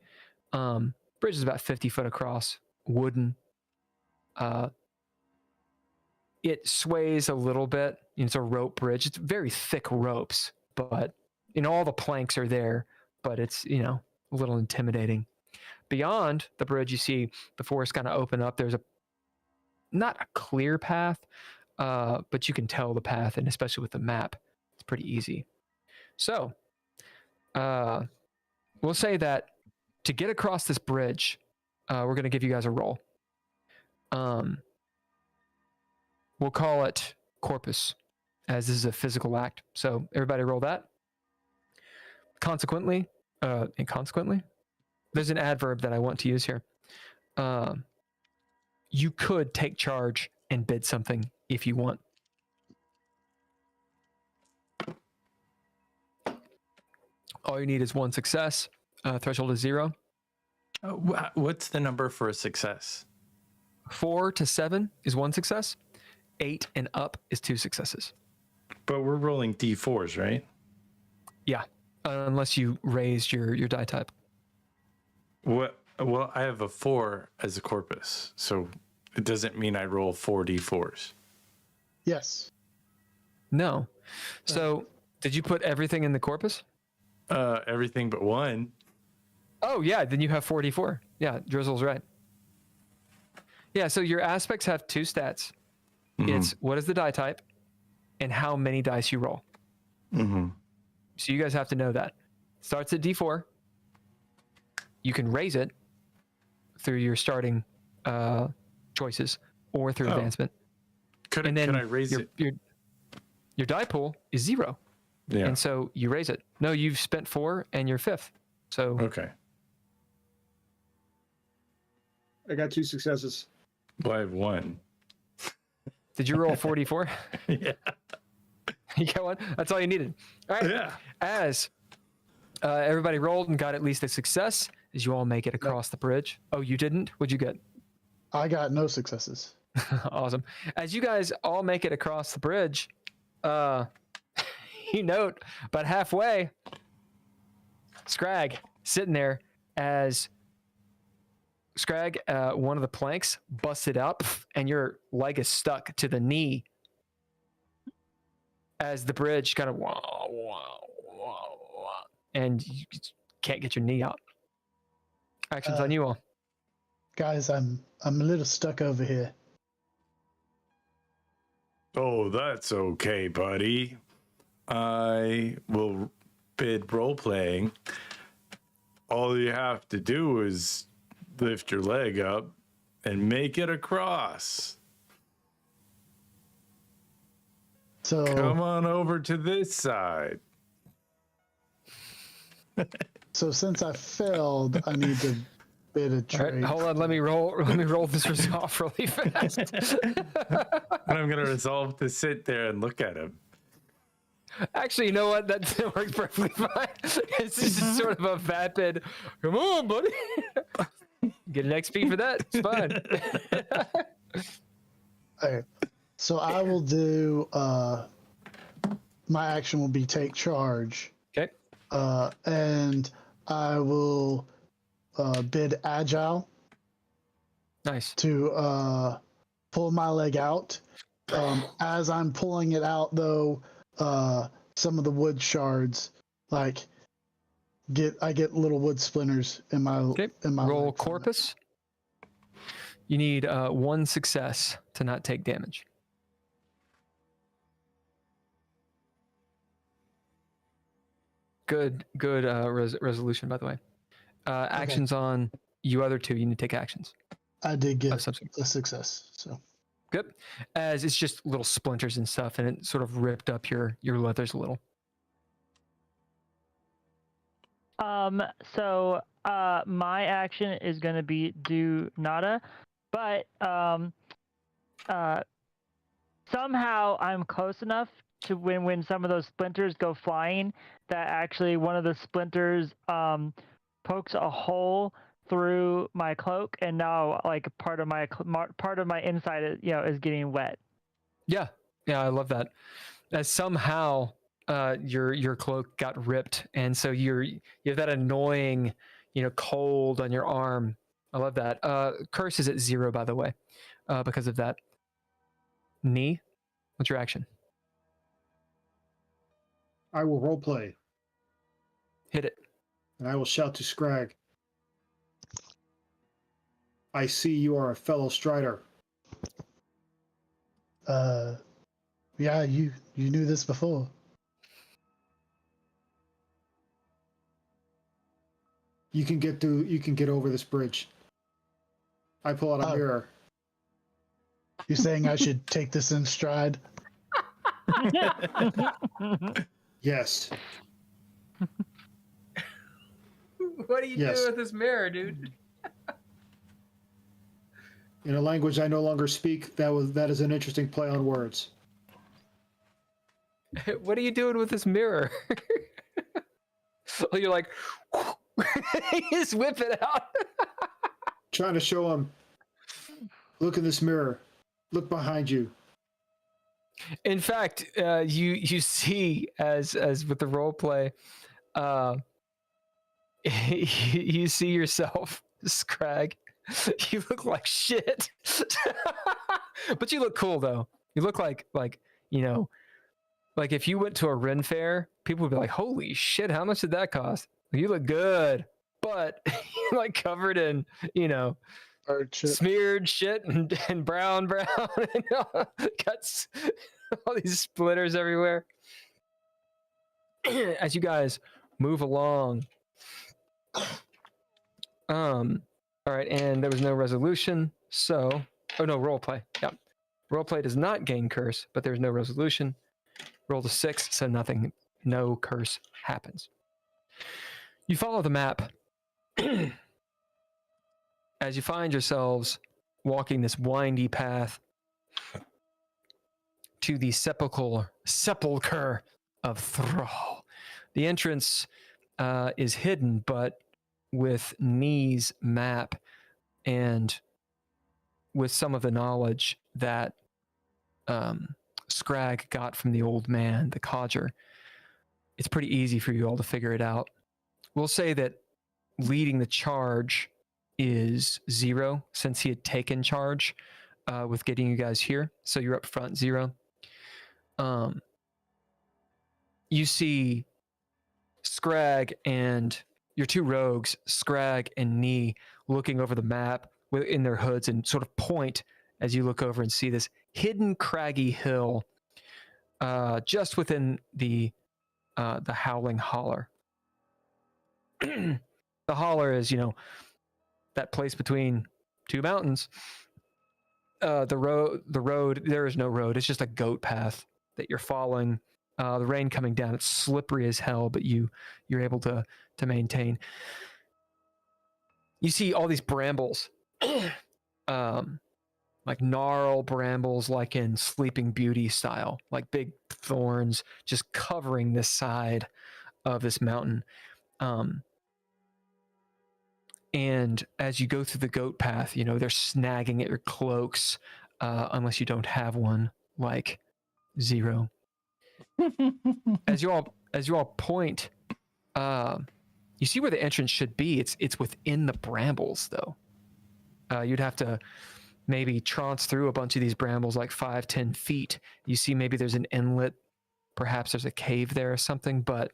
Bridge is about 50 foot across, wooden. It sways a little bit. It's a rope bridge. It's very thick ropes, but all the planks are there, but it's a little intimidating. Beyond the bridge, you see the forest kind of open up. There's not a clear path, but you can tell the path, and especially with the map, it's pretty easy. So, we'll say that to get across this bridge, we're going to give you guys a roll. We'll call it Corpus, as this is a physical act. So everybody roll that. Inconsequently, there's an adverb that I want to use here. You could take charge and bid something if you want. All you need is 1 success. Threshold is 0. What's the number for a success? 4 to 7 is 1 success. 8 and up is 2 successes. But we're rolling D4s, right? Yeah, unless you raised your die type. What? Well, I have a 4 as a corpus, so it doesn't mean I roll 4 D4s. Yes. No. So, did you put everything in the corpus? Everything but 1. Oh, yeah, then you have 4d4. Yeah, Drizzle's right. Yeah, so your aspects have 2 stats. Mm-hmm. It's what is the die type and how many dice you roll. Mm-hmm. So you guys have to know that. Starts at D4. You can raise it through your starting choices or through advancement. Can I raise it? Your die pool is 0. Yeah. And so you raise it. No, you've spent 4 and you're 5th. So okay. I got 2 successes. Well, I have 1. Did you roll 44? Yeah. You got 1? That's all you needed. All right. Yeah. As everybody rolled and got at least a success, as you all make it across the bridge. Oh, you didn't? What'd you get? I got no successes. Awesome. As you guys all make it across the bridge, you note about halfway, Scrag sitting there as Scrag, one of the planks busted up and your leg is stuck to the knee as the bridge kind of and you can't get your knee out. Actions on you all. Guys, I'm a little stuck over here. Oh, that's okay, buddy. I will bid role playing. All you have to do is lift your leg up and make it across. So come on over to this side. So since I failed, I need to bit of All trade. right, hold on. Let me roll this resolve really fast. And I'm gonna resolve to sit there and look at him. Actually, you know what? That works perfectly fine. It's just sort of a vapid. Come on, buddy. Get an XP for that. It's fine. Okay. So I will do. My action will be take charge. Okay. And I will bid agile Nice. to pull my leg out. As I'm pulling it out, though, some of the wood shards, like, I get little wood splinters in my Okay. in my Roll leg from it. corpus. You need 1 success to not take damage. Good resolution, by the way. Actions on you other two. You need to take actions. I did get Of some sort. a success. So Good. As it's just little splinters and stuff, and it sort of ripped up your leathers a little. So my action is going to be do nada, but somehow I'm close enough to when some of those splinters go flying that actually one of the splinters pokes a hole through my cloak, and now like part of my inside is getting wet. Yeah, I love that. As somehow your cloak got ripped, and so you have that annoying cold on your arm. I love that. Curse is at 0, by the way, because of that. Knee, what's your action? I will roleplay, Hit it. and I will shout to Scrag. I see you are a fellow strider. yeah, you knew this before. You can get through. You can get over this bridge. I pull out a Oh. mirror. You're saying I should take this in stride? Yes. What are you Yes. doing with this mirror, dude? In a language I no longer speak, that is an interesting play on words. What are you doing with this mirror? Well, you're like, you just whip it out. Trying to show him. Look in this mirror. Look behind you. In fact, you see as with the role play, you see yourself, Scrag. You look like shit, but you look cool though. You look like like if you went to a Ren fair, people would be like, "Holy shit, how much did that cost?" You look good, but you're like covered in Bird shit. smeared shit and brown, and got all these splinters everywhere. As you guys move along, all right, and there was no resolution, so role play. Yeah, role play does not gain curse, but there's no resolution. Rolled a 6, so no curse happens. You follow the map as you find yourselves walking this windy path to the sepulcher of Thrall. The entrance is hidden, but with Knee's map and with some of the knowledge that Scrag got from the old man, the codger, it's pretty easy for you all to figure it out. We'll say that leading the charge is 0, since he had taken charge with getting you guys here. So you're up front 0. You see Scrag and your 2 rogues, Scrag and Knee, looking over the map in their hoods and sort of point as you look over and see this hidden craggy hill just within the Howling Holler. The holler is, that place between 2 mountains. The road, there is no road. It's just a goat path that you're following. The rain coming down, it's slippery as hell, but you're able to maintain. you see all these brambles, like gnarl brambles, like in Sleeping Beauty style, like big thorns just covering this side of this mountain. And as you go through the goat path, they're snagging at your cloaks, unless you don't have one, like Zero. As you all point, you see where the entrance should be. It's within the brambles, though. You'd have to maybe trounce through a bunch of these brambles, like 5-10 feet. You see maybe there's an inlet, perhaps there's a cave there or something, but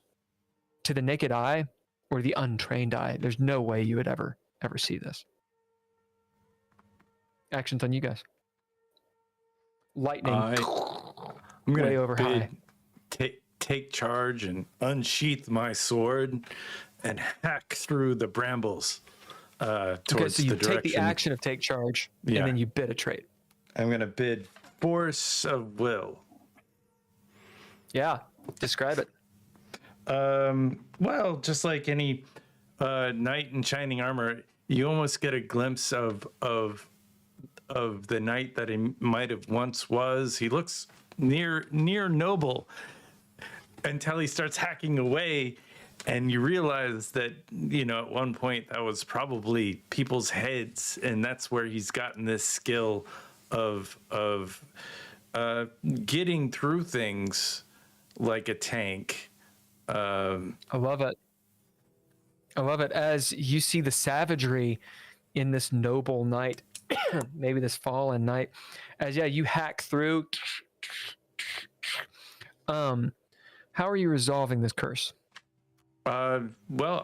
to the naked eye or the untrained eye, there's no way you would ever see this. Actions on you guys. Lightning. I'm gonna way over high. Take charge and unsheath my sword and hack through the brambles towards Okay, so you the direction. take the action of take charge, Yeah. and then you bid a trait. I'm gonna bid force of will. Yeah, describe it. Well, just like any knight in shining armor, you almost get a glimpse of the knight that he might have once was. He looks near noble until he starts hacking away, and you realize that at one point that was probably people's heads, and that's where he's gotten this skill of getting through things like a tank. I love it. I love it. As you see the savagery in this noble knight, maybe this fallen knight, as you hack through. How are you resolving this curse? Well,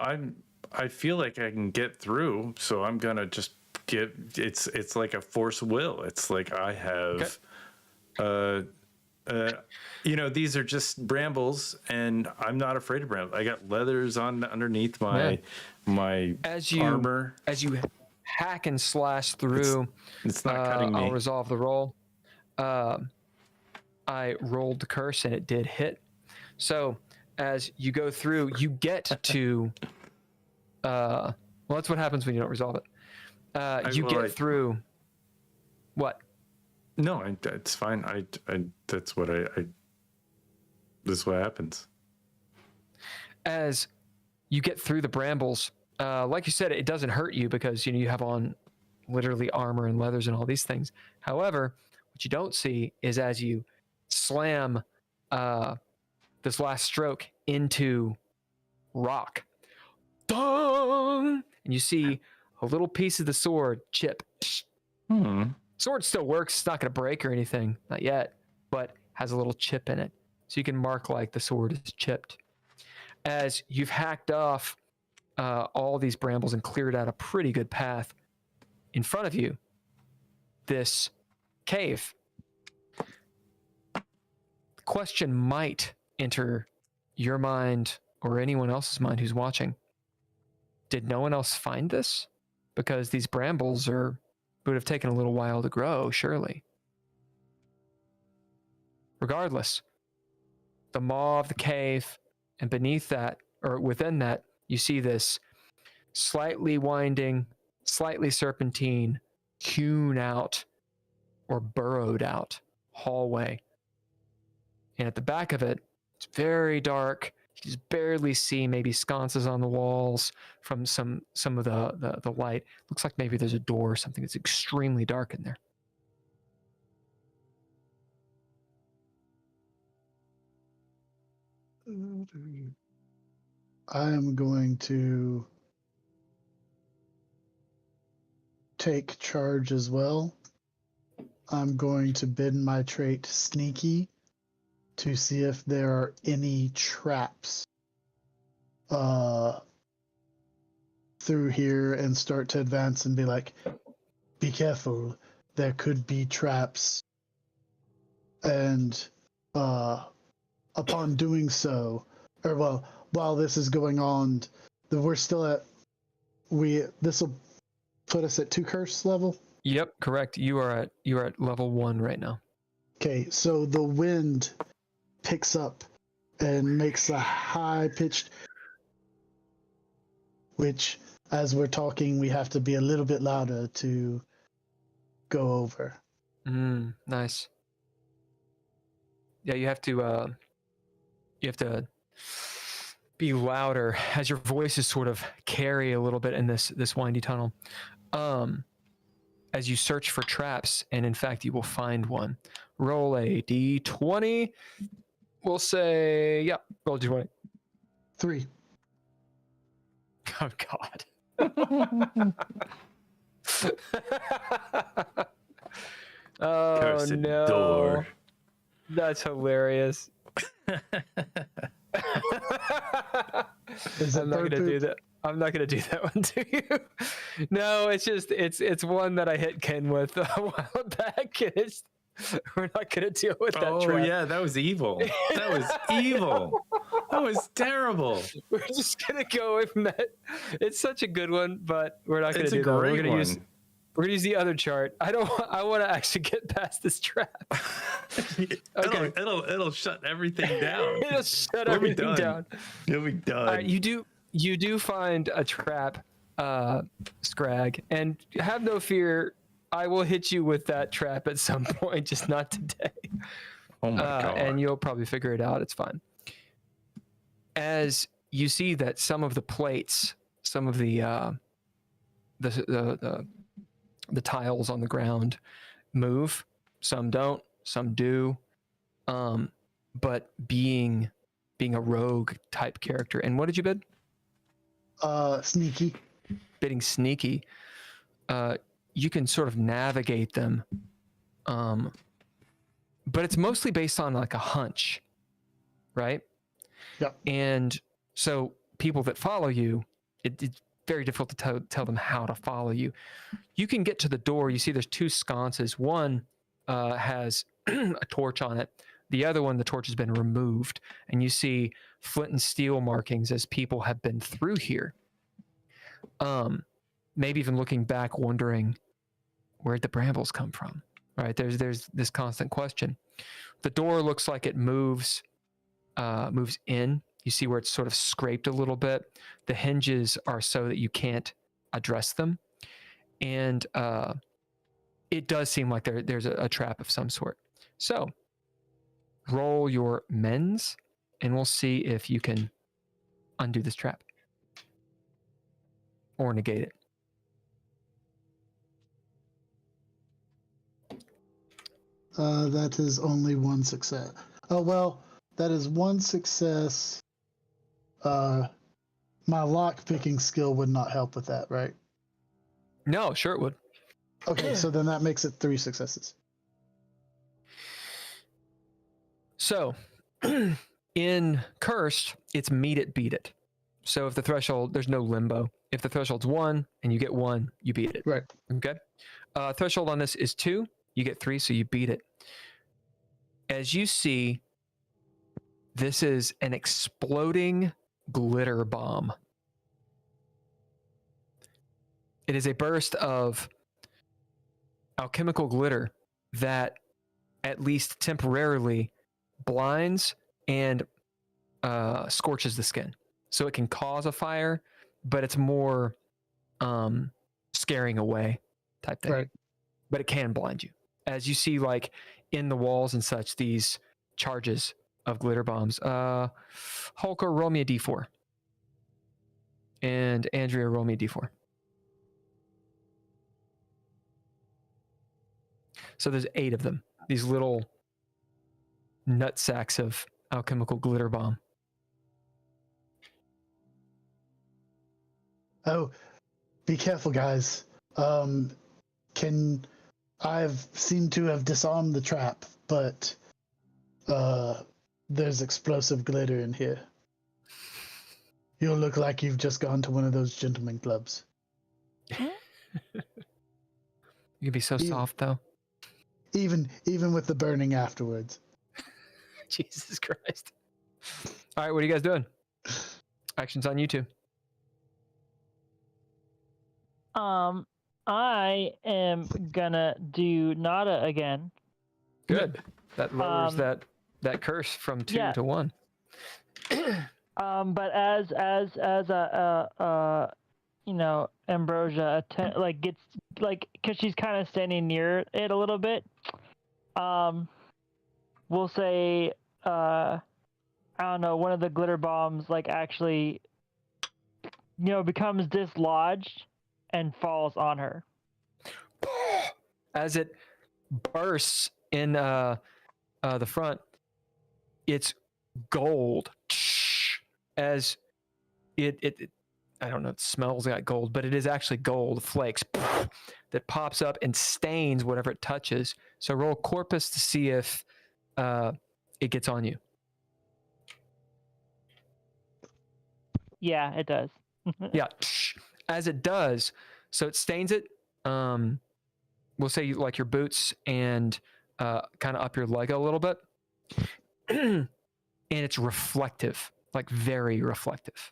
I feel like I can get through, so I'm gonna just give. It's like a force will. It's like I have. Okay. These are just brambles, and I'm not afraid of brambles. I got leathers on underneath my armor. As you hack and slash through, it's not cutting me. I'll resolve the roll. I rolled the curse, and it did hit. So as you go through, you get to. Well, that's what happens when you don't resolve it. You get through. What? No, it's fine. That's what this is what happens. As you get through the brambles, like you said, it doesn't hurt you because you have on literally armor and leathers and all these things. However, what you don't see is as you slam this last stroke into rock, dong, and you see a little piece of the sword chip. Sword still works. It's not going to break or anything, not yet, but has a little chip in it. So you can mark like the sword is chipped. As you've hacked off all these brambles and cleared out a pretty good path, in front of you, this cave. The question might enter your mind or anyone else's mind who's watching. Did no one else find this? Because these brambles would have taken a little while to grow, surely. Regardless, the maw of the cave, and beneath that, or within that, you see this slightly winding, slightly serpentine, hewn out or burrowed out hallway. And at the back of it, it's very dark. You just barely see maybe sconces on the walls from some of the light. Looks like maybe there's a door or something. It's extremely dark in there. I am going to take charge as well. I'm going to bid my trait Sneaky to see if there are any traps through here and start to advance and be like, be careful, there could be traps. And upon doing so, or while this is going on, we're still at, this will put us at 2 curse level? Yep, correct. You are at level 1 right now. Okay, so the wind picks up and makes a high-pitched which, as we're talking, we have to be a little bit louder to go over. Nice. Yeah, you have to be louder as your voices sort of carry a little bit in this windy tunnel. As you search for traps, and in fact, you will find one. Roll a d20. We'll say, yeah, roll a d20. 3. Oh, God. Oh, Cursed no. door. That's hilarious. Is it I'm not bird gonna do poop? that. I'm not gonna do that one to you. No, it's just it's one that I hit Ken with a while back, and we're not gonna deal with that. Oh trap. yeah, that was evil. That was evil. That was terrible. We're just gonna go with that. It's such a good one, but we're not gonna It's do a that. great one. We're gonna use the other chart. I want to actually get past this trap. Okay. It'll shut everything down. It'll shut We'll be everything done. down. You'll be done. All right, you do find a trap, Scrag, and have no fear. I will hit you with that trap at some point, just not today. Oh my god. And you'll probably figure it out. It's fine. As you see that some of the plates, some of the tiles on the ground move, some don't, some do. But being a rogue type character, and what did you bid? Sneaky. Bidding sneaky. You can sort of navigate them, but it's mostly based on like a hunch, right? Yep. And so people that follow you, it's very difficult to tell them how to follow you. You can get to the door. You see there's 2 sconces. One has a torch on it. The other one, the torch has been removed. And you see flint and steel markings as people have been through here. Maybe even looking back, wondering, where'd the brambles come from? Right? There's this constant question. The door looks like it moves in. You see where it's sort of scraped a little bit. The hinges are so that you can't address them. And it does seem like there's a trap of some sort. So roll your mens, and we'll see if you can undo this trap or negate it. That is only 1 success. Oh, well, that is 1 success. My lock picking skill would not help with that, right? No, sure it would. Okay, so then that makes it 3 successes. So in Cursed, it's meet it, beat it. So if the threshold, there's no limbo. If the threshold's 1 and you get 1, you beat it. Right. Okay. Threshold on this is 2. You get 3, so you beat it. As you see, this is an exploding glitter bomb. It is a burst of alchemical glitter that, at least temporarily, blinds and scorches the skin. So it can cause a fire, but it's more scaring away type thing. Right. But it can blind you. As you see, like, in the walls and such, these charges of glitter bombs. Holker, roll me a d4. And Andrea, roll me a d4. So there's 8 of them. These little nut sacks of alchemical glitter bomb. Oh, be careful, guys. I've seemed to have disarmed the trap, but there's explosive glitter in here. You'll look like you've just gone to one of those gentlemen clubs. You can be so soft, though. Even with the burning afterwards. Jesus Christ. All right, what are you guys doing? Actions on you two. I am gonna do Nada again. Good. That lowers that curse from 2 to 1. But as Ambrosia gets because she's kind of standing near it a little bit. We'll say I don't know, one of the glitter bombs actually becomes dislodged and falls on her. As it bursts in the front, it's gold. As it I don't know, it smells like gold, but it is actually gold flakes that pops up and stains whatever it touches. So roll Corpus to see if it gets on you. Yeah, it does. Yeah, as it does, so it stains it. We'll say like your boots and kind of up your leg a little bit, and it's reflective, like very reflective.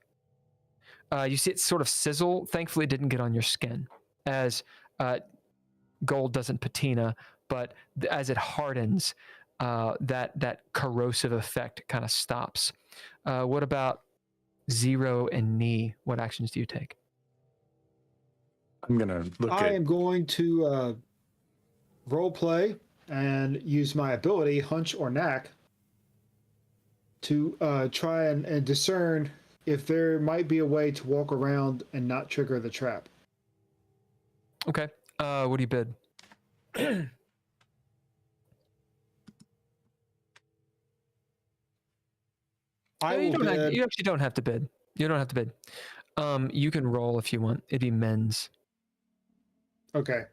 You see it sort of sizzle. Thankfully, it didn't get on your skin, as gold doesn't patina. But as it hardens, that corrosive effect kind of stops. What about Zero and Knee? What actions do you take? I'm gonna look I at. am going to role play and use my ability, Hunch or Knack, to try and discern if there might be a way to walk around and not trigger the trap. Okay. What do you bid? You actually don't have to bid. You don't have to bid. You can roll if you want. It'd be men's. Okay.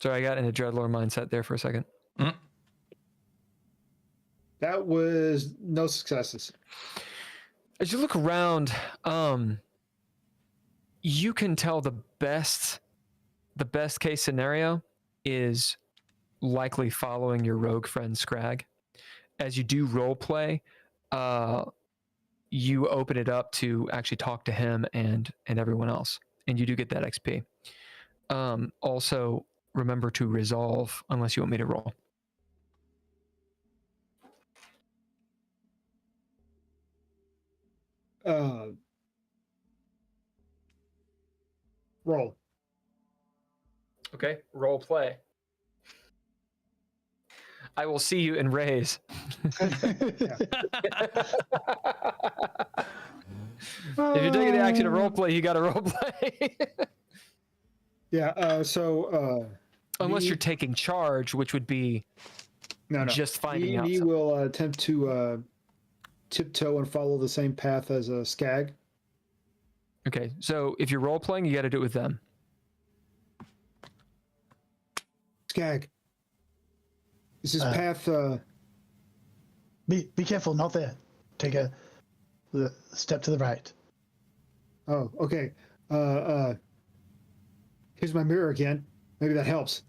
Sorry, I got in a DreadLore mindset there for a second. That was no successes. As you look around, you can tell the best case scenario is likely following your rogue friend Scrag. As you do role play, you open it up to actually talk to him and everyone else, and you do get that XP. Also, remember to resolve unless you want me to roll. Roll. Okay, role play. I will see you in Rays. If you're taking the action to role play, you got to role play. Yeah. Unless you're taking charge, which would be no. just finding out. He will attempt to tiptoe and follow the same path as a Skag. Okay, so if you're role playing, you got to do it with them. Skag. This is path. Be careful, not there. Take a step to the right. Oh, okay. Here's my mirror again. Maybe that helps.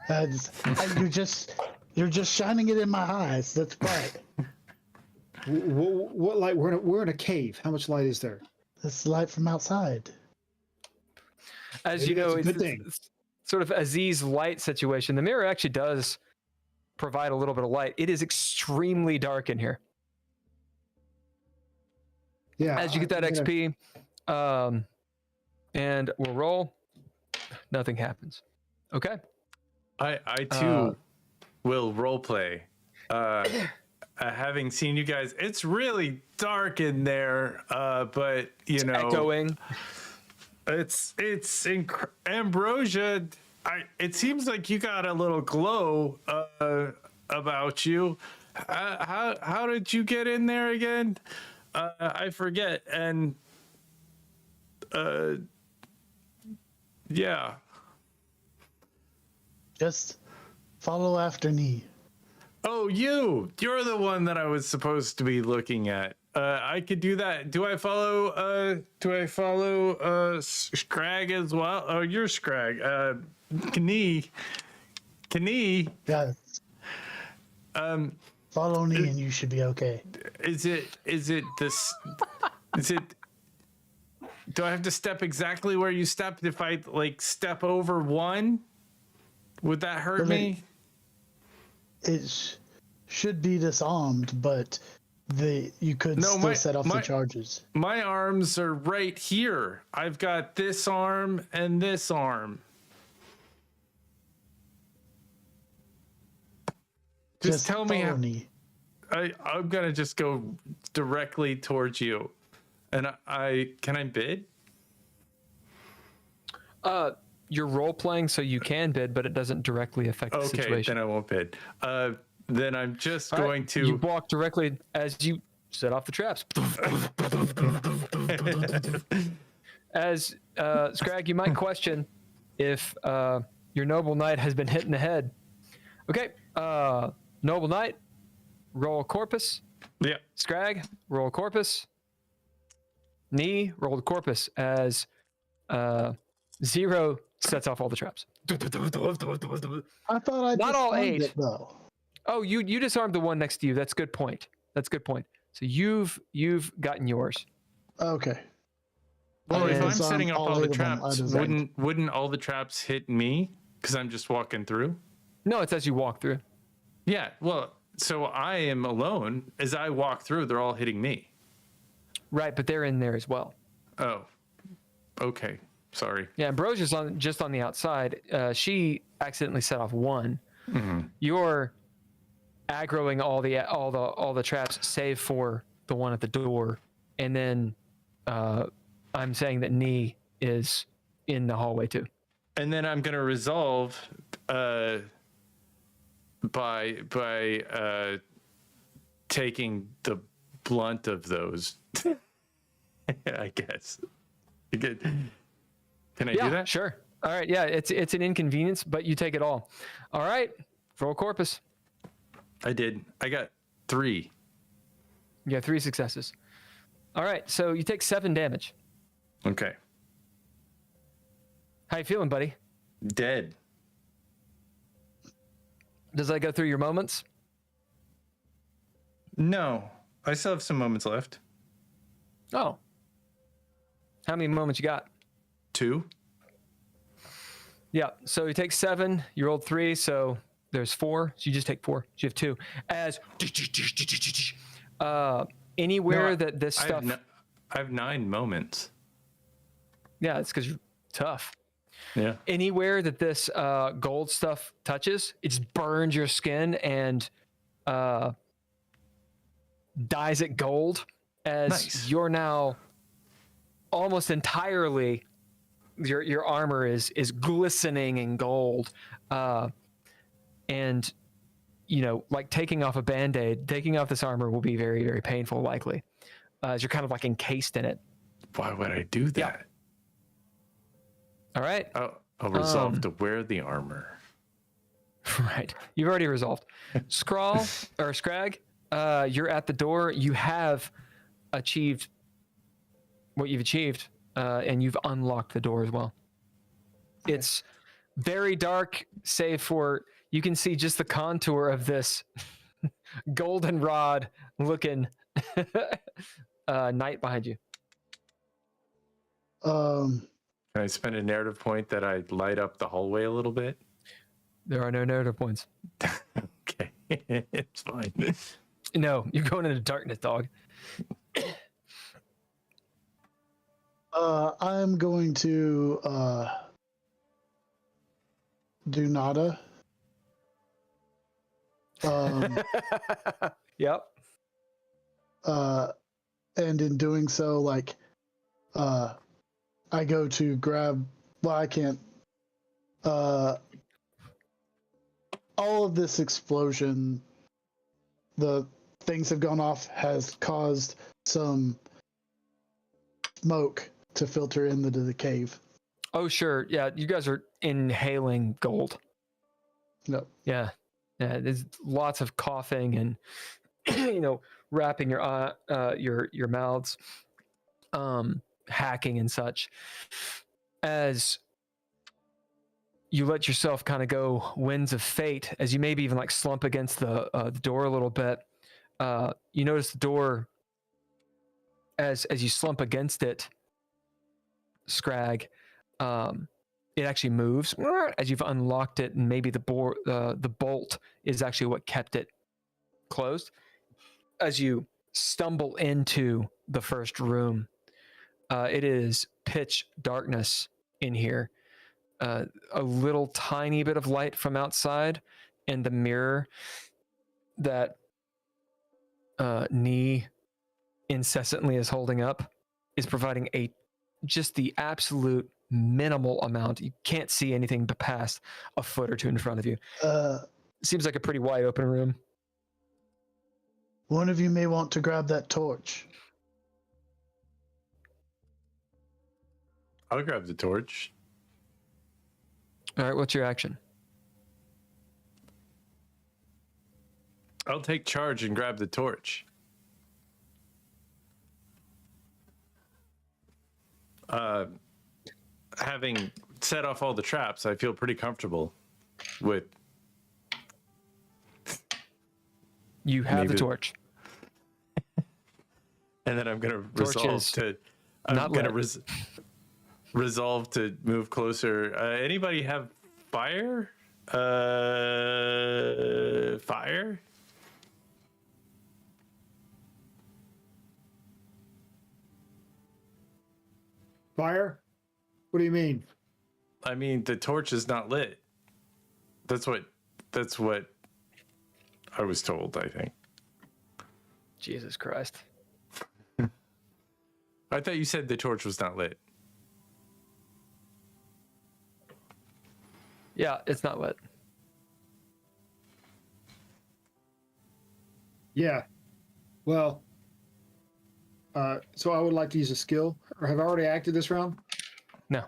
You're just shining it in my eyes. That's bright. What light? We're in a cave. How much light is there? It's light from outside. As you know, That's a good thing. it's sort of Aziz light situation. The mirror actually does provide a little bit of light. It is extremely dark in here. Yeah. As you get that XP, and we'll roll, nothing happens. Okay. I too will role play. Having seen you guys, it's really dark in there, but you know, echoing. It's Ambrosia. It seems like you got a little glow about you. How did you get in there again? I forget. And yeah. Just follow after me. Oh, you're the one that I was supposed to be looking at. I could do that. Do I follow Scrag as well? Oh, you're Scrag. Knee. Yeah. Follow me and you should be okay. Is it this? Is it? Do I have to step exactly where you stepped? If I step over one, would that hurt me? It should be disarmed, but you could No, still set off the charges. My arms are right here. I've got this arm and this arm. Just tell me how. I'm gonna just go directly towards you, and can I bid? You're role playing, so you can bid, but it doesn't directly affect the situation. Okay, then I won't bid. Then I'm just All going right, to. You walk directly as you set off the traps. As Scrag, you might question if your noble knight has been hit in the head. Okay, noble knight, roll corpus. Yeah. Scrag, roll corpus. Knee, roll the corpus as 0 sets off all the traps. I thought I Not all disarmed 8. it, though. Oh, you disarmed the one next to you. That's a good point. That's a good point. So you've gotten yours. Okay. Well, if I'm disarmed setting up all the 8 of them. I traps, disarmed. wouldn't all the traps hit me because I'm just walking through? No, it's as you walk through. Yeah. Well, so I am alone. As I walk through, they're all hitting me. Right, but they're in there as well. Oh. Okay. Sorry. Yeah, Ambrosia's just on the outside. She accidentally set off 1. Mm-hmm. You're aggroing all the traps, save for the one at the door, and then I'm saying that Knee is in the hallway too. And then I'm gonna resolve by taking the blunt of those. I guess. Can I do that? Sure. All right. Yeah, it's an inconvenience, but you take it all. All right. Roll corpus. I did. I got 3. You have 3 successes. All right. So you take 7 damage. Okay. How you feeling, buddy? Dead. Does that go through your moments? No. I still have some moments left. Oh. How many moments you got? 2. Yeah. So you take 7. You rolled 3. So there's 4. So you just take 4. So you have 2. As anywhere that this stuff. I have 9 moments. Yeah, it's because you're tough. Yeah. Anywhere that this gold stuff touches, it just burns your skin and dyes it gold. As you're now almost entirely, your armor is glistening in gold, and like taking off a band-aid, taking off this armor will be very, very painful, likely, as you're kind of like encased in it. Why would I do that? Yeah. All right. I'll resolve to wear the armor. Right. You've already resolved. Scrag, you're at the door. You have achieved what you've achieved, and you've unlocked the door as well. Okay. It's very dark, save for you can see just the contour of this goldenrod looking knight behind you. Can I spend a narrative point that I light up the hallway a little bit? There are no narrative points. Okay. It's fine. No, you're going into darkness, dog. I'm going to do nada. Yep. And in doing so, I go to grab. Well, I can't. All of this explosion, the things have gone off, has caused some smoke to filter into the cave. Oh, sure. Yeah, you guys are inhaling gold. No. Yeah. There's lots of coughing and wrapping your mouths, hacking and such. As you let yourself kind of go winds of fate, as you maybe even like slump against the door a little bit. You notice the door as you slump against it, Scrag, it actually moves as you've unlocked it, and maybe the bolt is actually what kept it closed. As you stumble into the first room. It is pitch darkness in here. A little tiny bit of light from outside, and the mirror that Nee incessantly is holding up is providing just the absolute minimal amount. You can't see anything but past a foot or two in front of you. Seems like a pretty wide open room. One of you may want to grab that torch. I'll grab the torch. All right, what's your action? I'll take charge and grab the torch. Having set off all the traps, I feel pretty comfortable with. You have the torch. And then I'm gonna Torch resolve is to. not lit. Resolve to move closer. Anybody have fire? Fire? Fire? What do you mean? I mean, the torch is not lit. That's what I was told, I think. Jesus Christ. I thought you said the torch was not lit. Yeah, it's not lit. Yeah. Well, so I would like to use a skill, or have I already acted this round? No.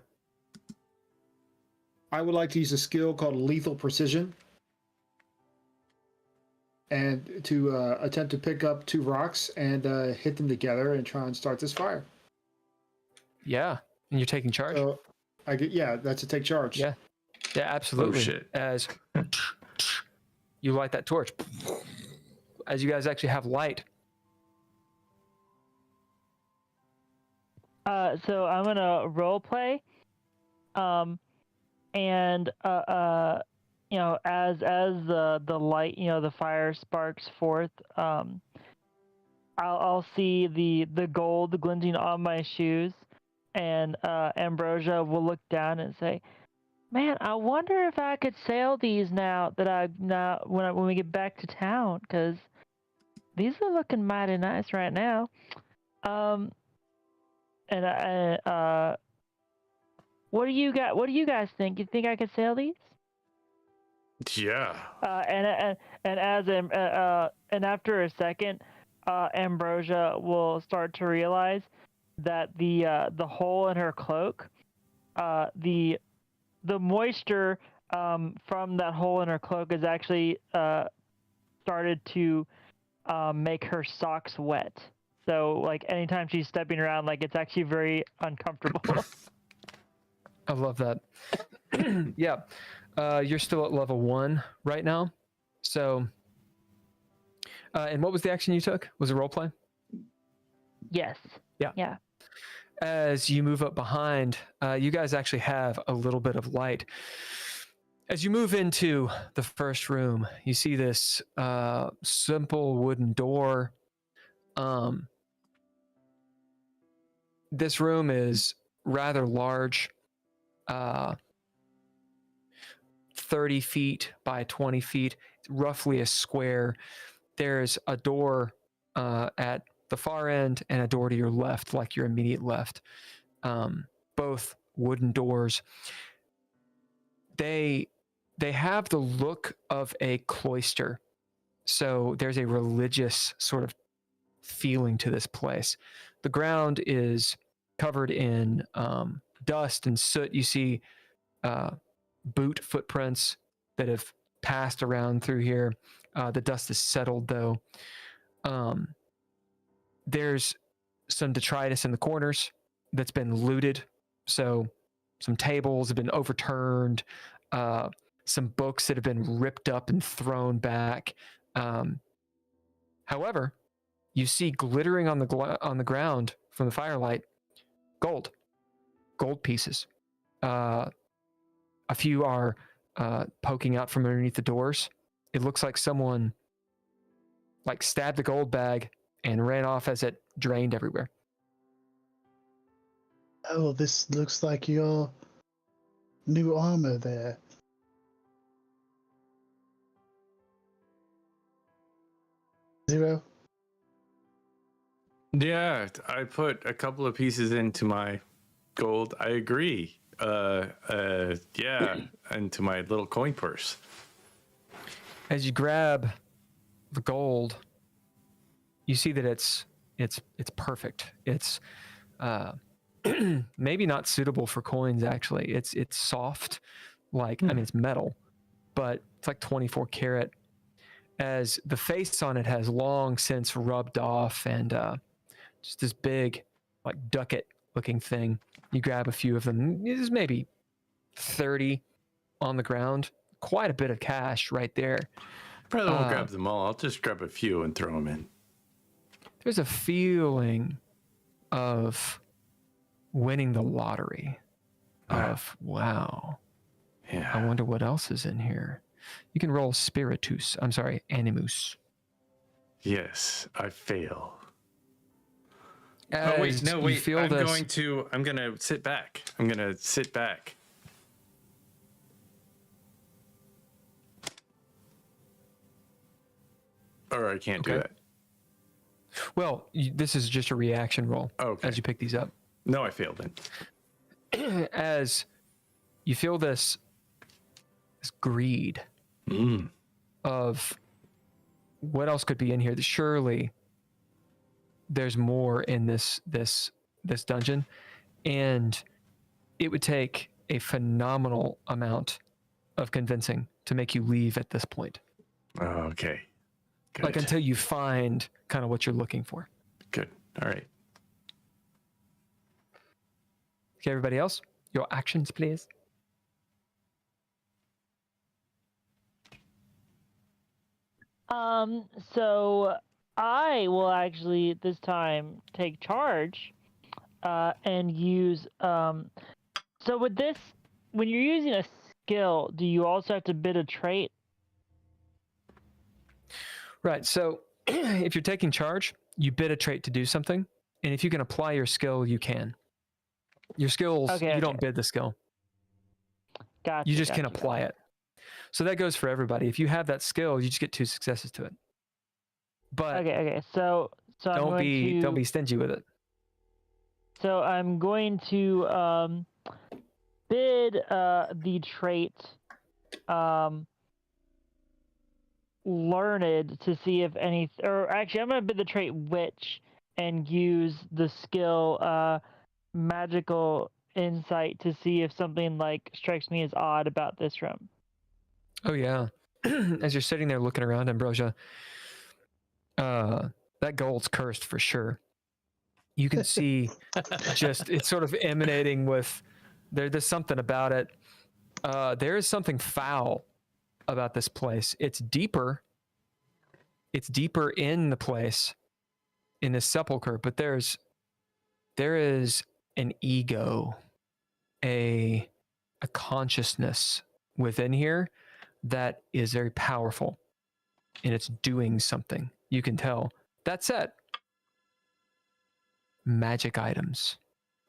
I would like to use a skill called Lethal Precision, and to attempt to pick up 2 rocks and hit them together and try and start this fire. Yeah, and you're taking charge. So I get, yeah, that's a take charge. Yeah, absolutely. Oh, shit. As you light that torch, as you guys actually have light. So I'm gonna role play, and you know, as the light, you know, the fire sparks forth, I'll see the gold glinting on my shoes, and Ambrosia will look down and say, "Man, I wonder if I could sell these now when we get back to town, because these are looking mighty nice right now." And what do you guys think? You think I could sell these? Yeah. And after a second, Ambrosia will start to realize that the hole in her cloak, the moisture from that hole in her cloak is actually started to make her socks wet. So, like, anytime she's stepping around, like, it's actually very uncomfortable. I love that. Yeah. You're still at level 1 right now. So, and what was the action you took? Was it roleplay? Yes. Yeah. Yeah. As you move up behind, you guys actually have a little bit of light. As you move into the first room, you see this simple wooden door. This room is rather large, 30 feet by 20 feet, roughly a square. There's a door at the far end and a door to your left, like your immediate left. Both wooden doors. They have the look of a cloister. So there's a religious sort of feeling to this place. The ground is covered in dust and soot. You see boot footprints that have passed around through here. The dust is settled, though. There's some detritus in the corners that's been looted. So some tables have been overturned. Some books that have been ripped up and thrown back. However, you see glittering on the ground from the firelight, gold pieces. A few are poking out from underneath the doors. It looks like someone stabbed the gold bag and ran off as it drained everywhere. Oh, this looks like your new armor there. Zero. Yeah, I put a couple of pieces into my gold. I agree. Yeah, into my little coin purse. As you grab the gold, you see that it's perfect. It's maybe not suitable for coins. Actually, it's soft, like I mean it's metal, but it's like 24 karat. As the face on it has long since rubbed off, and just this big, like ducat looking thing. You grab a few of them. There's maybe 30 on the ground. Quite a bit of cash right there. Probably won't grab them all. I'll just grab a few and throw them in. There's a feeling of winning the lottery. Of wow. Yeah. I wonder what else is in here. You can roll spiritus. I'm sorry, animus. Yes, I fail. As Oh wait, no, you wait. feel I'm this- gonna sit back. I'm gonna sit back. Or I can't do Okay. that. Well, this is just a reaction roll Okay. as you pick these up. No, I failed then. As you feel this greed of what else could be in here. Surely there's more in this dungeon, and it would take a phenomenal amount of convincing to make you leave at this point. Oh, okay. Good. Like until you find kind of what you're looking for. Good. All right. Okay, everybody else, your actions, please. So I will actually this time take charge, and use. So with this, when you're using a skill, do you also have to bid a trait? Right. So if you're taking charge, you bid a trait to do something, and if you can apply your skill, you can. Your skills, Okay, you don't okay. bid the skill. Gotcha. You just can gotcha, apply it. So that goes for everybody. If you have that skill, you just get 2 successes to it. But Okay. So I'm don't going to, be stingy with it. So I'm going to bid the trait learned to see if any, or actually I'm going to bid the trait witch and use the skill magical insight to see if something like strikes me as odd about this room. Oh yeah. As you're sitting there looking around, Ambrosia, that gold's cursed for sure. You can see just it's sort of emanating with there's something about it. There is something foul about this place. It's deeper in the place, in this sepulcher, but there is an ego, a consciousness within here that is very powerful, and it's doing something. You can tell. That said, magic items,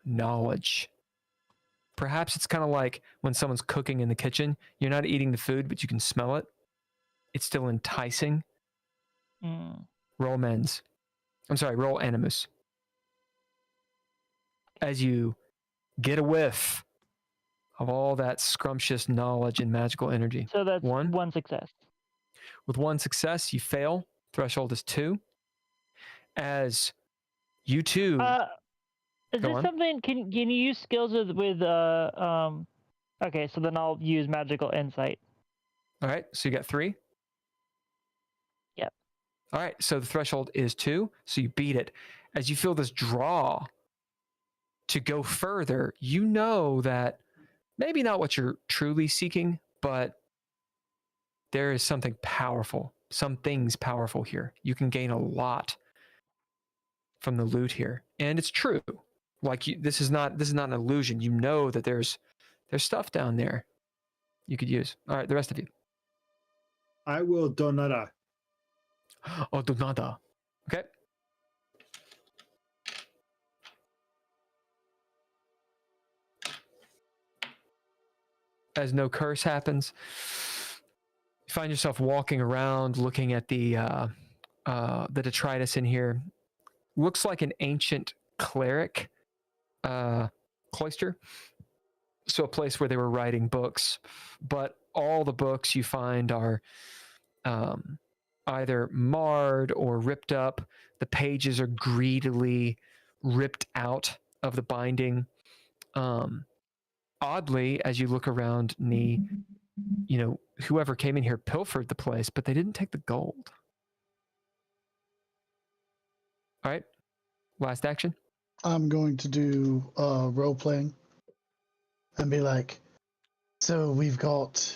knowledge. Perhaps it's kind of like when someone's cooking in the kitchen. You're not eating the food, but you can smell it. It's still enticing. Roll mens. I'm sorry, roll animus. As you get a whiff of all that scrumptious knowledge and magical energy. So that's One. one success. With 1 success, you fail. Threshold is 2. As you two, Is Go this on. something? Can you use skills with Okay, so then I'll use magical insight. all right, so you got 3. Yep. All right, so the threshold is 2, so you beat it. As you feel this draw to go further, you know that maybe not what you're truly seeking, but there is something powerful, some things powerful here. You can gain a lot from the loot here, and it's true. Like this is not an illusion. You know that there's stuff down there you could use. All right, the rest of you. I will donata. Oh, do nada. Okay. as no curse happens. You find yourself walking around, looking at the detritus in here. Looks like an ancient cleric cloister. So a place where they were writing books, but all the books you find are either marred or ripped up. The pages are greedily ripped out of the binding. Oddly, as you look around, whoever came in here pilfered the place, but they didn't take the gold. All right, last action. I'm going to do role playing and be like, so we've got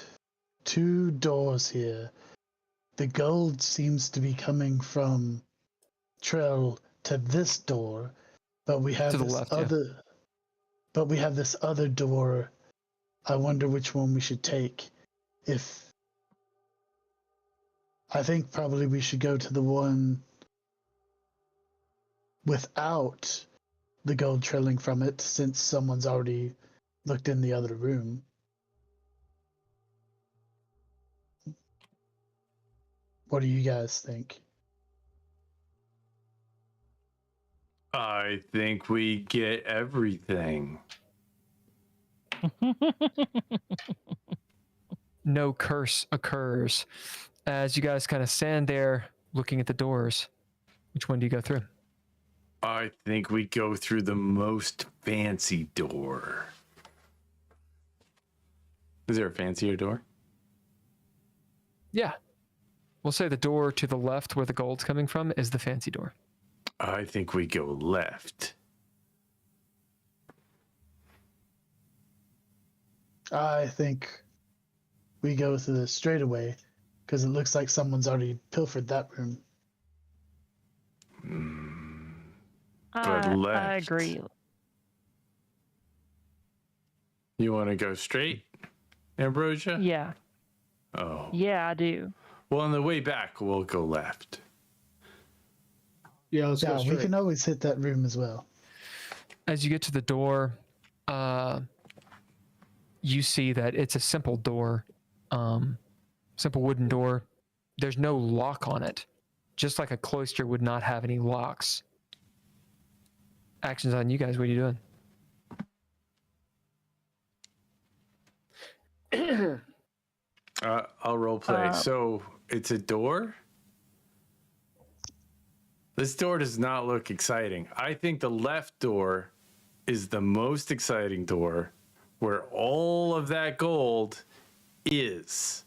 2 doors here. The gold seems to be coming from Trell to this door, but we have To the this left, yeah. other but we have this other door. I wonder which one we should take. I think probably we should go to the one without the gold trailing from it, since someone's already looked in the other room. What do you guys think? I think we get everything. No curse occurs. As you guys kind of stand there looking at the doors, which one do you go through? I think we go through the most fancy door. Is there a fancier door? Yeah. We'll say the door to the left where the gold's coming from is the fancy door. I think we go left. I think we go to the straightaway, because it looks like someone's already pilfered that room. But left. I agree. You want to go straight, Ambrosia? Yeah. Oh. Yeah, I do. Well, on the way back, we'll go left. Yeah, let's go Yeah, we straight. can always hit that room as well. As you get to the door, you see that it's a simple door, simple wooden door. There's no lock on it, just like a cloister would not have any locks. Actions on you guys. What are you doing? I'll role play. So it's a door. This door does not look exciting. I think the left door is the most exciting door, where all of that gold is.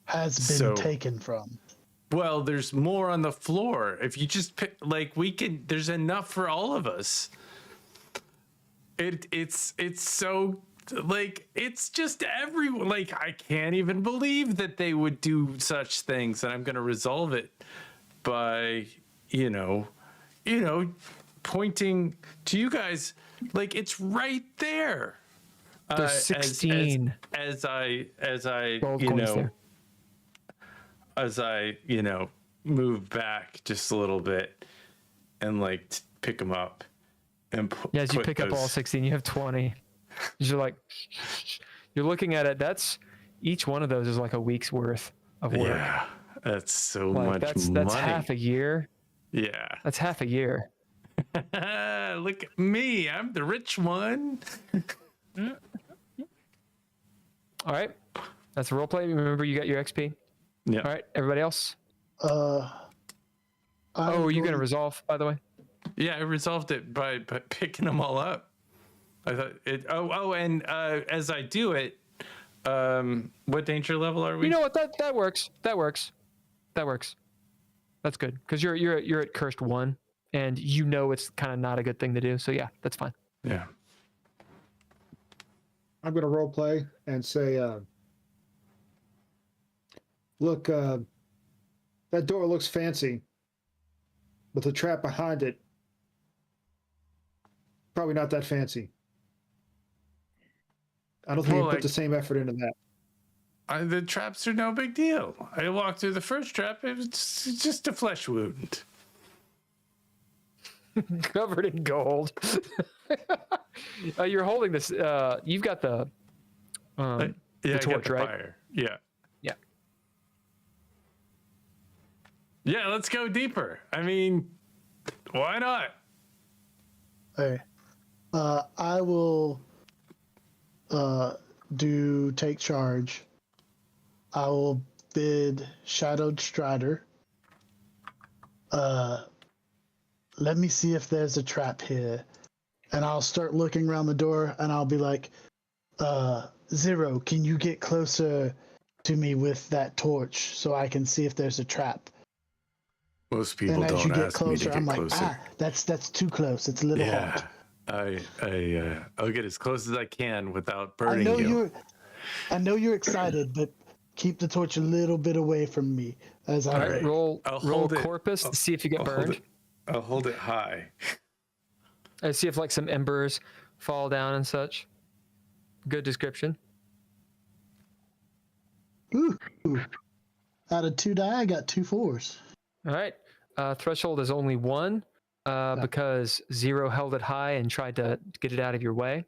Has been So- taken from. Well, there's more on the floor. If you just pick, there's enough for all of us. It's so, it's just everyone. I can't even believe that they would do such things, and I'm going to resolve it by, pointing to you guys. It's right there. There's 16 as I gold coins there. as I, move back just a little bit and pick them up and Yeah, as you put pick up all those- 16, you have 20. You're you're looking at it. That's each one of those is like a week's worth of work. Yeah, that's so Like, much that's money. half a year. Yeah. That's half a year. Look at me. I'm the rich one. All right. That's a role play. Remember, you got your XP. Yeah. All right. Everybody else? Oh, Are you going to resolve, by the way? Yeah, I resolved it by picking them all up. I thought it. And as I do it, what danger level are we? You know what? That works. That works. That's good because you're at cursed 1, and it's kind of not a good thing to do. So yeah, that's fine. Yeah. I'm going to role play and say, look, that door looks fancy, but the trap behind it, probably not that fancy. I don't think you put the same effort into that. The traps are no big deal. I walked through the first trap. It was just a flesh wound. Covered in gold. You're holding this. You've got the. Yeah, the I got torch, the right? fire. Yeah. Yeah. Yeah, let's go deeper. I mean, why not? Okay. I will do take charge. I will bid Shadowed Strider. Let me see if there's a trap here. And I'll start looking around the door and I'll be like, Zero, can you get closer to me with that torch so I can see if there's a trap? Most people And as don't you get ask me to closer, get I'm like, closer. that's too close. It's a little hard. I'll get as close as I can without I burning know you. I know you're excited, but keep the torch a little bit away from me as I All right, right. roll I'll roll hold it. corpus to see if you get I'll hold burned. it. I'll hold it high. See if like some embers fall down and such. Good description. Ooh. Out of 2 die, I got 2 4s. All right. Threshold is only 1 because Zero held it high and tried to get it out of your way.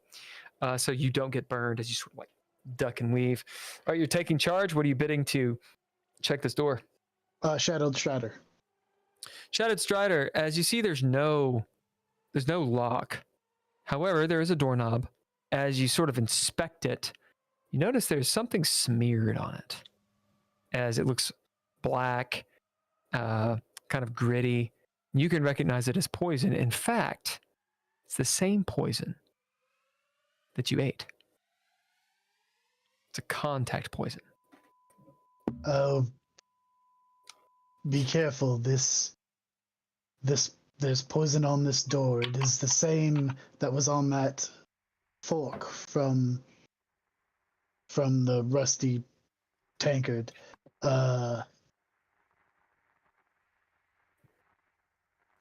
So you don't get burned as you sort of like duck and weave. All right, you're taking charge. What are you bidding to check this door? Shadowed Strider. Shadowed Strider, as you see, there's no lock. However, there is a doorknob. As you sort of inspect it, you notice there's something smeared on it, as it looks black, kind of gritty. You can recognize it as poison. In fact, it's the same poison that you ate. It's a contact poison. Oh, be careful. There's poison on this door. It is the same that was on that fork from the rusty tankard.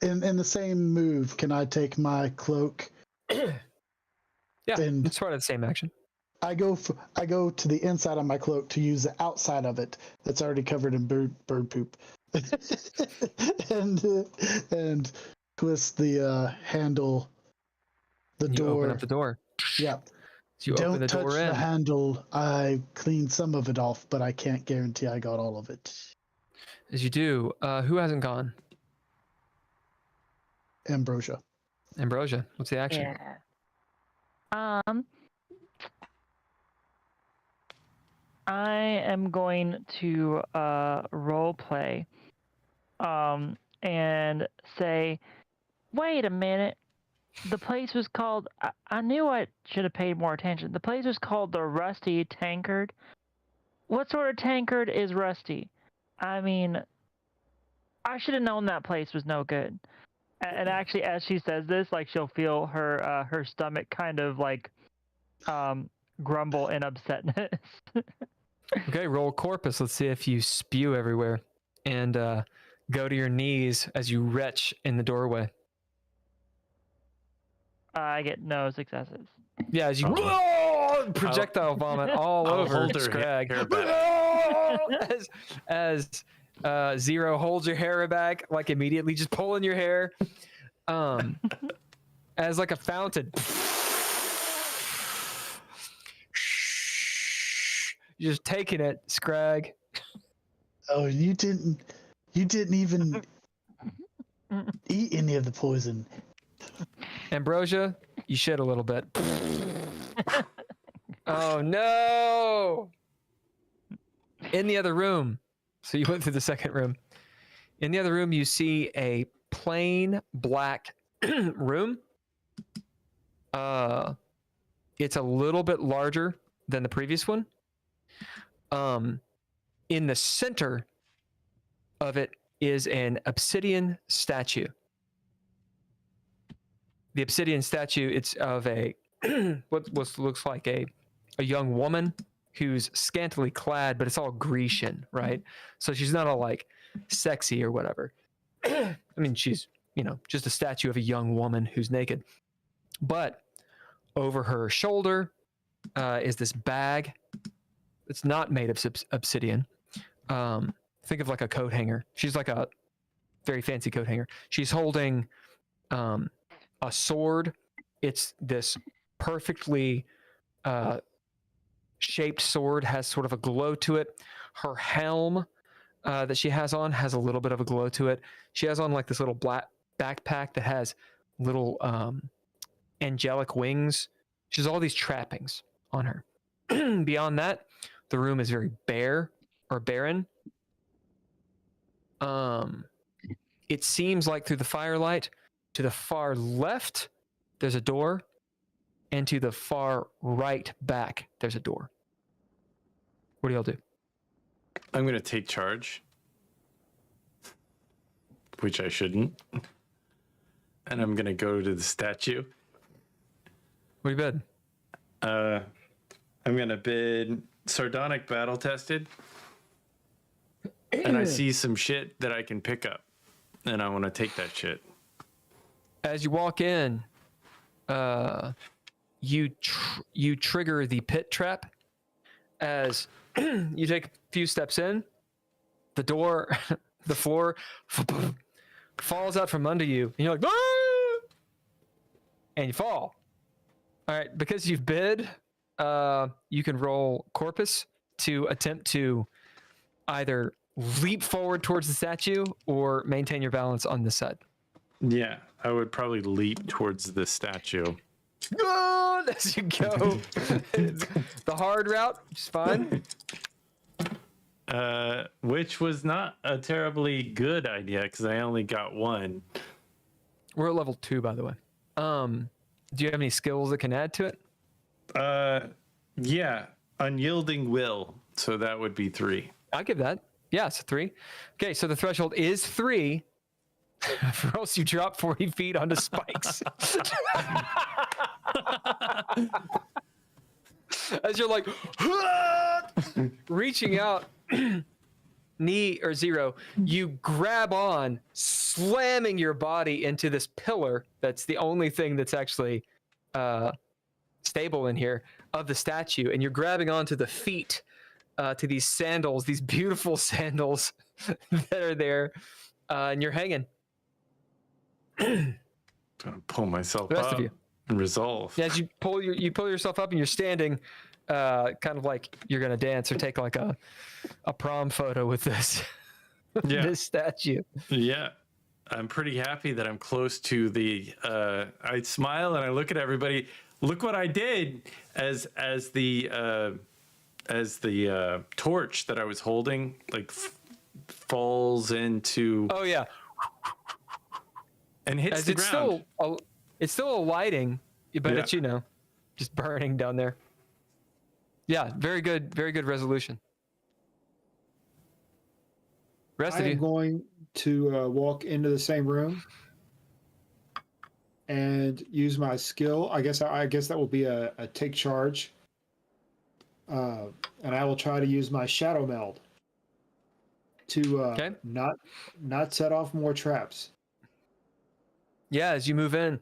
In the same move, can I take my cloak? Yeah, And it's part of the same action. I go to the inside of my cloak to use the outside of it that's already covered in bird poop, and twist the handle, the You door. open up the door. Yep. So you Don't open the touch door the in. handle. I cleaned some of it off, but I can't guarantee I got all of it. As you do, who hasn't gone? Ambrosia. Ambrosia, what's the action? Yeah. I am going to role play and say, wait a minute. The place was called, I knew I should have paid more attention. The place was called the Rusty Tankard. What sort of tankard is rusty? I mean, I should have known that place was no good. And actually, as she says this, like she'll feel her her stomach kind of like grumble in upsetness. Okay, roll corpus. Let's see if you spew everywhere. And go to your knees as you retch in the doorway. I get no successes. Yeah, as you projectile vomit all I'll over hold her Scrag. hair back. as Zero holds your hair back, like immediately just pulling your hair, as like a fountain. You're just taking it, Scrag. Oh, you didn't even eat any of the poison. Ambrosia, you shit a little bit. Oh no! In the other room, so you went through the second room. In the other room, you see a plain black room. It's a little bit larger than the previous one. In the center of it is an obsidian statue. The obsidian statue, it's of a what looks like a young woman who's scantily clad, but it's all Grecian, right? So she's not all like sexy or whatever. I mean, she's, just a statue of a young woman who's naked. But over her shoulder is this bag. It's not made of obsidian. Think of like a coat hanger. She's like a very fancy coat hanger. She's holding a sword. It's this perfectly shaped sword has sort of a glow to it. Her helm that she has on has a little bit of a glow to it. She has on like this little black backpack that has little angelic wings. She has all these trappings on her. Beyond that, the room is very bare or barren. It seems like through the firelight, to the far left, there's a door, and to the far right back, there's a door. What do y'all do? I'm going to take charge, which I shouldn't. And I'm going to go to the statue. What do you bid? I'm going to bid Sardonic Battle Tested. And I see some shit that I can pick up. And I want to take that shit. As you walk in, you trigger the pit trap. As you take a few steps in, the door, the floor falls out from under you, and you're like, ah! And you fall. All right, because you've bid, you can roll Corpus to attempt to either leap forward towards the statue or maintain your balance on this side. Yeah, I would probably leap towards the statue. Good as you go. The hard route, which is fine. Which was not a terribly good idea because I only got one. We're at level 2, by the way. Do you have any skills that can add to it? Yeah, unyielding will. So that would be 3. I'll give that. Yeah, it's a 3. Okay, so the threshold is 3. Or else you drop 40 feet onto spikes. As you're like reaching out, knee or zero, you grab on, slamming your body into this pillar. That's the only thing that's actually stable in here of the statue, and you're grabbing onto the feet to these sandals, these beautiful sandals that are there, and you're hanging. Gonna pull myself The rest up of you. and resolve. Yeah, as you pull yourself up and you're standing, kind of like you're gonna dance or take like a prom photo with this Yeah. this statue. Yeah. I'm pretty happy that I'm close to the I smile and I look at everybody. Look what I did as the torch that I was holding like falls into Oh yeah, and hits as the it's ground. still a lighting, but Yeah. it's just burning down there. Yeah, very good resolution. Rest I of am you. going to walk into the same room and use my skill. I guess that will be a take charge, and I will try to use my shadow meld to not set off more traps. Yeah, as you move in,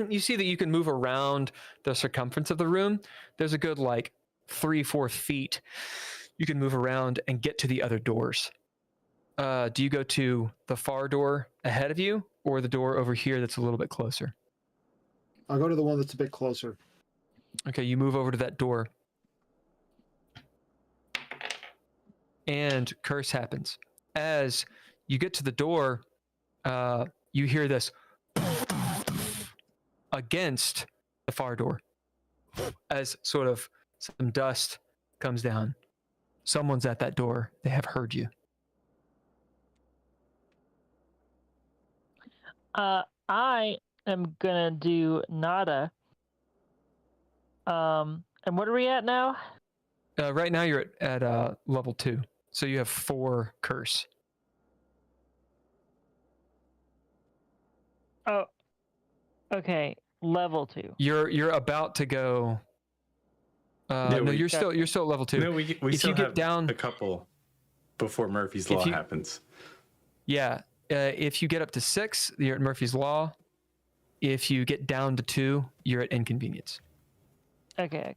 you see that you can move around the circumference of the room. There's a good 3-4 feet. You can move around and get to the other doors. Do you go to the far door ahead of you or the door over here that's a little bit closer? I'll go to the one that's a bit closer. Okay, you move over to that door. And curse happens. As you get to the door, you hear this against the far door. As sort of some dust comes down. Someone's at that door. They have heard you. I am gonna do nada. And what are we at now? Right now you're at level 2. So you have 4 curse. Oh, okay, level 2. You're about to go. No, you're still at level 2. No, we if still you get have down a couple before Murphy's Law you- happens. Yeah, if you get up to 6, you're at Murphy's Law. If you get down to 2, you're at Inconvenience. Okay.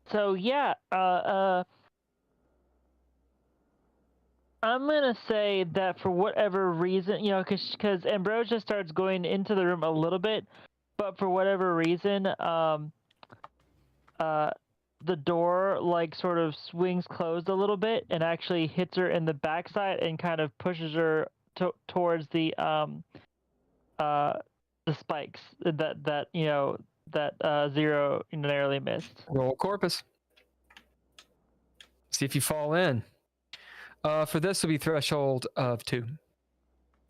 So yeah, I'm gonna say that for whatever reason, because Ambrosia starts going into the room a little bit, but for whatever reason, the door like sort of swings closed a little bit and actually hits her in the backside and kind of pushes her towards the spikes that Zero narrowly missed. Roll corpus. See if you fall in. For this will be threshold of 2. A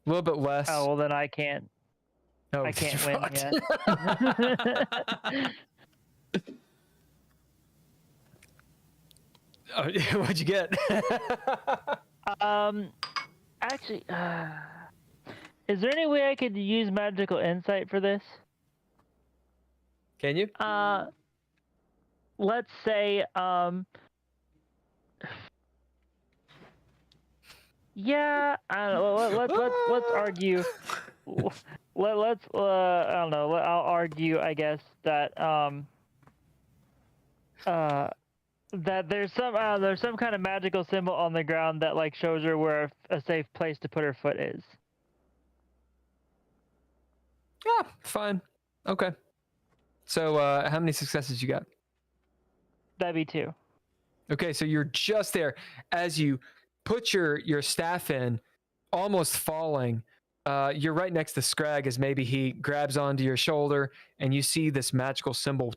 little bit less. Oh well, then I can't. Oh, I can't you're win. fucked. Yeah. Oh, what'd you get? Actually, is there any way I could use magical insight for this? Can you? Let's say, yeah, I don't know. Let's argue. Let's I don't know. I'll argue, I guess, that that there's some kind of magical symbol on the ground that like shows her where a safe place to put her foot is. Yeah, fine. Okay. So how many successes you got? That'd be 2. Okay, so you're just there as you put your staff in, almost falling. You're right next to Scrag as maybe he grabs onto your shoulder, and you see this magical symbol.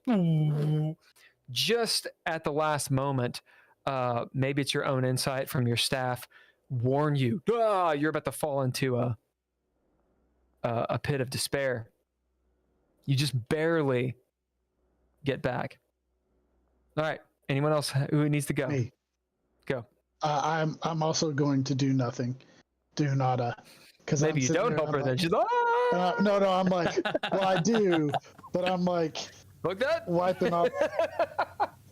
Just at the last moment, maybe it's your own insight from your staff, warn you, you're about to fall into a pit of despair. You just barely get back. All right. Anyone else who needs to go? Me. Go. I'm also going to do nothing. Do nada. Because Maybe you don't help her then. She's like, no, I'm like, well, I do, but I'm like, look that wiping off.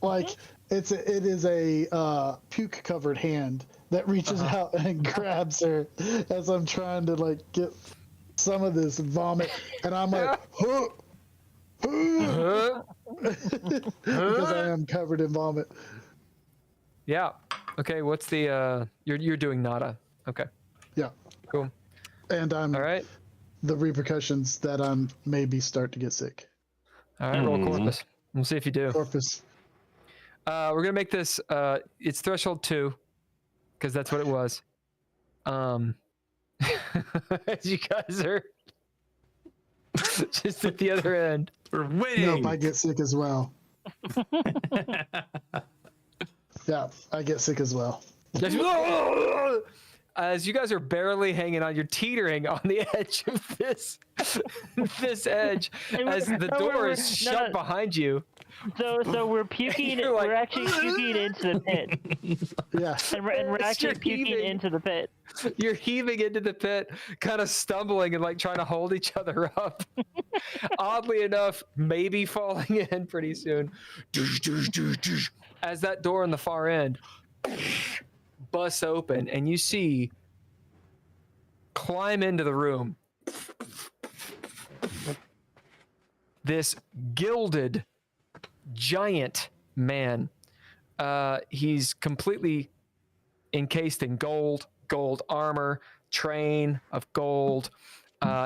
Like it is a puke covered hand that reaches out and grabs her as I'm trying to like get some of this vomit, and I'm like, because I am covered in vomit. Yeah. Okay. What's the you're doing nada. Okay. Yeah. Cool. And I'm All right. the repercussions that I'm maybe start to get sick. All right. Roll corpus. We'll see if you do. Corpus. We're gonna make this. It's threshold 2, because that's what it was. As you guys are just at the other end. We're winning. Nope, I get sick as well. Yeah, I get sick as well. As you guys are barely hanging on, you're teetering on the edge of this edge as the door is shut behind you. So we're puking. You're like, we're actually puking into the pit. Yeah. And we're actually puking heaving. into the pit. You're heaving into the pit, kind of stumbling and like trying to hold each other up. Oddly enough, maybe falling in pretty soon. As that door on the far end busts open, and you see climb into the room this gilded giant man. He's completely encased in gold armor, train of gold.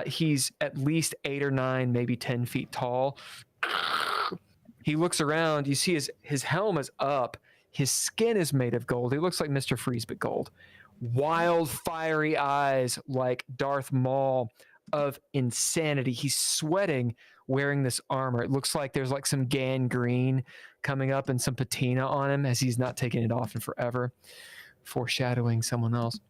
He's at least 8 or 9, maybe 10 feet tall. He looks around. You see his helm is up. His skin is made of gold. He looks like Mr. Freeze, but gold. Wild, fiery eyes like Darth Maul of insanity. He's sweating wearing this armor. It looks like there's like some gangrene coming up and some patina on him as he's not taking it off in forever, foreshadowing someone else.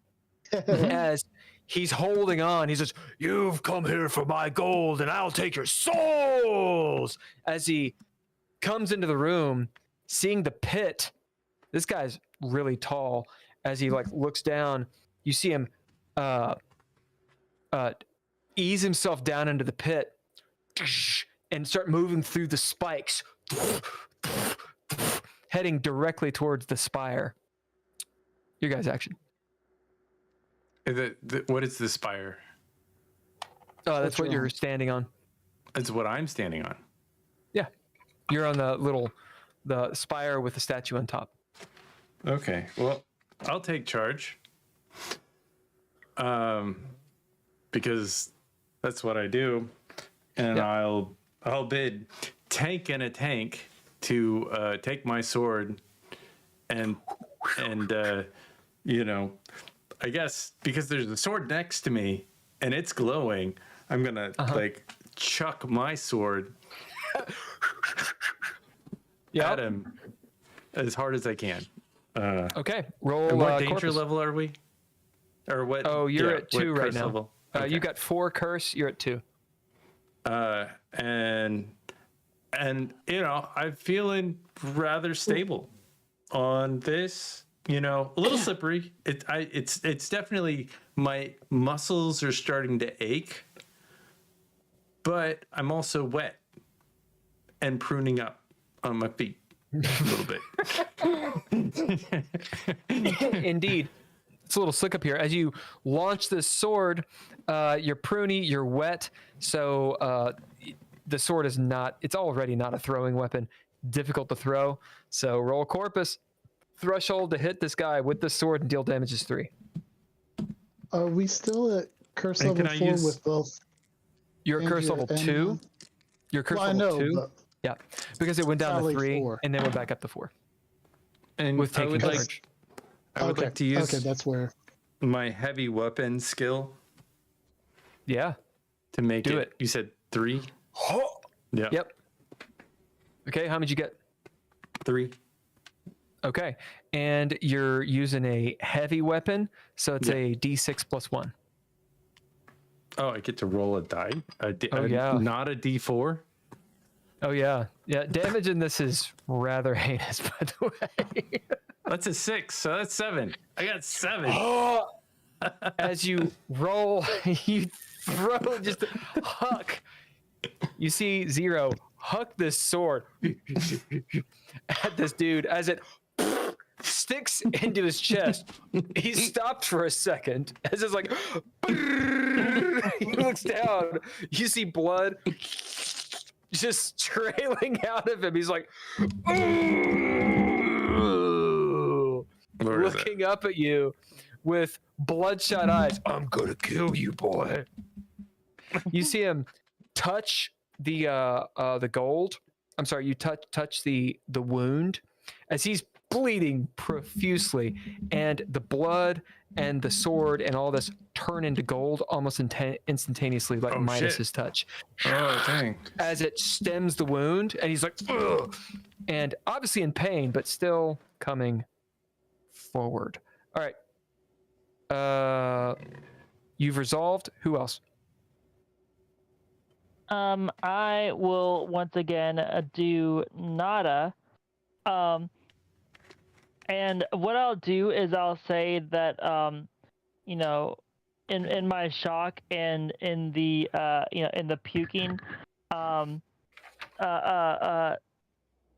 As he's holding on, he says, "You've come here for my gold and I'll take your souls." As he comes into the room, seeing the pit, this guy's really tall. As he like looks down, you see him ease himself down into the pit and start moving through the spikes, heading directly towards the spire. Your guys' action. What is the spire? Oh, that's what you're standing on. It's what I'm standing on. Yeah. You're on the spire with the statue on top. Okay. Well, I'll take charge. Because that's what I do. And Yeah. I'll bid tank and a tank to take my sword and you know, I guess because there's a sword next to me and it's glowing, I'm gonna like chuck my sword at him as hard as I can. Okay, roll. And what danger Corpus. level are we? Or what? Oh, you're at 2 right curse now. level? You got 4 curse. You're at 2. And you know, I'm feeling rather stable on this. You know, a little slippery. It's definitely, my muscles are starting to ache, but I'm also wet and pruning up on my feet a little bit. Indeed. It's a little slick up here. As you launch this sword, you're pruny, you're wet, so the sword is not, it's already not a throwing weapon. Difficult to throw. So roll Corpus. Threshold to hit this guy with the sword and deal damage is 3. Are we still at curse And level can I 4 use- with both? You're at curse Andrea level and 2. mine? You're curse Well, I level know, 2. but Yeah, because it went down to Solid 3 4. and then went back up to 4 And with I taking would like, charge. I would like to use Okay, that's where. my heavy weapon skill Yeah. to make Do it. it. You said 3? Yeah. Yep. Okay, how much you get? 3. Okay, and you're using a heavy weapon, so it's a D6 plus 1. Oh, I get to roll a die? Yeah. Not a D4? Oh yeah, yeah. Damage in this is rather heinous, by the way. That's a 6, so that's 7. I got 7. As you roll, you throw just a huck. You see Zero huck this sword at this dude as it sticks into his chest. He stopped for a second as it's like he looks down. You see blood just trailing out of him. He's like Where is it? looking up at you with bloodshot eyes. I'm gonna kill you, boy. You see him touch the gold. I'm sorry, you touch the wound as he's bleeding profusely, and the blood and the sword and all this turn into gold almost instantaneously, like minus shit. his touch. Oh, dang. As it stems the wound, and he's like, ugh, and obviously in pain, but still coming forward. All right. You've resolved. Who else? I will once again do Nada. And what I'll do is I'll say that, you know, in my shock and in the, you know, in the puking,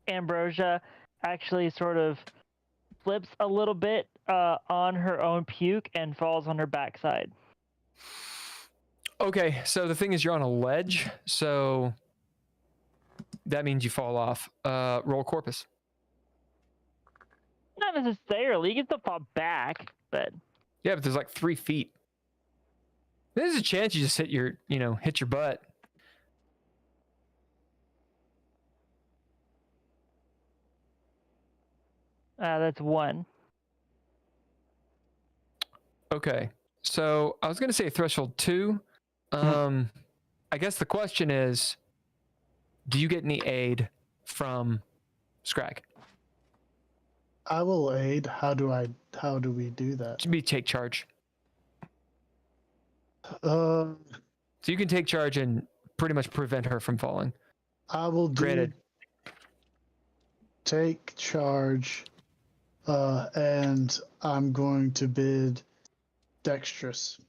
Ambrosia actually sort of flips a little bit on her own puke and falls on her backside. Okay, so the thing is, you're on a ledge, so that means you fall off. Roll Corpus. Not necessarily. You can still fall back, but Yeah, but there's like 3 feet. There's a chance you just hit your butt. that's 1. Okay, so I was gonna say threshold 2. I guess the question is, do you get any aid from Scrag? I will aid. How do we do that? Should be take charge. Um, So you can take charge and pretty much prevent her from falling. I will do Granted. take charge, and I'm going to bid dexterous.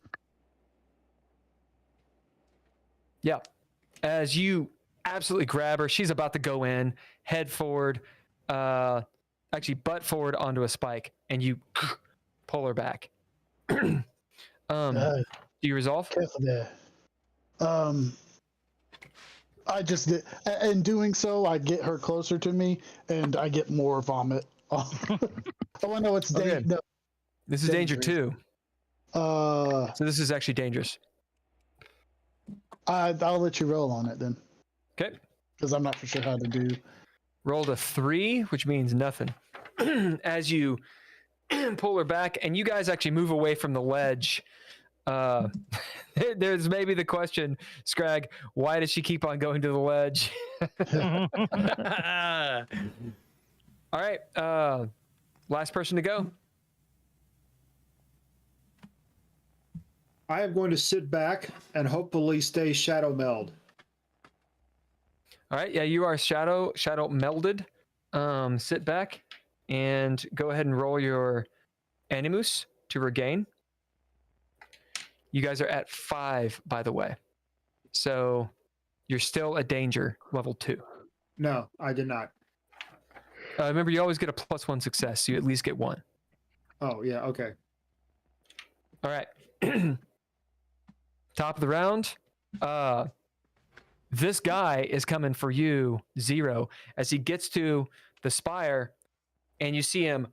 Yeah. As you absolutely grab her, she's about to go in, head forward, actually butt forward onto a spike, and you pull her back. Do you resolve? Careful there. I just get, in doing so, I get her closer to me, and I get more vomit. Oh, I know it's Okay. no, This is danger Dangerous. 2. uh, So this is actually dangerous. I'll let you roll on it then, Okay. because I'm not for sure how to do. rolled a 3, which means nothing. As you pull her back, and you guys actually move away from the ledge. There's maybe the question, Scrag, why does she keep on going to the ledge? All right, last person to go. I am going to sit back and hopefully stay shadow meld. All right, yeah, you are shadow melded. Sit back and go ahead and roll your Animus to regain. You guys are at 5, by the way. So you're still a danger, level 2. No, I did not. Remember, you always get a +1 success, so you at least get 1. Oh, yeah, okay. All right. Top of the round. This guy is coming for you, Zero, as he gets to the spire, and you see him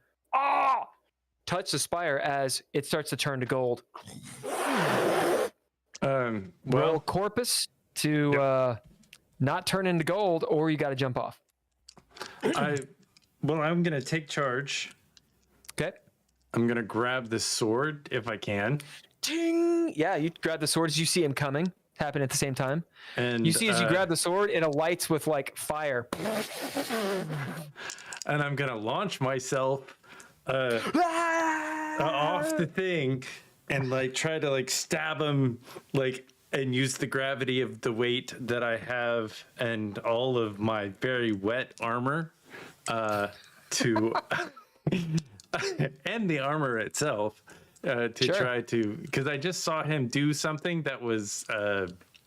touch the spire as it starts to turn to gold. Roll Corpus to not turn into gold, or you got to jump off. I'm gonna take charge. Okay. I'm gonna grab the sword if I can. Ting! Yeah, you grab the sword as you see him coming. Happen at the same time. And you see as you grab the sword, it alights with like fire. And I'm gonna launch myself off the thing and like try to like stab him and use the gravity of the weight that I have and all of my very wet armor to and the armor itself to try to, because I just saw him do something that was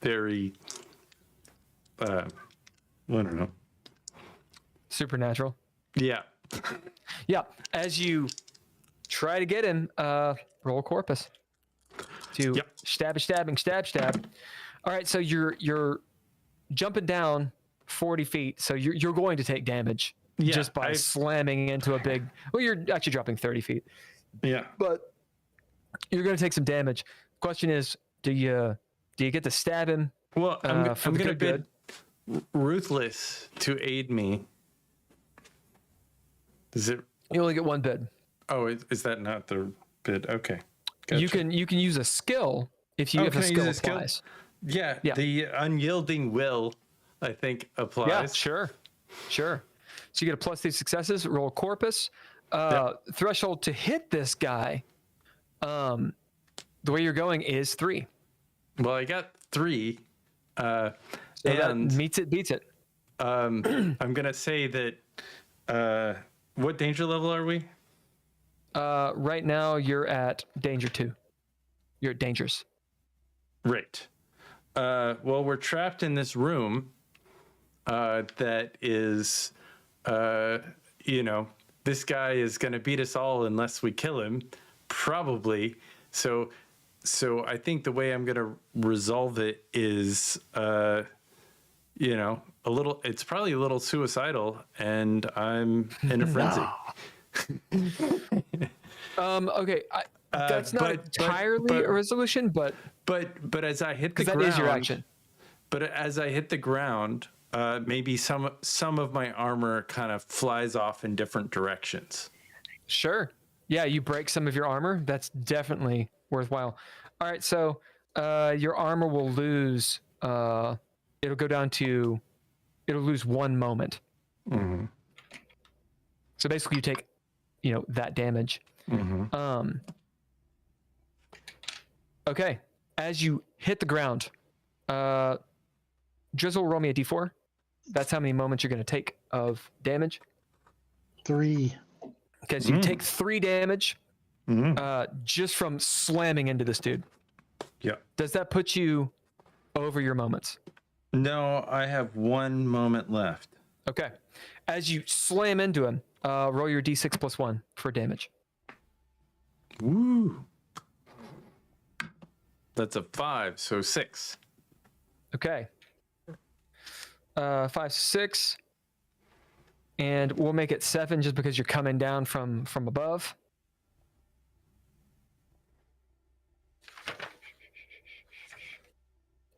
very I don't know, Supernatural. yeah. Yeah. As you try to get him, roll Corpus to stab. All right, so you're jumping down 40 feet, so you're going to take damage just by slamming into a big. Well, you're actually dropping 30 feet. Yeah, but you're going to take some damage. Question is, do you get to stab him? Well, I'm going to good. bid Ruthless to aid me. Is it? You only get 1 bid. Oh, is that not the bid? Okay. Gotcha. You can use a skill if you have a skill applies. Yeah, the unyielding will, I think, applies. Yeah, sure. So you get a +3 successes. Roll Corpus. Threshold to hit this guy. The way you're going is 3. Well, I got 3. So that beats it. I'm gonna say that. What danger level are we? Right now you're at danger 2. You're at dangerous. Right. Well, we're trapped in this room that is, this guy is going to beat us all unless we kill him, probably. So I think the way I'm going to resolve it is, it's probably a little suicidal, and I'm in a frenzy. Okay. That's not entirely a resolution, but as I hit the ground, that is your action. But as I hit the ground, maybe some of my armor kind of flies off in different directions. Sure. Yeah, you break some of your armor. That's definitely worthwhile. All right, so your armor will lose. It'll lose 1 moment. Mm-hmm. So basically, you take, that damage. Mm-hmm. Okay. As you hit the ground, Drizzle, roll me a d4. That's how many moments you're going to take of damage. 3. Because you take 3 damage just from slamming into this dude. Yeah. Does that put you over your moments? No, I have 1 moment left. Okay. As you slam into him, roll your d6 +1 for damage. Woo. That's a 5, so 6. Okay. 5, 6. And we'll make it 7 just because you're coming down from above.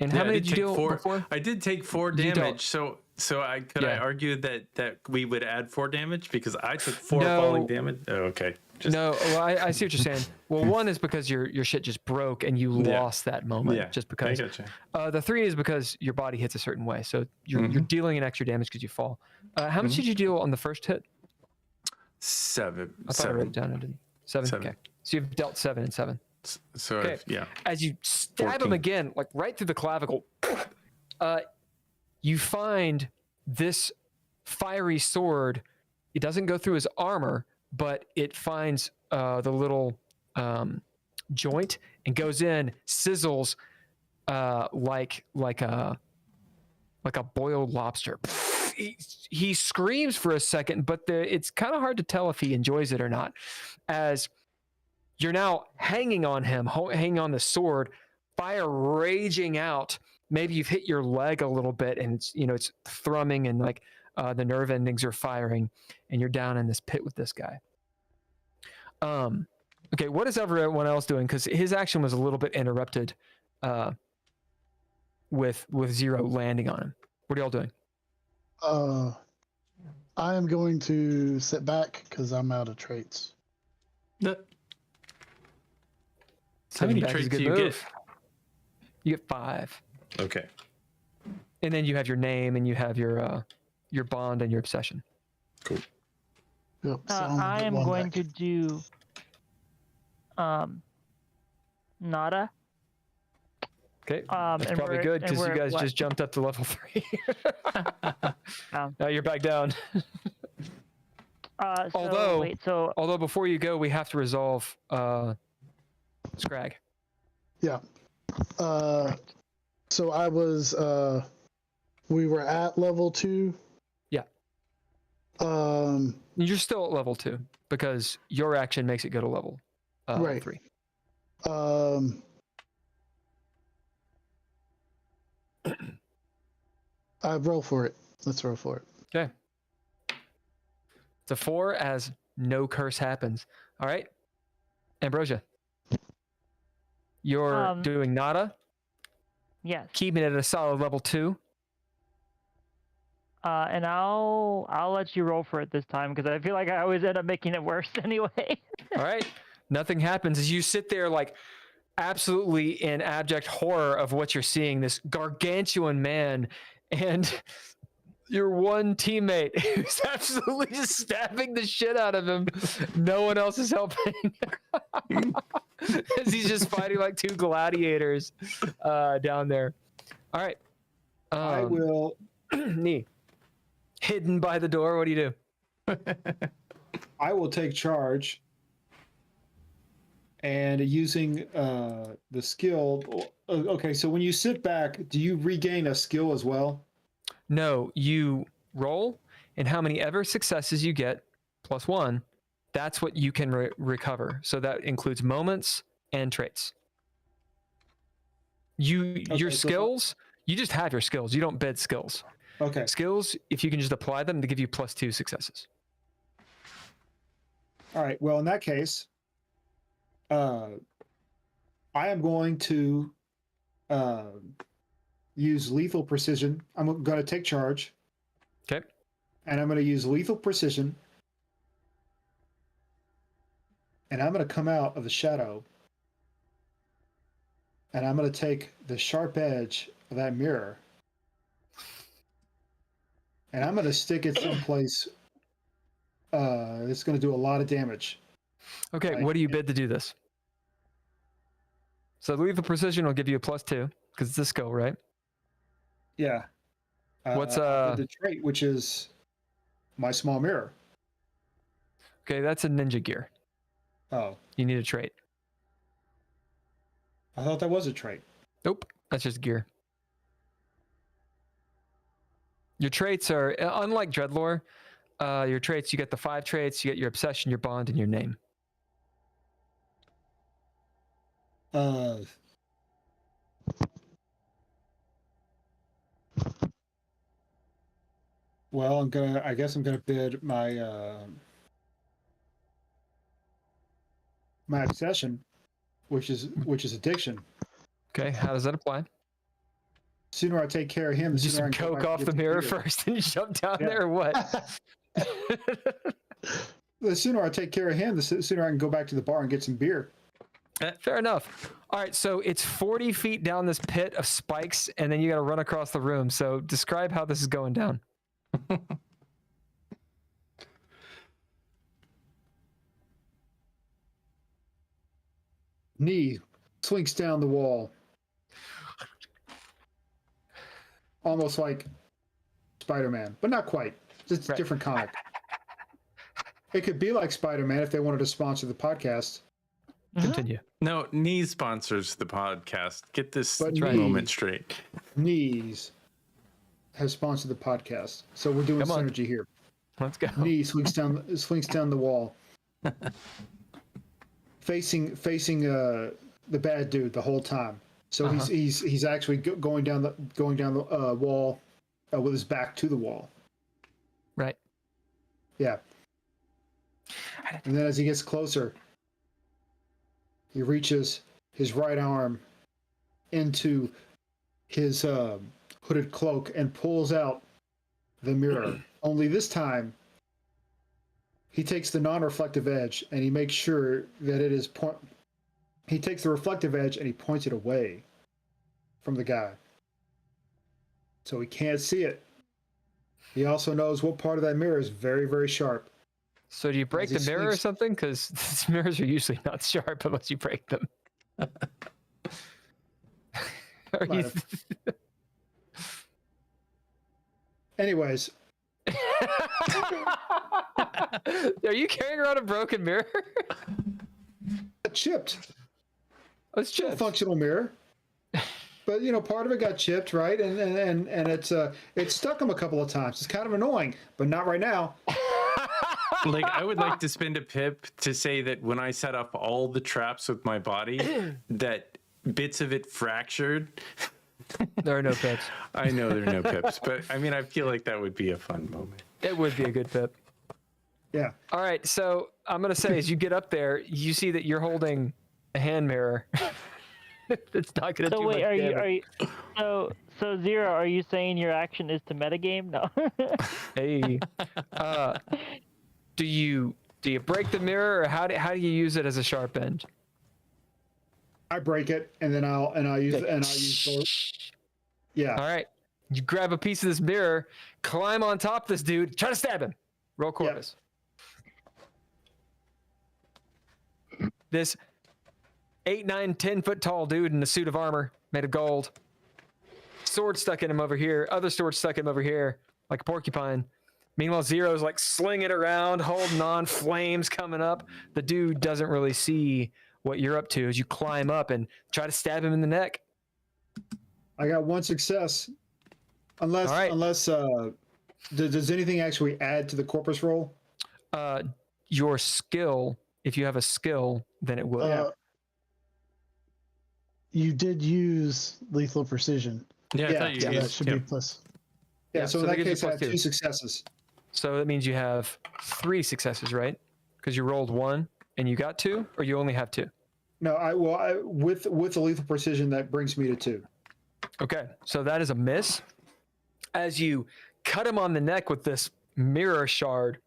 And how many did you deal before? I did take 4 damage, so So could I Yeah. argue that we would add 4 damage because I took 4 No. falling damage? Oh, okay. No, well, I see what you're saying. Well, one is because your shit just broke and you Yeah. lost that moment just I because. gotcha. The 3 is because your body hits a certain way, so you're dealing an extra damage because you fall. How much did you deal on the first hit? 7. I thought I wrote it down. I didn't. 7? 7. Okay. So you've dealt 7 and 7. So Okay. yeah. As you stab 14. him again, like right through the clavicle, you find this fiery sword. It doesn't go through his armor, but it finds the little joint and goes in, sizzles like a boiled lobster. He screams for a second, but it's kind of hard to tell if he enjoys it or not, as you're now hanging on him, hanging on the sword, fire raging out. Maybe you've hit your leg a little bit, and it's thrumming, and like the nerve endings are firing, and you're down in this pit with this guy. Okay, what is everyone else doing? Because his action was a little bit interrupted with Zero landing on him. What are y'all doing? I am going to sit back because I'm out of traits. How many Sitting back is a traits good do you move. You get 5. Okay. And then you have your name, and you have your bond and your obsession. Yep, so I'm I am one going back. to do nada. Okay, that's and probably we're- good and because you we're guys what? just jumped up to level 3. Oh. Now you're back down. So, Although- wait, so Although before you go, we have to resolve Scrag. Yeah. So I was we were at level 2. Yeah. You're still at level 2 because your action makes it go to level Right. 3. I roll for it. Let's roll for it. Okay. It's a 4 as no curse happens. All right. Ambrosia. You're doing nada, yes, keeping it at a solid level 2. and I'll let you roll for it this time because I feel like I always end up making it worse anyway. All right. Nothing happens as you sit there like absolutely in abject horror of what you're seeing, this gargantuan man and your one teammate who's absolutely just stabbing the shit out of him. No one else is helping. As he's just fighting like 2 gladiators down there. All right. I will. Nee. Hidden by the door. What do you do? I will take charge. And using the skill. Okay, so when you sit back, do you regain a skill as well? No, you roll, and how many ever successes you get, +1, that's what you can recover. So that includes moments and traits. Your skills, you just have your skills. You don't bid skills. Okay. Skills, if you can just apply them, they give you +2 successes. All right. Well, in that case, I am going to use lethal precision. I'm going to take charge. Okay. And I'm going to use lethal precision. And I'm going to come out of the shadow. And I'm going to take the sharp edge of that mirror. And I'm going to stick it someplace. It's going to do a lot of damage. Okay, Right. what do you bid to do this? So lethal precision will give you a +2 because it's a skill, right? Yeah. What's the trait, which is my small mirror? Okay, that's a ninja gear. Oh, You need a trait. I thought that was a trait. Nope, that's just gear. Your traits are unlike DreadLore. Your traits, you get the 5 traits. You get your obsession, your bond, and your name. Well, I guess I'm gonna bid my my obsession, which is addiction. Okay, how does that apply? sooner I take care of him, the Did you sooner I some can go coke back off and the get mirror beer. first and you jump down Yeah. there or what? The sooner I take care of him, the sooner I can go back to the bar and get some beer. Fair enough. All right, so it's 40 feet down this pit of spikes, and then you got to run across the room. So describe how this is going down. Knee slinks down the wall. Almost like Spider-Man, but not quite. It's a Right. different comic. It could be like Spider-Man if they wanted to sponsor the podcast. Continue. No, Knee sponsors the podcast. Get this But moment straight. Knees has sponsored the podcast, so we're doing Come on. synergy here. Let's go. Knee swings down the wall, facing the bad dude the whole time. So he's actually going down the wall with his back to the wall. Right. Yeah. And then as he gets closer, he reaches his right arm into his hooded cloak and pulls out the mirror. Only this time, he takes the non-reflective edge and he makes sure that it is He takes the reflective edge and he points it away from the guy, so he can't see it. He also knows what part of that mirror is very, very sharp. So do you break As the he mirror or swings- something? Because these mirrors are usually not sharp unless you break them. Are Might you... Anyways, Are you carrying around a broken mirror? it chipped. Let's Still a check. functional mirror, but part of it got chipped, right? And it stuck him a couple of times. It's kind of annoying, but not right now. Like, I would like to spend a pip to say that when I set up all the traps with my body, that bits of it fractured. There are no pips. I know there are no pips, but I mean, I feel like that would be a fun moment. It would be a good pip. Yeah. All right, so I'm gonna say as you get up there, you see that you're holding a hand mirror. It's not gonna So do wait, much are damage. you so Zero? Are you saying your action is to metagame? No. Hey, do you break the mirror, or how do you use it as a sharp end? I break it, and then I'll use both. Yeah. All right, you grab a piece of this mirror, climb on top of this dude, try to stab him. Roll Corvus. This 8, 9, 10 foot tall dude in a suit of armor made of gold. Sword stuck in him over here. Other sword stuck in him over here, like a porcupine. Meanwhile, Zero's like slinging around, holding on, flames coming up. The dude doesn't really see what you're up to as you climb up and try to stab him in the neck. I got one success. Unless, All right. does anything actually add to the corpus roll? Your skill, if you have a skill, then it will. Yeah. You did use lethal precision. Yeah, I Yeah, thought you So that used, should yeah. be plus. Yeah. Yeah, So so in that that gives you case, I have +2. 2 successes. So that means you have 3 successes, right? Because you rolled 1 and you got 2, or you only have 2? No, with the lethal precision, that brings me to 2. Okay, so that is a miss. As you cut him on the neck with this mirror shard,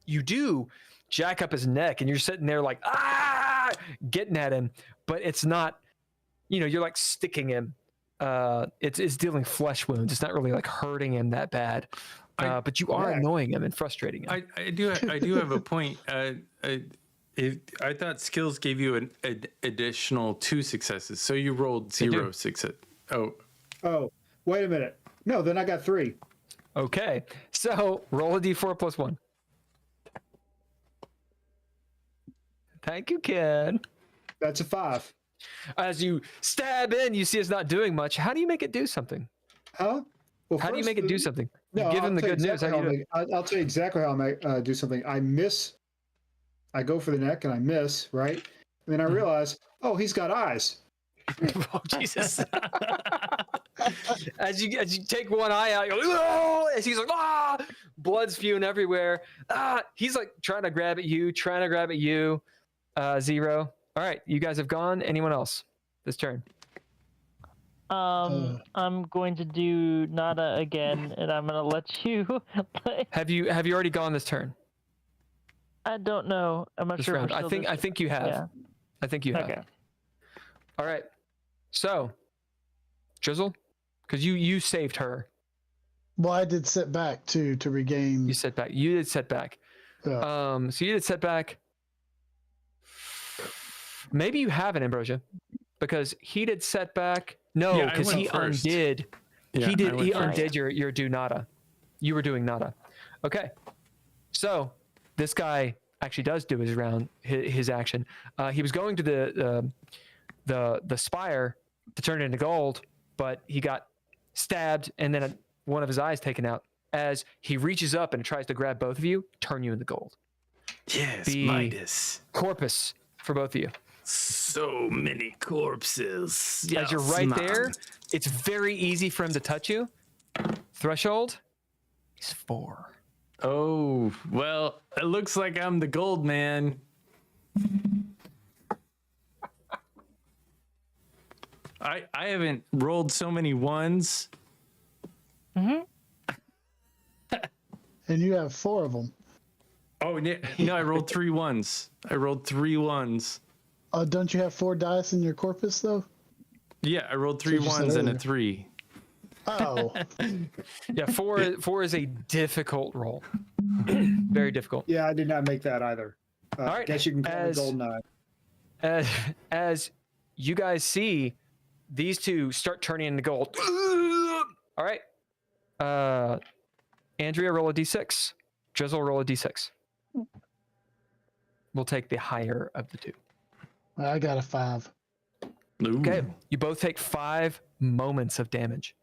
you do jack up his neck, and you're sitting there like, getting at him, but it's not, you're like sticking him. It's dealing flesh wounds. It's not really like hurting him that bad. But you are Yeah. annoying him and frustrating him. I do have a point. I thought skills gave you an additional 2 successes, so you rolled 0 success. Oh, wait a minute. No, then I got 3. Okay, so roll a d4 plus 1. Thank you, kid. That's a 5. As you stab in, you see it's not doing much. How do you make it do something? Huh? Well, How do you first, make it do something? You No, give him I'll the tell you good news. exactly How do you do it? I'll tell you exactly how I make, do something. I miss. I go for the neck and I miss, right? And then I realize, oh, he's got eyes. Oh, Jesus. as you take one eye out, you're like, oh! As he's like, blood's spewing everywhere. He's like trying to grab at you, Zero. All right, you guys have gone. Anyone else this turn? I'm going to do Nada again, and I'm gonna let you play. Have you already gone this turn? I don't know. I'm not This sure. If round? we're I still think this- you have. Yeah. I think you have. Okay. All right. So, Drizzle, because you saved her. Well, I did sit back too to regain. You set back. You did set back. Yeah. So you did set back. Maybe you have an Ambrosia, because he did set back. No, Yeah, I because went he first. undid. Yeah, he did. I went He first. undid your do nada. You were doing nada. Okay. So this guy actually does do his round, his action. He was going to the spire to turn it into gold, but he got stabbed and then one of his eyes taken out. As he reaches up and tries to grab both of you, turn you into gold. Yes, The- Midas. Corpus for both of you. So many corpses. As you're right there, it's very easy for him to touch you. Threshold is 4. Oh, well, it looks like I'm the gold man. I haven't rolled so many ones. And you have 4 of them. Oh, no, I rolled 3 ones. I rolled 3 ones. Don't you have 4 dice in your corpus though? Yeah, I rolled 3 what you said ones and a earlier. 3. Oh, Yeah, 4 is a difficult roll. Very difficult. Yeah, I did not make that either. All right, I guess you can call it as- golden eye. As you guys see, these two start turning into gold. All right. Andrea, roll a d6. Drizzle, roll a d6. We'll take the higher of the two. I got a 5. Ooh. Okay. You both take 5 moments of damage.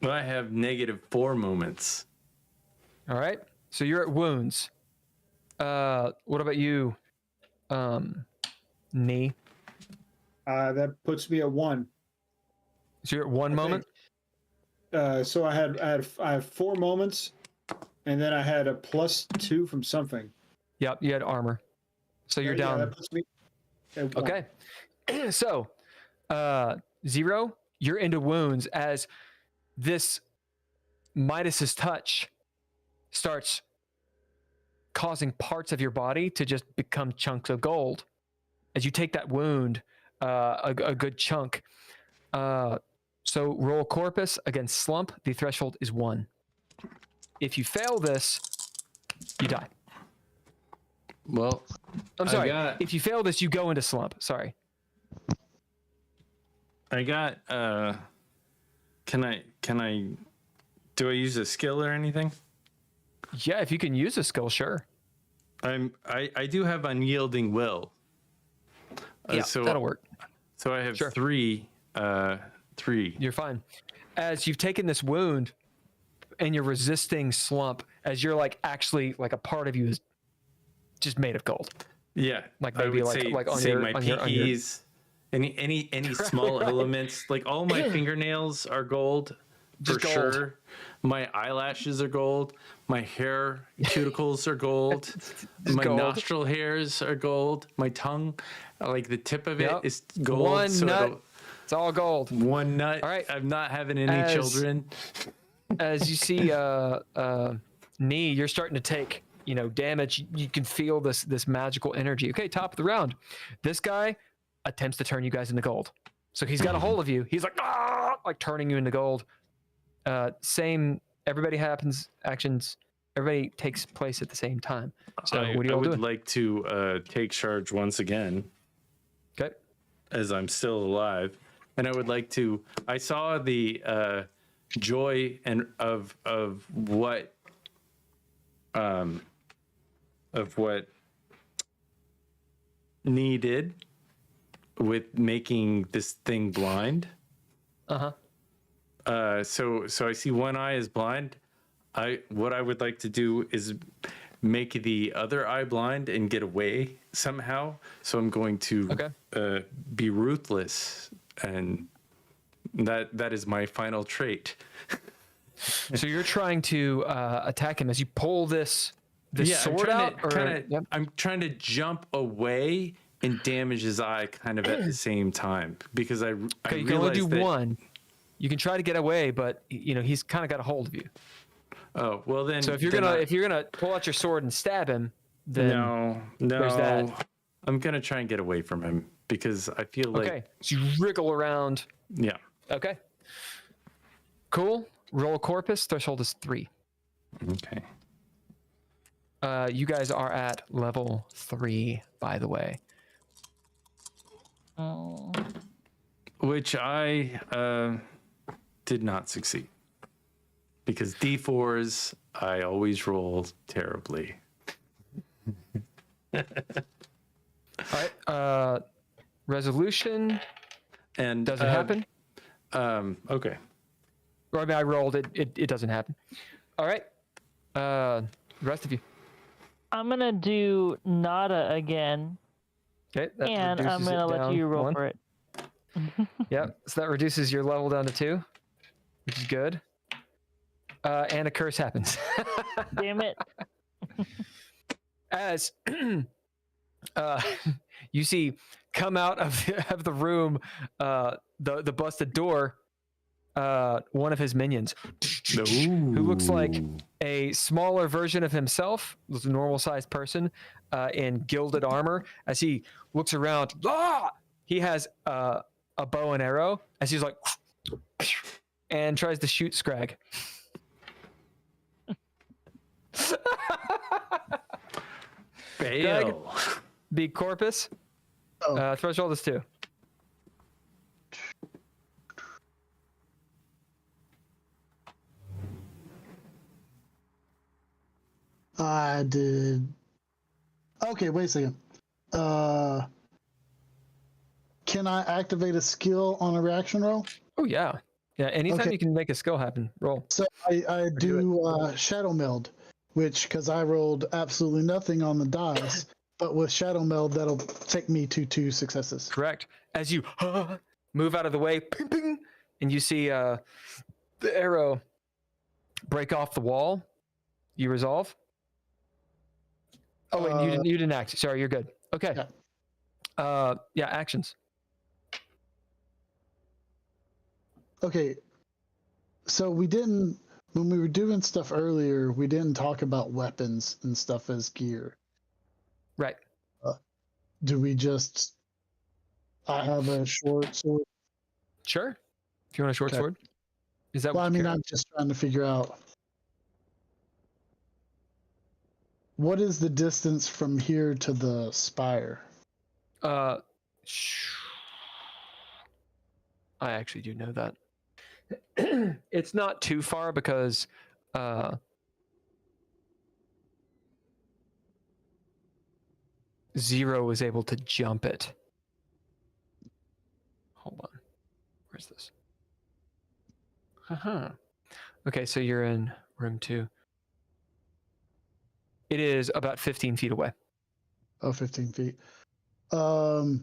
Well, I have -4 moments. All right. So you're at wounds. What about you, knee? That puts me at 1. So you're at 1 moment. So I have 4 moments, and then I had a +2 from something. Yep. You had armor. So you're Yeah, down. that puts me at 1. Okay. So, 0, you're into wounds as this Midas's touch starts causing parts of your body to just become chunks of gold. As you take that wound, a good chunk. So roll corpus against slump. The threshold is 1. If you fail this, you die. Well, I'm sorry. got- If you fail this, you go into slump. Sorry. I got can I do I use a skill or anything? Yeah, if you can use a skill, sure. I do have unyielding will. Yeah, so that'll work. So I have Sure. 3 You're fine. As you've taken this wound and you're resisting slump, as you're like actually like a part of you is just made of gold. Yeah, Like I maybe would like on say your- my on your- on your- pinkies, any small elements, like all my fingernails are gold for Just gold. sure. My eyelashes are gold. My hair cuticles are gold. My gold. nostril hairs are gold. My tongue, like the tip of it Yep. is gold. One so nut. It's all gold. one nut. All right. I'm not having any As- children. As you see, knee, you're starting to take damage. You can feel this magical energy. Okay, top of the round. This guy attempts to turn you guys into gold. So he's got a hold of you. He's like, like turning you into gold. Same. Everybody actions. Everybody takes place at the same time. So I what do you all would doing? like to take charge once again, Okay. as I'm still alive, and I would like to. I saw the joy and of what needed with making this thing blind. Uh-huh. So I see one eye is blind. What I would like to do is make the other eye blind and get away somehow. So I'm going to be ruthless, and that is my final trait. So you're trying to attack him as you pull this sword out, I'm trying to jump away and damage his eye kind of at the same time, because I Okay, you can only do realized that- one. You can try to get away, but he's kind of got a hold of you. Oh well, then. So if you're gonna pull out your sword and stab him, then no, there's that. I'm gonna try and get away from him because I feel like. Okay, so you wriggle around. Yeah. Okay. Cool. Roll corpus. Threshold is 3. Okay. You guys are at level 3, by the way. Oh. Which I did not succeed because D4s I always roll terribly. All right. Resolution. And does it happen? Okay. Or I mean, I rolled it. It doesn't happen. All right. The rest of you. I'm gonna do nada again, Okay. That and I'm reduces it gonna let down you roll 1. for it. Yep. So that reduces your level down to 2, which is good. And a curse happens. Damn it! As you see come out of the room, the busted door, one of his minions, who looks like a smaller version of himself, was a normal sized person in gilded armor. As he looks around, he has a bow and arrow as he's like, and tries to shoot Scrag. Fail. Be corpus. Oh. Threshold is 2. I did. Okay, wait a second. Can I activate a skill on a reaction roll? Oh yeah. Yeah, anytime Okay. you can make a skill happen, roll. So I do Shadow Meld, which, because I rolled absolutely nothing on the dice, but with Shadow Meld, that'll take me to 2 successes. Correct. As you move out of the way, ping, ping, and you see the arrow break off the wall, you resolve. Oh, wait, you didn't act. Sorry, you're good. Okay. Yeah, actions. Okay, so we didn't, when we were doing stuff earlier, we didn't talk about weapons and stuff as gear. Right. Do we just, I have a short sword? Sure. If you want a short Okay. sword. Is that Well, what I you mean, care? I'm just trying to figure out, what is the distance from here to the spire? I actually do know that. It's not too far because Zero was able to jump it. Hold on. Where's this? Okay, so you're in room 2. It is about 15 feet away. Oh, 15 feet. The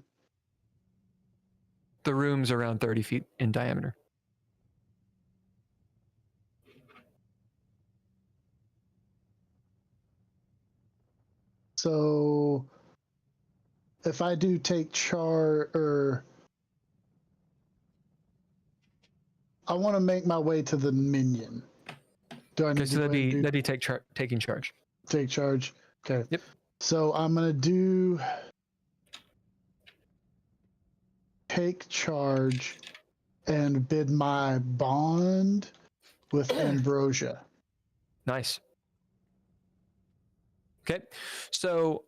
room's around 30 feet in diameter. So if I do take I want to make my way to the minion. Do I need Okay, so to that'd be taking charge. take charge? Okay. Yep. So I'm gonna do take charge and bid my bond with Ambrosia. Nice. Okay, so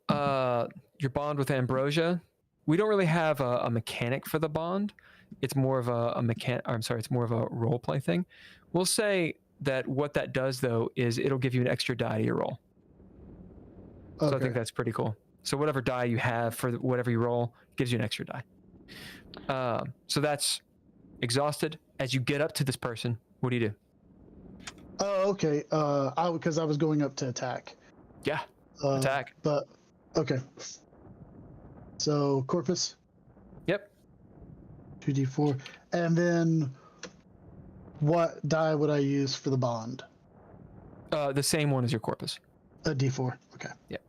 your bond with Ambrosia, we don't really have a mechanic for the bond. It's more of it's more of a role play thing. We'll say that what that does though is it'll give you an extra die to your roll. So I think that's pretty cool. So whatever die you have for whatever you roll gives you an extra die. So that's exhausted. As you get up to this person, what do you do? Oh, okay. Because I was going up to attack. Yeah, attack. But okay. So corpus. Yep. 2d4, and then what die would I use for the bond? The same one as your corpus. A d4. Okay. Yep.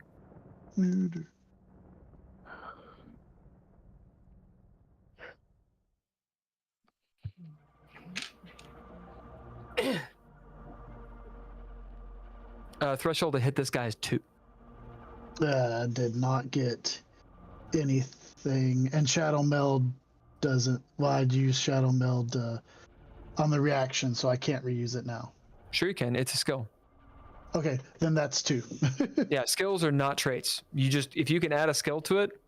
Threshold to hit this guy is 2. Did not get anything. And Shadow Meld doesn't. Well, I'd use Shadow Meld on the reaction, so I can't reuse it now. Sure you can. It's a skill. Okay, then that's 2. Yeah, skills are not traits. If you can add a skill to it.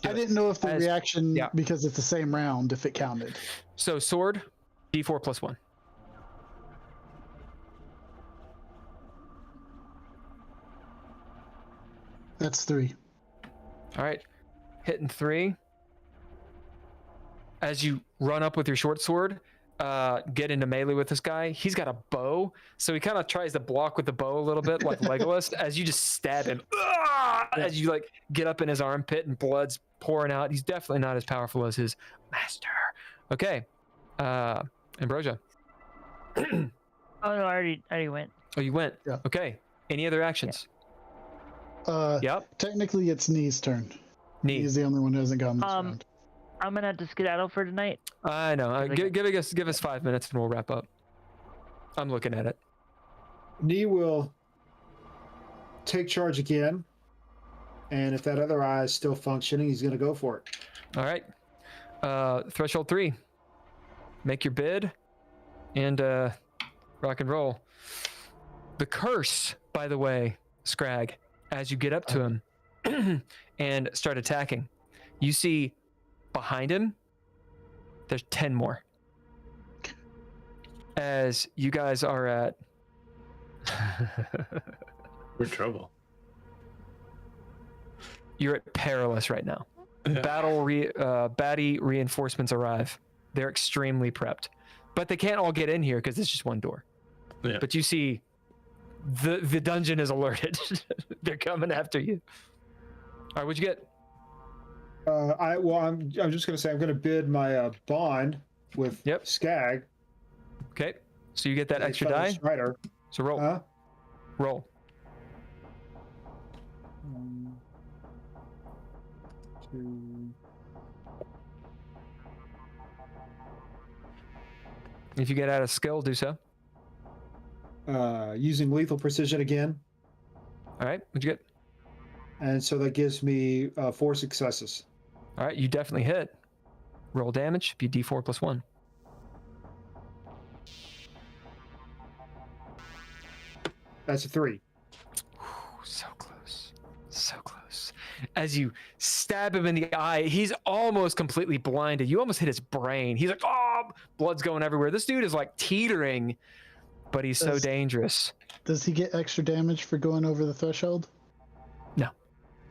I didn't know if the reaction, yeah. because it's the same round, if it counted. So sword, D4 plus 1. That's 3. All right, hitting 3. As you run up with your short sword, get into melee with this guy. He's got a bow, so he kind of tries to block with the bow a little bit, like Legolas. As you just stab him, as you like get up in his armpit and blood's pouring out. He's definitely not as powerful as his master. Okay, Ambrosia. Oh no, I already went. Oh, you went. Yeah. Okay. Any other actions? Yep. Technically, it's Knee's turn. Knee. He's the only one who hasn't gone this round. I'm gonna have to skedaddle for tonight. I know. Give us 5 minutes and we'll wrap up. I'm looking at it. Knee will take charge again, and if that other eye is still functioning, he's going to go for it. All right. Threshold 3. Make your bid and rock and roll. The curse, by the way, Scrag, as you get up to him and start attacking, you see behind him, there's 10 more. As you guys are at... We're in trouble. You're at perilous right now. Baddie reinforcements arrive. They're extremely prepped. But they can't all get in here because it's just one door. Yeah. But you see the dungeon is alerted. They're coming after you. All right, what'd you get? I'm just going to say I'm going to bid my bond with Skag. Okay, so you get that extra die. Strider. So roll. Roll. 1, 2. If you get out a skill, do so. Using lethal precision again. All right, what'd you get? And so that gives me 4 successes. All right, you definitely hit. Roll damage, be D4 plus 1. That's a 3. Ooh, so close. So close. As you stab him in the eye, he's almost completely blinded. You almost hit his brain. He's like, oh, blood's going everywhere. This dude is like teetering, but he's so dangerous. Does he get extra damage for going over the threshold? No.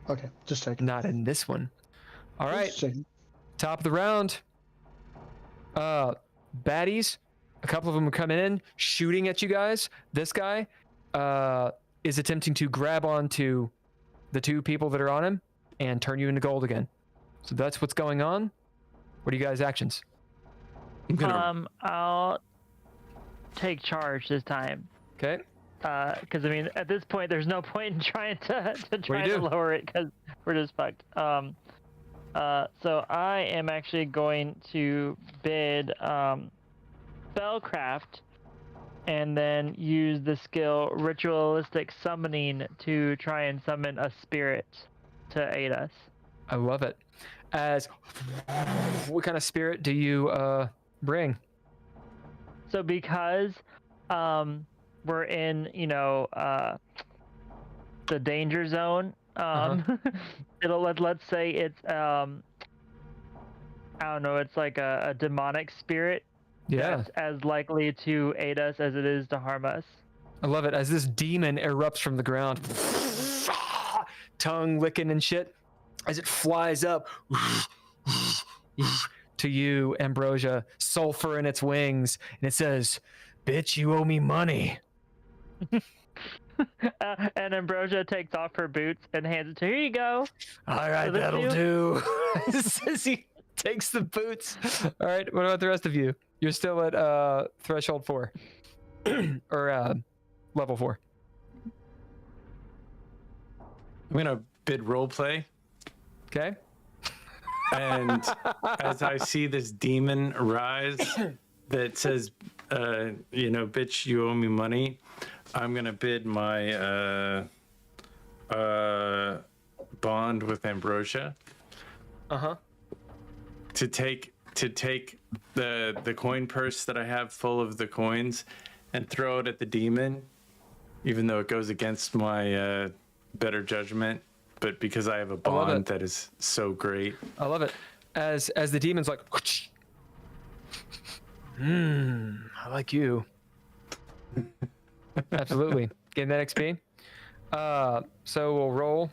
Okay, just checking. Not in this one. All right. Just checking. Top of the round. Baddies. A couple of them are coming in, shooting at you guys. This guy is attempting to grab onto the 2 people that are on him and turn you into gold again. So that's what's going on. What are you guys' actions? I'll take charge this time. Okay. Because I mean, at this point, there's no point in trying to lower it because we're just fucked. So I am actually going to bid Spellcraft and then use the skill Ritualistic Summoning to try and summon a spirit to aid us. I love it. As what kind of spirit do you bring? So because we're in, the danger zone, let's say it's I don't know, it's like a demonic spirit. Yeah. That's as likely to aid us as it is to harm us. I love it. As this demon erupts from the ground, tongue licking and shit, as it flies up to you, Ambrosia, sulfur in its wings, and it says, "Bitch, you owe me money." And Ambrosia takes off her boots and hands it to her. Here you go. All right, that'll do. Says he takes the boots. All right, what about the rest of you? You're still at threshold 4 or level 4. I'm gonna bid role play, Okay. and as I see this demon rise that says, "Bitch, you owe me money," I'm gonna bid my bond with Ambrosia to take the coin purse that I have full of the coins and throw it at the demon, even though it goes against my better judgment. But because I have a bond that is so great, I love it. As the demon's like, I like you. Absolutely. Getting that XP. So we'll roll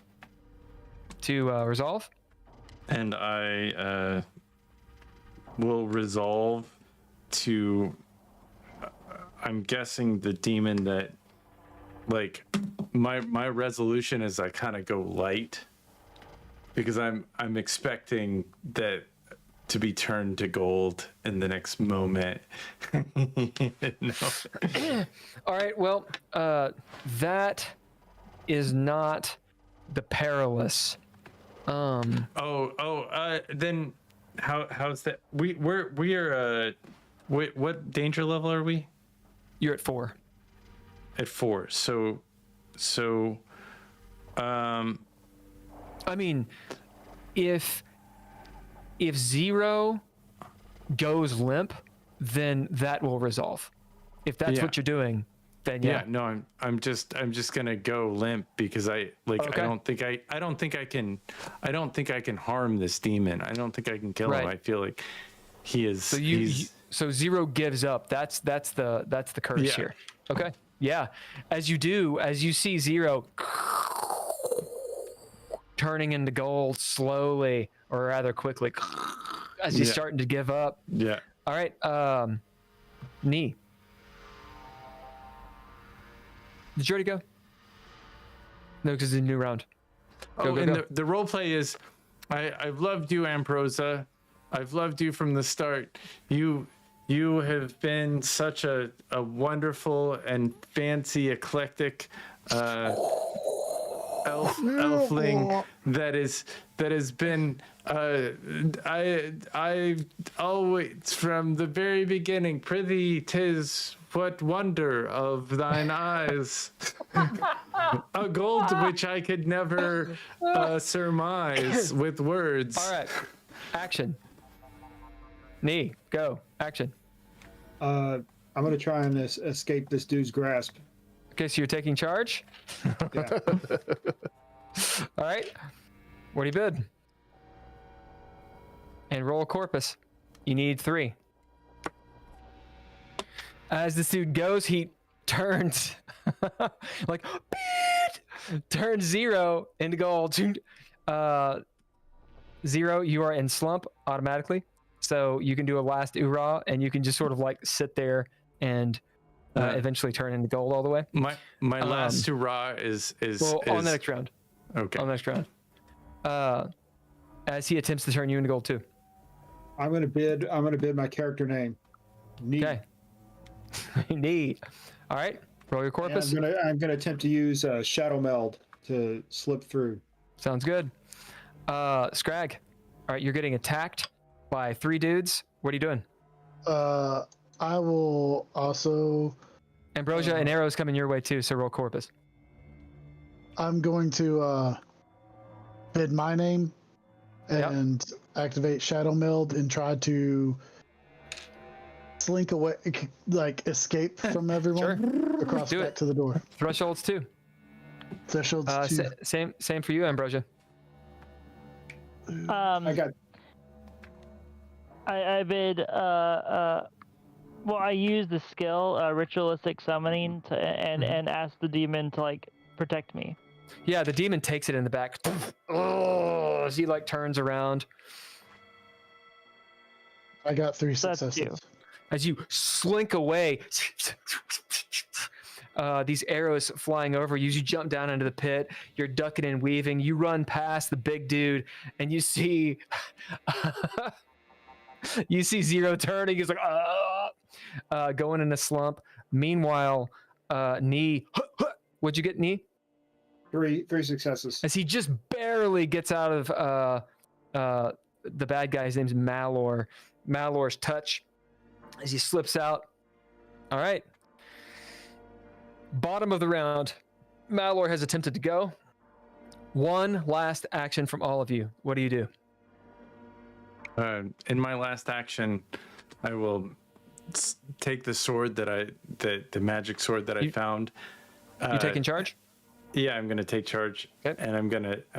to resolve. and I will resolve to. I'm guessing the demon that, like, my resolution is I kind of go light, because I'm expecting that to be turned to gold in the next moment. No. All right. Well, that is not the perilous. Then how's that? We are what danger level are we? You're at 4. At 4. So I mean, if 0 goes limp, then that will resolve. If that's what you're doing, then yeah. No, I'm just gonna go limp, because I don't think I can harm this demon. I don't think I can kill him. I feel like he is. So 0 gives up. That's the curse here. Okay. Yeah. As you see 0 turning into gold slowly, or rather quickly, as he's starting to give up. Yeah. All right. Knee. Did you already go? No, because it's a new round. Go. The role play is, I've loved you, Ambrosia. I've loved you from the start. You have been such a wonderful and fancy, eclectic elfling that has been I always from the very beginning. Prithee, 'tis what wonder of thine eyes, a gold which I could never surmise with words. All right, action. Knee, go. Action. I'm gonna try and escape this dude's grasp. Okay, so you're taking charge. Yeah. All right. What do you bid? And roll a corpus. You need 3. As this dude goes, he turns like turns 0 into gold. 0, you are in slump automatically. So you can do a last oorah, and you can just sort of like sit there and eventually turn into gold all the way. My last hurrah is on the next round. Okay. On the next round. As he attempts to turn you into gold too. I'm gonna bid my character name. Neat. Okay. Neat. All right. Roll your corpus. And I'm gonna attempt to use Shadow Meld to slip through. Sounds good. Scrag. All right, you're getting attacked by 3 dudes. What are you doing? I will also. Ambrosia and arrows coming your way too, so roll corpus. I'm going to bid my name and activate Shadow Meld and try to slink away, like escape from everyone across back to the door. Thresholds too. Thresholds too. Same for you, Ambrosia. I bid well, I use the skill ritualistic summoning and ask the demon to like protect me. Yeah, the demon takes it in the back. Oh, as he like turns around. I got 3 That's successes. you. As you slink away, these arrows flying over you, you jump down into the pit. You're ducking and weaving. You run past the big dude, and you see, you see 0 turning. He's like, going in a slump. Meanwhile, Knee, what'd you get, Knee? 3 successes. As he just barely gets out of the bad guy. His name's Malor. Malor's touch as he slips out. All right. Bottom of the round. Malor has attempted to go. One last action from all of you. What do you do? In my last action, I will take the sword the magic sword that I found. You taking charge? Yeah, I'm gonna take charge, Okay. and I'm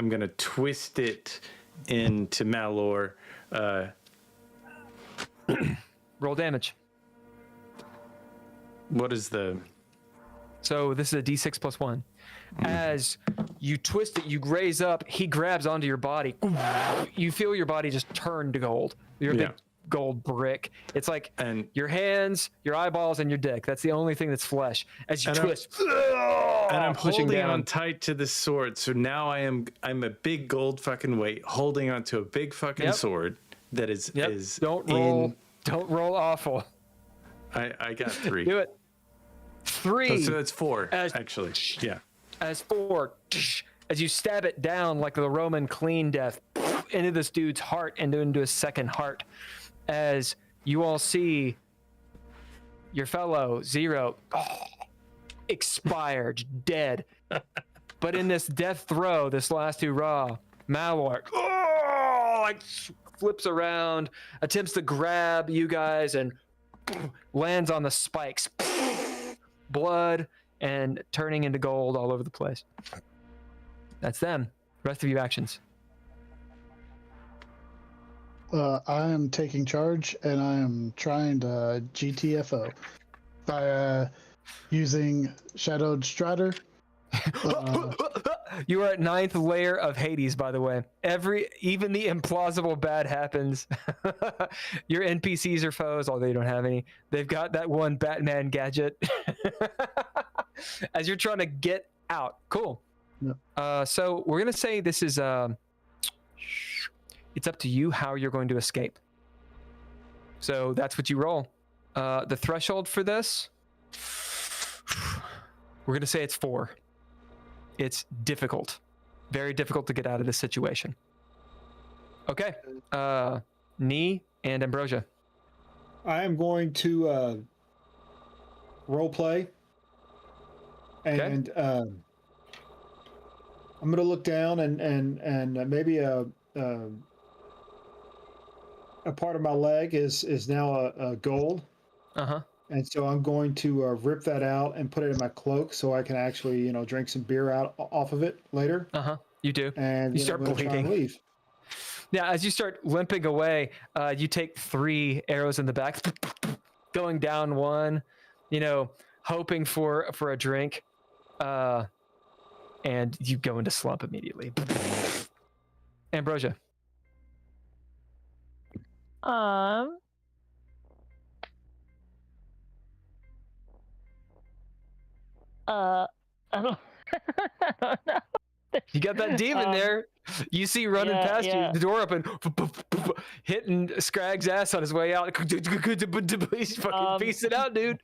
gonna twist it into Malor. Roll damage. What is the? So this is a d6 plus 1. As you twist it, you raise up, he grabs onto your body. You feel your body just turn to gold. You're a big gold brick. It's like And your hands, your eyeballs, and your dick. That's the only thing that's flesh. As you And twist, and I'm pushing holding down. on tight to the sword. So now I'm a big gold fucking weight holding onto a big fucking sword that is Don't roll awful. I got 3. Do it. 3. So that's 4 As- actually. Yeah. As 4, as you stab it down like the Roman clean death into this dude's heart and into his second heart, as you all see your fellow Zero expired, dead. But in this death throw, this last hurrah, Malor like flips around, attempts to grab you guys, and lands on the spikes. Blood and turning into gold all over the place. That's them. Rest of you actions. I am taking charge, and I am trying to GTFO by using Shadowed Strider. You are at 9th layer of Hades, by the way. Even the implausible bad happens. Your NPCs are foes, although you don't have any. They've got that one Batman gadget. As you're trying to get out. Cool. Yep. So we're gonna say this is it's up to you how you're going to escape. So that's what you roll. The threshold for this, we're gonna say it's 4. It's difficult, very difficult to get out of this situation. Okay, Nee and Ambrosia. I am going to role play, and I'm going to look down and maybe a part of my leg is now a gold. And so I'm going to rip that out and put it in my cloak so I can actually, drink some beer off of it later. You do. And You start I'm gonna try and bleeding. leave. Now, as you start limping away, you take 3 arrows in the back, going down one, hoping for a drink, and you go into slump immediately. Ambrosia. I don't, I don't know. You got that demon there. You see running past you, the door open, hitting Scragg's ass on his way out. He's fucking piece it out, dude.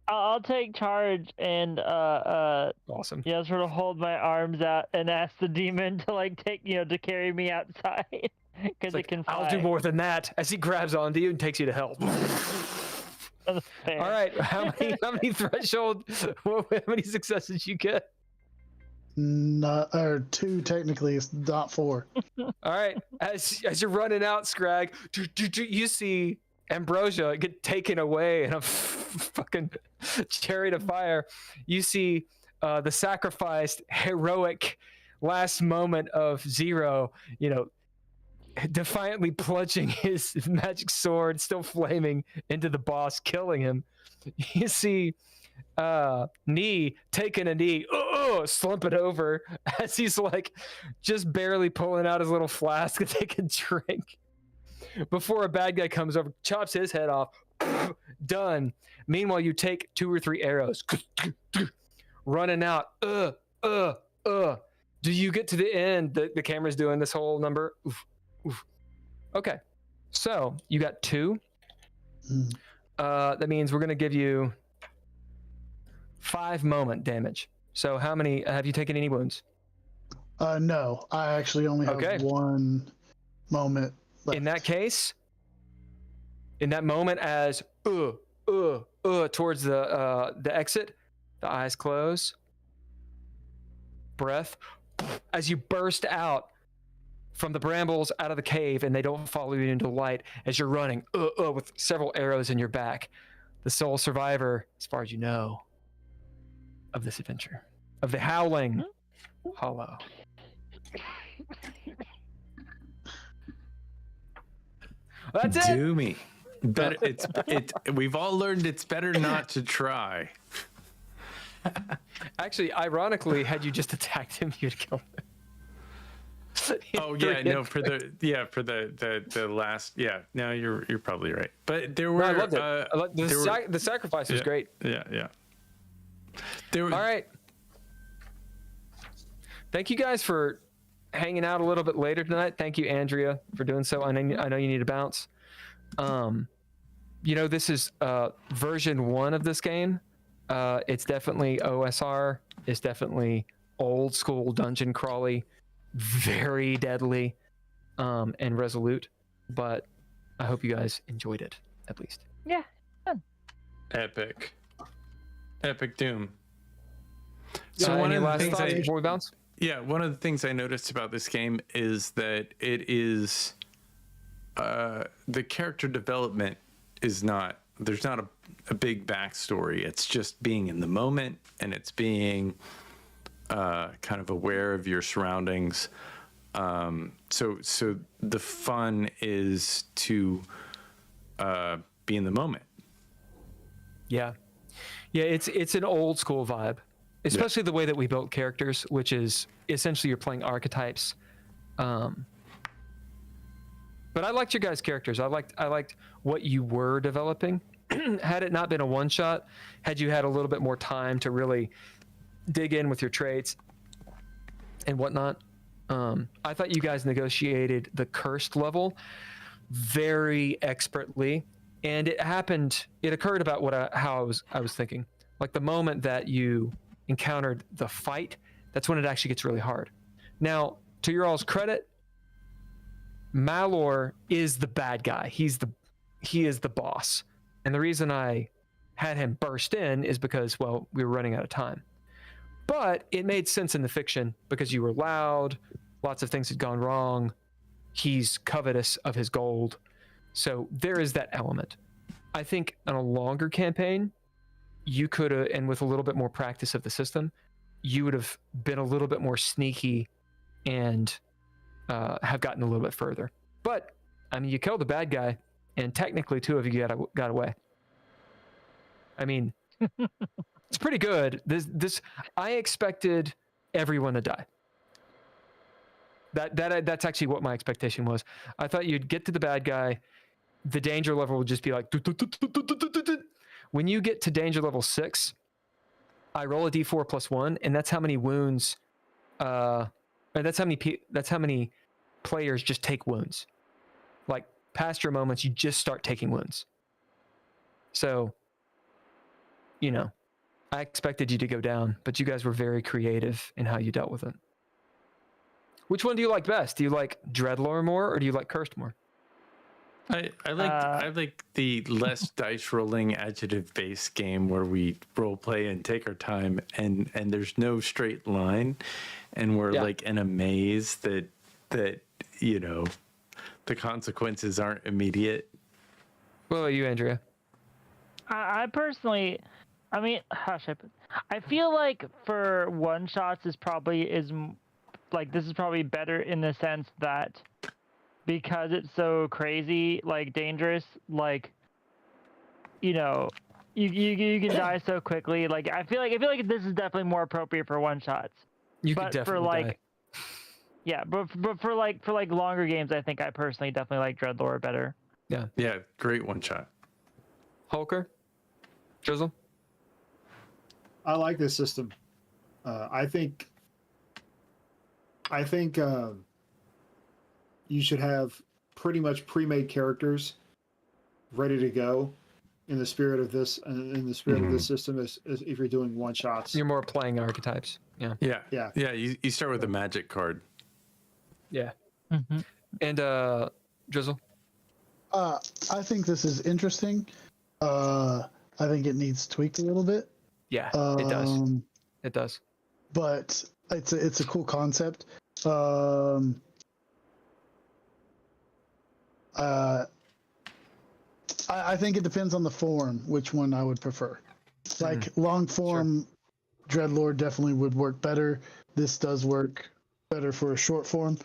I'll take charge and Awesome. yeah, sort of hold my arms out and ask the demon to to carry me outside because it can fly. I'll do more than that. As he grabs onto you and takes you to hell. Fair. All right, how many threshold? How many successes you get? Not, or 2 technically, it's not 4. All right, as you're running out, Scrag, you see Ambrosia get taken away in a fucking chariot of fire. You see the sacrificed, heroic last moment of Zero, defiantly plunging his magic sword, still flaming, into the boss, killing him. You see Nee taking a knee, slumping over as he's just barely pulling out his little flask to take a drink before a bad guy comes over, chops his head off. Done. Meanwhile, you take 2 or 3 arrows, running out. Do you get to the end? The camera's doing this whole number. Oof. Okay, so you got 2. That means we're gonna give you 5 moment damage. So how many have you taken any wounds? No, I actually only have 1 moment left. In that case, in that moment, as towards the exit, The eyes close. Breath. As you burst out from the brambles out of the cave, and they don't follow you into the light as you're running with several arrows in your back. The sole survivor, as far as you know, of this adventure. Of the Howling Hollow. That's it. Do me. Better, we've all learned it's better not to try. Actually, ironically, had you just attacked him, you'd kill him. Oh yeah, no, for the last, yeah. No, you're probably right. But there were. No, I loved it. The sacrifice was great. Yeah. There were, All right. Thank you guys for hanging out a little bit later tonight. Thank you, Andrea, for doing so. I know you need to bounce. This is version 1 of this game. It's definitely OSR. It's definitely old school dungeon crawly, very deadly, and resolute. But I hope you guys enjoyed it, at least. Yeah. epic Doom. So one any of the last things thoughts before we bounce? Yeah, one of the things I noticed about this game is that it is the character development is not, there's not a big backstory. It's just being in the moment, and it's being kind of aware of your surroundings. So the fun is to be in the moment. Yeah, it's an old school vibe, especially the way that we built characters, which is essentially you're playing archetypes. But I liked your guys' characters. I liked what you were developing. Had it not been a one shot, had you had a little bit more time to really dig in with your traits and whatnot, I thought you guys negotiated the cursed level very expertly, and it occurred about how I was thinking. Like the moment that you encountered the fight, that's when it actually gets really hard. Now, to your all's credit, Malor is the bad guy. He is the boss. And the reason I had him burst in is because, well, we were running out of time. But it made sense in the fiction because you were loud, lots of things had gone wrong. He's covetous of his gold. So there is that element. I think on a longer campaign, you could have, and with a little bit more practice of the system, you would have been a little bit more sneaky and have gotten a little bit further. But I mean, you killed the bad guy, and technically 2 of you got away. I mean, it's pretty good. This I expected everyone to die. That's actually what my expectation was. I thought you'd get to the bad guy, the danger level would just be like. When you get to danger level 6, I roll a d4 plus 1, and that's how many wounds. That's how many players just take wounds. Like past your moments, you just start taking wounds. So, I expected you to go down, but you guys were very creative in how you dealt with it. Which one do you like best? Do you like DreadLore more, or do you like Cursed more? I like the less dice rolling adjective based game where we role play and take our time, and there's no straight line, and we're like in a maze that the consequences aren't immediate. What about you, Andrea? I personally, I feel like for one shots this is probably better in the sense that because it's so crazy, like dangerous, like you can die so quickly. Like I feel like this is definitely more appropriate for one shots. You could definitely die. Yeah, but for longer games, I think I personally definitely like DreadLore better. Yeah, great one shot. Holker, Drizzle. I like this system. I think you should have pretty much pre-made characters ready to go in the spirit of this of this system as if you're doing one shots. You're more playing archetypes. Yeah. You start with a magic card. Yeah. Mm-hmm. And Drizzle. I think this is interesting. I think it needs tweaked a little bit. Yeah, it does. It does. But it's a cool concept. I think it depends on the form, which one I would prefer. Like long form, DreadLore definitely would work better. This does work better for a short form.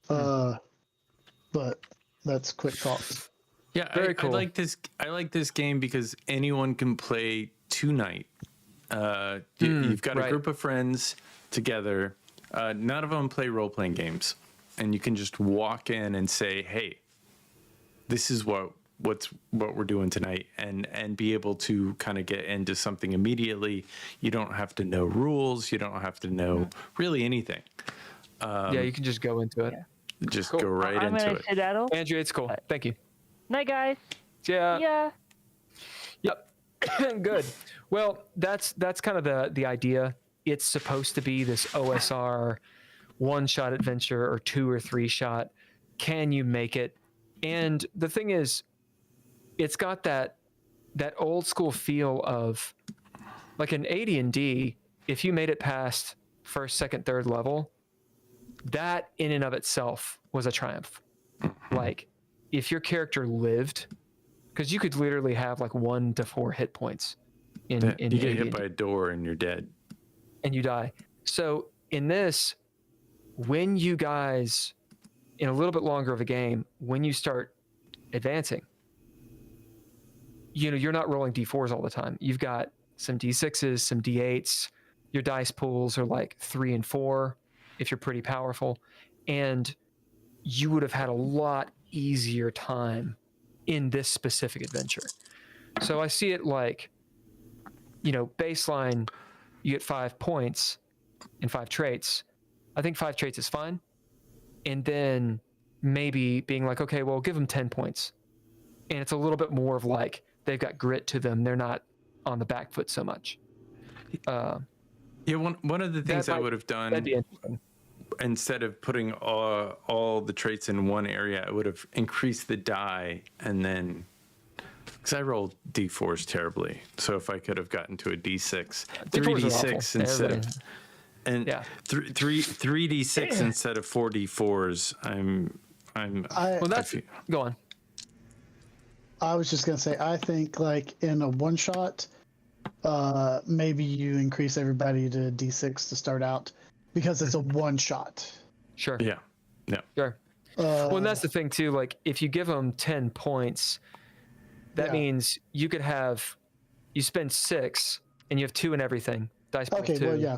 But that's quick thoughts. Yeah, Very I cool. like this. I like this game because anyone can play tonight. You've got a group of friends together. None of them play role-playing games, and you can just walk in and say, "Hey, this is what we're doing tonight," and be able to kind of get into something immediately. You don't have to know rules. You don't have to know really anything. Yeah, you can just go into it. Just Cool. go right I'm into gonna it. skedaddle. Andrew, it's cool. Thank you. Night, guys. Yeah. Yeah. Yep. Good. Well, that's kind of the idea. It's supposed to be this OSR one-shot adventure or 2 or 3 shot. Can you make it? And the thing is, it's got that old school feel of like an AD&D. If you made it past first, second, third level, that in and of itself was a triumph. Like if your character lived, because you could literally have like 1 to 4 hit points in You get AD&D, hit by a door and you're dead. and you die. So in this, when you guys, in a little bit longer of a game, when you start advancing, you're not rolling D4s all the time. You've got some D6s, some D8s. Your dice pools are like 3 and 4 if you're pretty powerful. And you would have had a lot easier time in this specific adventure. So I see it like, baseline, you get 5 points and 5 traits. I think 5 traits is fine. And then maybe being like, okay, well, give them 10 points. And it's a little bit more of like, they've got grit to them. They're not on the back foot so much. Yeah, one of the things I would have That'd done be interesting. instead of putting all the traits in one area, I would have increased the die and then, because I rolled D4s terribly. So if I could have gotten to a D6, D4s are 3D6 awful. instead of, Everybody- and Yeah. 3D6 instead of 4D4s. Well, that's go on. I was just gonna say, I think like in a one shot, maybe you increase everybody to D6 to start out because it's a one shot. Sure. Yeah. Sure. Well, and that's the thing too. Like, if you give them 10 points, that Yeah. means you spend 6 and you have 2 in everything. Dice pool Okay, 2. well, yeah.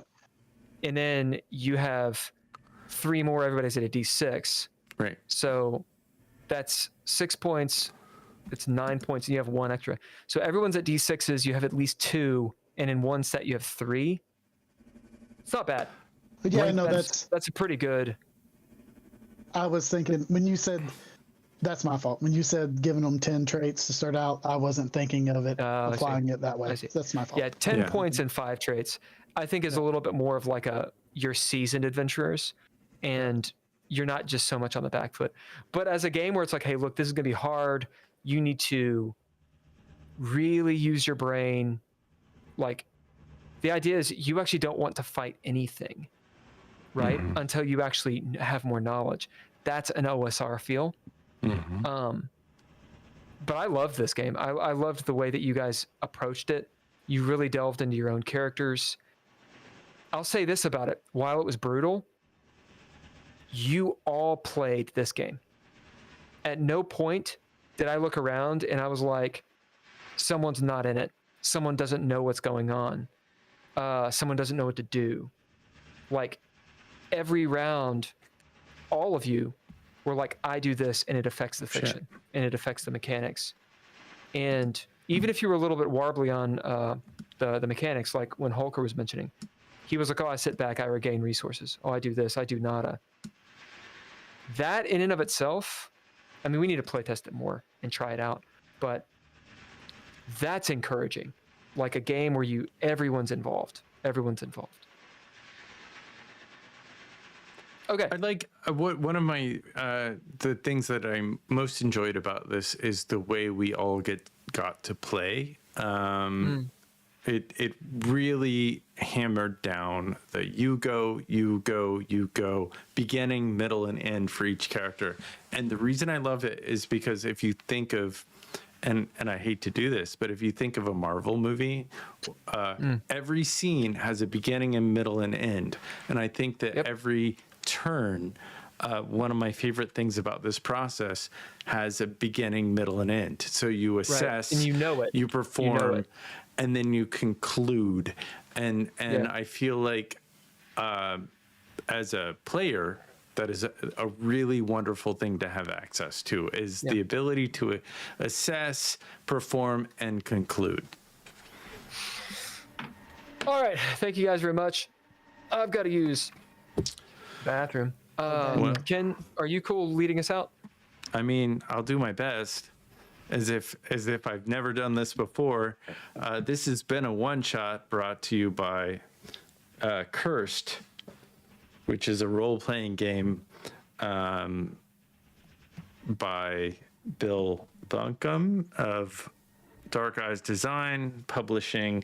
And then you have 3 more. Everybody's at a D6. Right. So that's 6 points. It's 9 points, and you have 1 extra. So everyone's at D6s. You have at least 2, and in one set you have 3. It's not bad. But yeah, Like, no, that's a pretty good. I was thinking when you said, that's my fault. When you said giving them 10 traits to start out, I wasn't thinking of it, I see. applying it that way. I see. That's my fault. Yeah, 10 Yeah. points and 5 traits, I think is a little bit more of like you're seasoned adventurers, and you're not just so much on the back foot. But as a game where it's like, hey, look, this is going to be hard. You need to really use your brain. Like, the idea is you actually don't want to fight anything, right? Until you actually have more knowledge. That's an OSR feel. But I loved this game. I loved the way that you guys approached it. You really delved into your own characters. I'll say this about it. While it was brutal, you all played this game. At no point did I look around and I was like, someone's not in it. Someone doesn't know what's going on. Someone doesn't know what to do. Like, every round, all of you were like, I do this and it affects the fiction and it affects the mechanics. And even if you were a little bit warbly on the mechanics, like when Holker was mentioning, he was like, oh, I sit back, I regain resources. Oh, I do this, I do nada. That in and of itself, I mean, we need to play test it more and try it out, but that's encouraging. Like a game where everyone's involved. Everyone's involved. Okay. I like one of my the things that I most enjoyed about this is the way we all got to play. It really hammered down the you go, beginning, middle, and end for each character. And the reason I love it is because if you think of, and I hate to do this, but if you think of a Marvel movie, every scene has a beginning and middle and end. And I think that every turn, one of my favorite things about this process, has a beginning, middle, and end. So you assess, and you know it. you perform, You know it. and then you conclude. And I feel like as a player, that is a really wonderful thing to have access to, is the ability to assess, perform, and conclude. All right. Thank you guys very much. I've got to use bathroom. Ken, are you cool leading us out? I mean, I'll do my best, as if I've never done this before. This has been a one-shot brought to you by Cursed, which is a role-playing game by Bill Bunkum of Dark Eyes Design Publishing.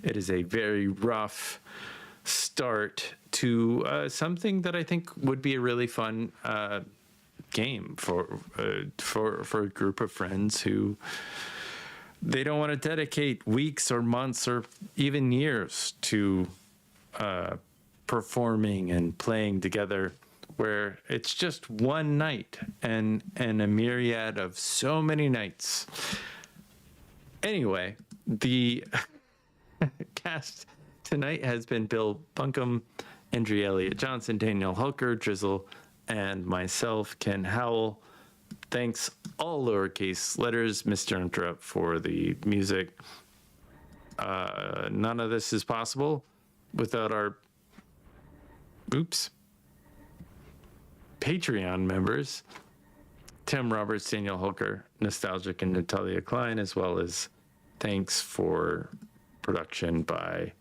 It is a very rough start to something that I think would be a really fun game for a group of friends who they don't want to dedicate weeks or months or even years to performing and playing together, where it's just one night and a myriad of so many nights. Anyway, the cast tonight has been Bill Bunkum, Andrea Elliott-Johnson, Daniel Hulker, Drizzle, and myself, Ken Howl. Thanks, all lowercase letters, Mr. Interrupt, for the music. None of this is possible without our Patreon members, Tim Roberts, Daniel Hulker, Nostalgic, and Natalia Cline, as well as thanks for production by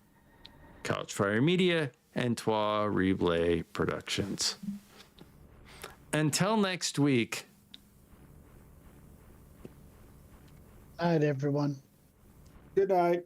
Couchfire Media and Trois Replay Productions. Until next week. Night, everyone. Good night.